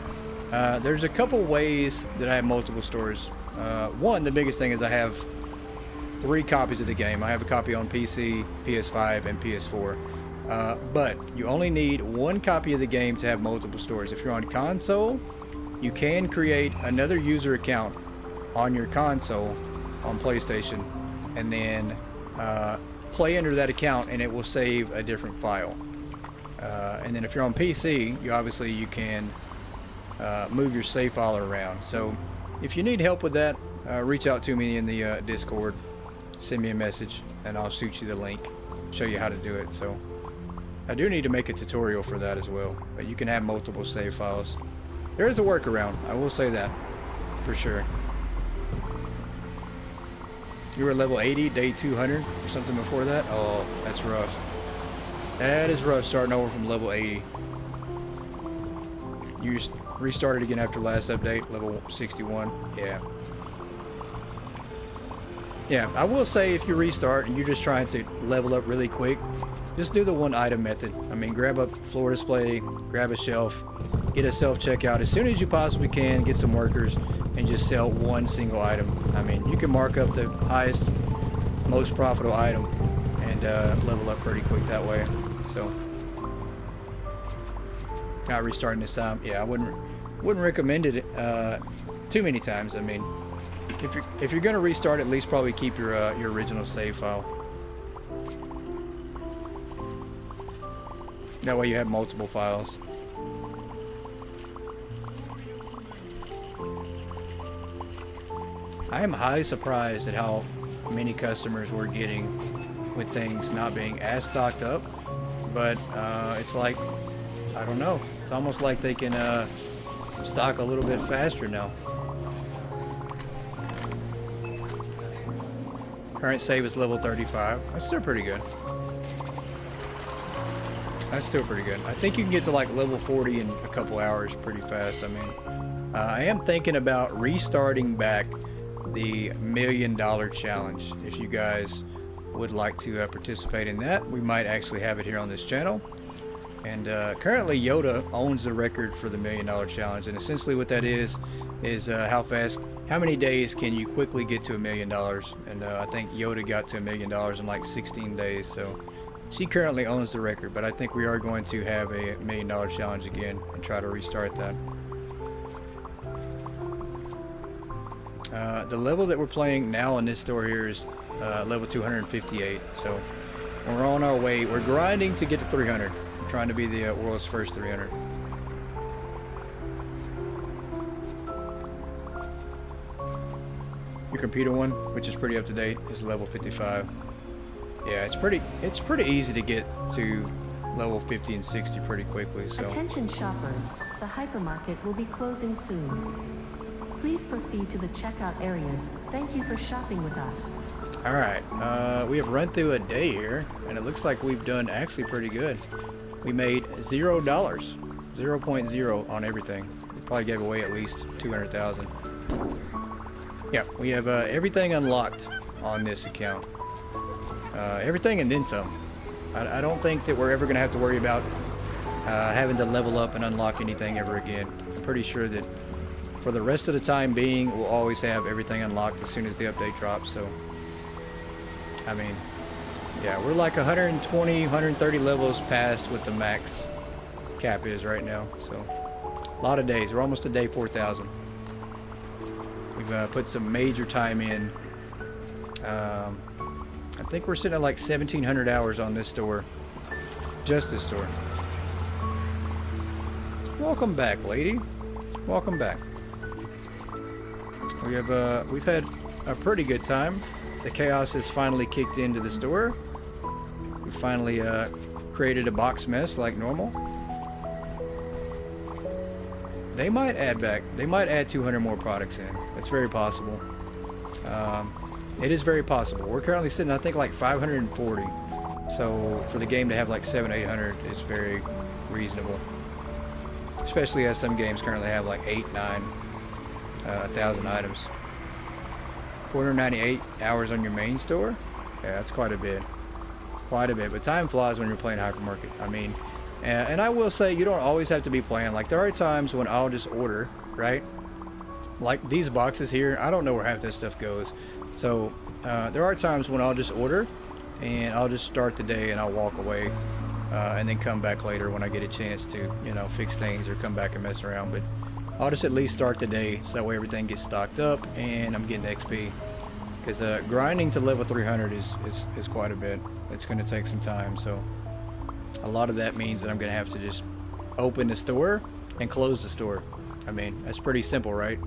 there's a couple ways that I have multiple stores. One, the biggest thing is I have 3 copies of the game. I have a copy on PC, PS5, and PS4. But you only need 1 copy of the game to have multiple stores. If you're on console, you can create another user account on your console on PlayStation, and then play under that account, and it will save a different file. And then if you're on PC, you can move your save file around. So if you need help with that, reach out to me in the Discord, send me a message, and I'll shoot you the link, show you how to do it. So I do need to make a tutorial for that as well, but you can have multiple save files. There is a workaround, I will say that for sure. You were level 80, day 200 or something before that? Oh, that's rough. That is rough, starting over from level 80. You restarted again after last update, level 61. Yeah, I will say if you restart and you're just trying to level up really quick, just do the 1 item method. I mean, grab a floor display, grab a shelf, get a self-checkout as soon as you possibly can, get some workers, and just sell 1 single item. I mean, you can mark up the highest, most profitable item and level up pretty quick that way. So, not restarting this time. Yeah, I wouldn't recommend it too many times. I mean, if you're gonna restart, at least probably keep your original save file. That way you have multiple files. I am highly surprised at how many customers we're getting with things not being as stocked up, but it's like, I don't know, it's almost like they can stock a little bit faster now. Current save is level 35. That's still pretty good. That's still pretty good. I think you can get to like level 40 in a couple hours pretty fast. I mean, I am thinking about restarting back the $1 million challenge. If you guys would like to participate in that, we might actually have it here on this channel. And currently Yoda owns the record for the $1 million challenge, and essentially what that is how many days can you quickly get to $1 million? And I think Yoda got to $1 million in like 16 days. So she currently owns the record, but I think we are going to have a $1 million challenge again and try to restart that. The level that we're playing now in this store here is level 258. So we're on our way. We're grinding to get to 300. We're trying to be the world's first 300. Your computer one, which is pretty up to date, is level 55. Yeah, it's pretty easy to get to level 50 and 60 pretty quickly. So Attention shoppers, the hypermarket will be closing soon. Please proceed to the checkout areas. Thank you for shopping with us. all right, we have run through a day here, and it looks like we've done actually pretty good. We made $0, 0.0 on everything. We probably gave away at least 200,000. Yeah, we have everything unlocked on this account. Everything and then some. I don't think that we're ever going to have to worry about having to level up and unlock anything ever again. I'm pretty sure that for the rest of the time being, we'll always have everything unlocked as soon as the update drops. So, I mean, yeah, we're like 120, 130 levels past what the max cap is right now. So, a lot of days. We're almost to day 4,000. We've put some major time in. I think we're sitting at like 1,700 hours on this store. Just this store. Welcome back, lady. Welcome back. We've had a pretty good time. The chaos has finally kicked into the store. We finally created a box mess like normal. They might add 200 more products in. It's very possible. It is very possible. We're currently sitting, I think, like 540. So for the game to have like 700-800 is very reasonable. Especially as some games currently have like 8,000-9,000 items. 498 hours on your main store? Yeah, that's quite a bit. Quite a bit. But time flies when you're playing Hypermarket. I mean, and I will say, you don't always have to be playing. Like, there are times when I'll just order, right? Like these boxes here, I don't know where half this stuff goes. So there are times when I'll just order and I'll just start the day and I'll walk away and then come back later when I get a chance to, you know, fix things or come back and mess around. But I'll just at least start the day so that way everything gets stocked up and I'm getting XP. Because grinding to level 300 is quite a bit. It's going to take some time. So a lot of that means that I'm going to have to just open the store and close the store. I mean, that's pretty simple, right?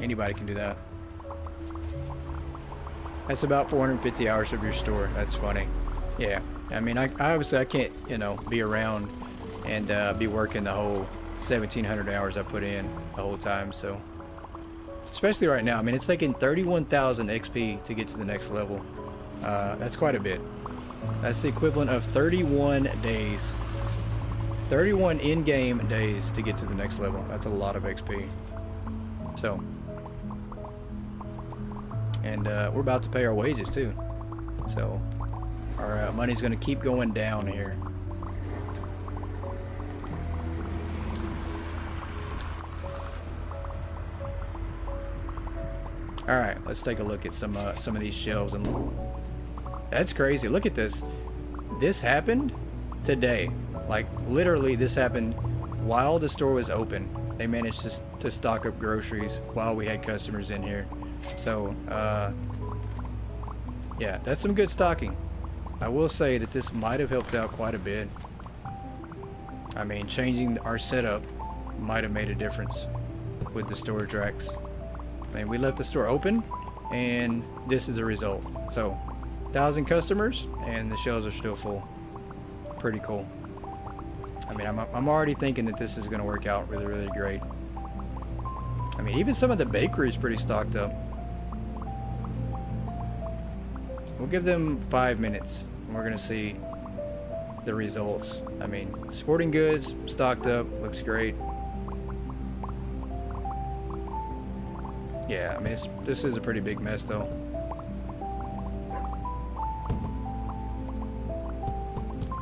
Anybody can do that. That's about 450 hours of your store. That's funny. Yeah. I mean, I obviously I can't, you know, be around and be working the whole 1,700 hours I put in the whole time. So, especially right now. I mean, it's taking 31,000 XP to get to the next level. That's quite a bit. That's the equivalent of 31 days. 31 in-game days to get to the next level. That's a lot of XP. So, and we're about to pay our wages too. So, our money's going to keep going down here. All right, let's take a look at some of these shelves. And that's crazy. Look at this. This happened today. Like, literally, this happened while the store was open. They managed to stock up groceries while we had customers in here. So, yeah, that's some good stocking. I will say that this might have helped out quite a bit. I mean, changing our setup might have made a difference with the storage racks. I mean, we left the store open, and this is the result. So, 1,000 customers, and the shelves are still full. Pretty cool. I mean, I'm already thinking that this is going to work out really, really great. I mean, even some of the bakery is pretty stocked up. We'll give them 5 minutes, and we're going to see the results. I mean, sporting goods, stocked up, looks great. Yeah, I mean, this is a pretty big mess, though.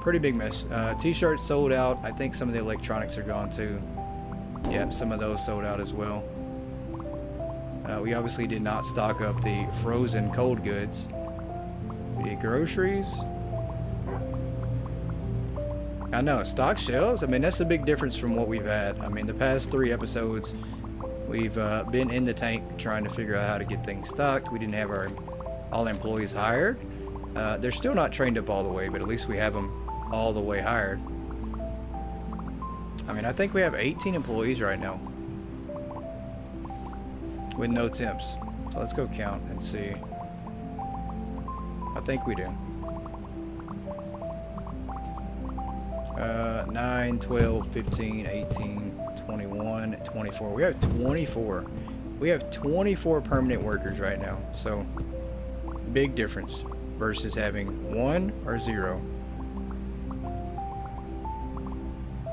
Pretty big mess. T-shirts sold out. I think some of the electronics are gone, too. Yep, some of those sold out as well. We obviously did not stock up the frozen cold goods. We did groceries. I know, stock shelves. I mean, that's a big difference from what we've had. I mean, the past 3 episodes, We've been in the tank trying to figure out how to get things stocked. We didn't have all employees hired. They're still not trained up all the way, but at least we have them all the way hired. I mean, I think we have 18 employees right now with no temps. So let's go count and see. I think we do. 9, 12, 15, 18, 21, 24. We have 24. We have 24 permanent workers right now. So big difference versus having 1 or 0.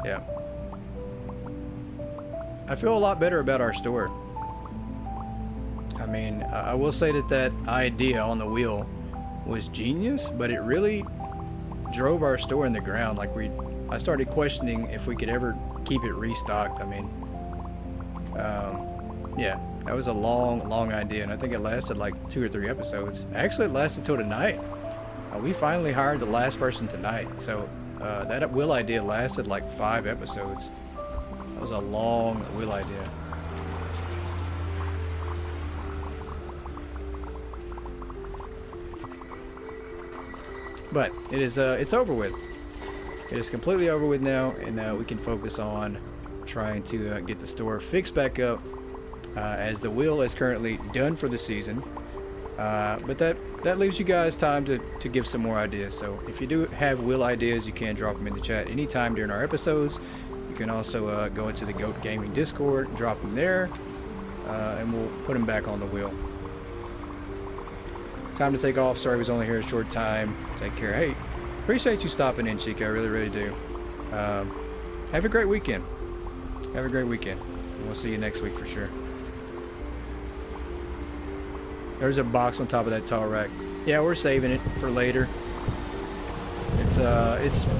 Yeah. I feel a lot better about our store. I mean, I will say that idea on the wheel was genius, but it really drove our store in the ground. Like I started questioning if we could ever keep it restocked. I mean, yeah, that was a long idea, and I think it lasted like 2 or 3 episodes. Actually, it lasted till tonight. We finally hired the last person tonight, so that wheel idea lasted like 5 episodes. That was a long wheel idea. But it is it's over with. It is completely over with now, and we can focus on trying to get the store fixed back up, as the wheel is currently done for the season. But that leaves you guys time to give some more ideas. So if you do have wheel ideas, you can drop them in the chat anytime during our episodes. You can also go into the Goat Gaming Discord, drop them there, and we'll put them back on the wheel. Time to take off. Sorry I was only here a short time. Take care. Hey, appreciate you stopping in, Chica. I really do. Have a great weekend. Have a great weekend. We'll see you next week for sure. There's a box on top of that tall rack. Yeah, we're saving it for later. It's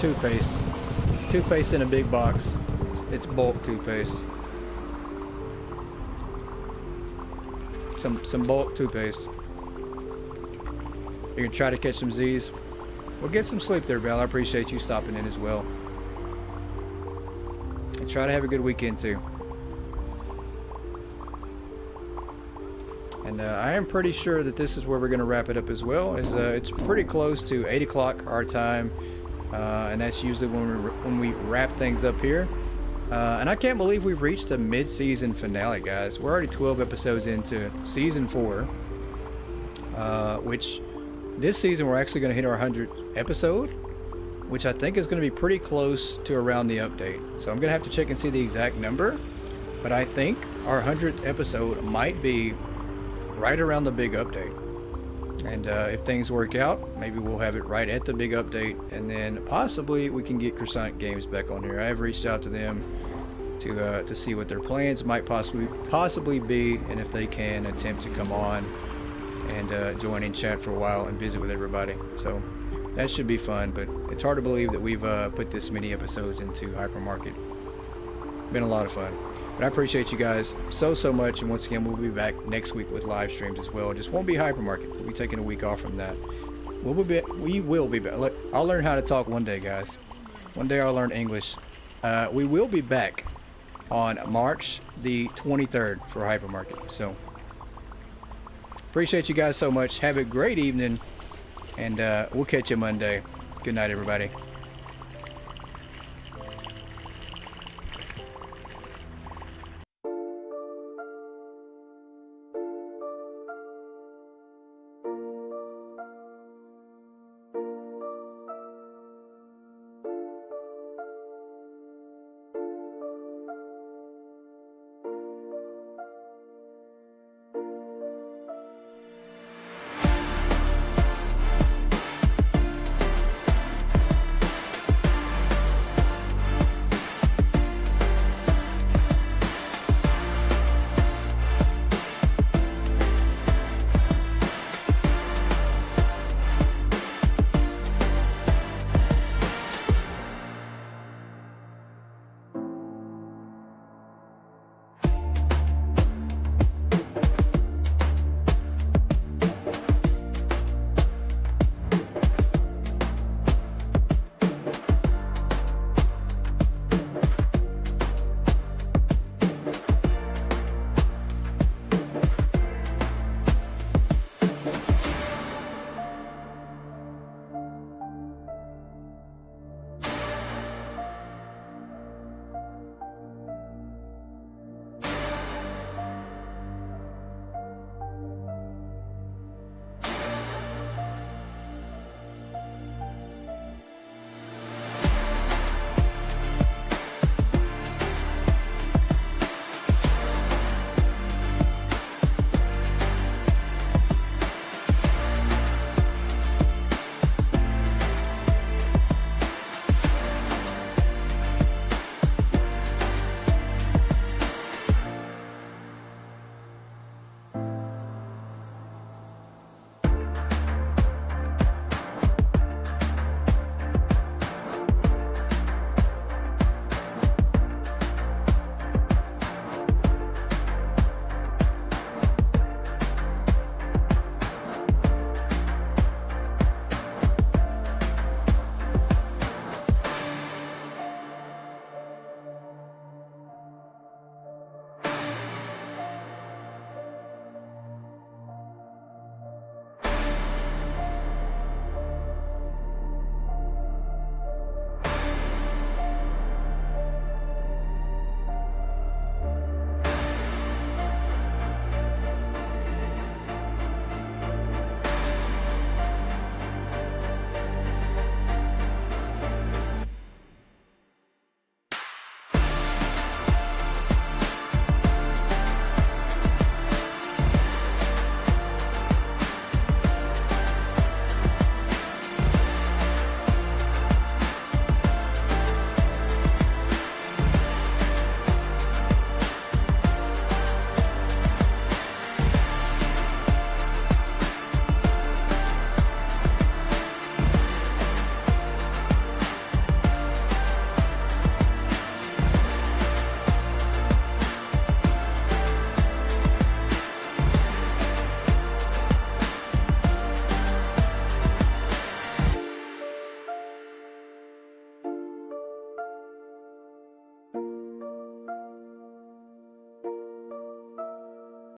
toothpaste. Toothpaste in a big box. It's bulk toothpaste. Some bulk toothpaste. You're gonna try to catch some Z's. Well, get some sleep there, Val. I appreciate you stopping in as well. And try to have a good weekend too. And I am pretty sure that this is where we're gonna wrap it up as well. It's pretty close to 8 o'clock our time, and that's usually when we wrap things up here. And I can't believe we've reached the mid-season finale, guys. We're already 12 episodes into season 4, which this season we're actually going to hit our 100th episode, which I think is going to be pretty close to around the update. So I'm going to have to check and see the exact number, but I think our 100th episode might be right around the big update. And if things work out, maybe we'll have it right at the big update, and then possibly we can get Croissant Games back on here. I have reached out to them to see what their plans might possibly be, and if they can attempt to come on and join in chat for a while and visit with everybody. So that should be fun, but it's hard to believe that we've put this many episodes into Hypermarket. Been a lot of fun. But I appreciate you guys so much, and once again, we'll be back next week with live streams as well. It just won't be Hypermarket. We'll be taking a week off from that. We will be back. Look, I'll learn how to talk one day, guys. One day I'll learn English. We will be back on March the 23rd for Hypermarket. So appreciate you guys so much. Have a great evening, and we'll catch you Monday. Good night, everybody.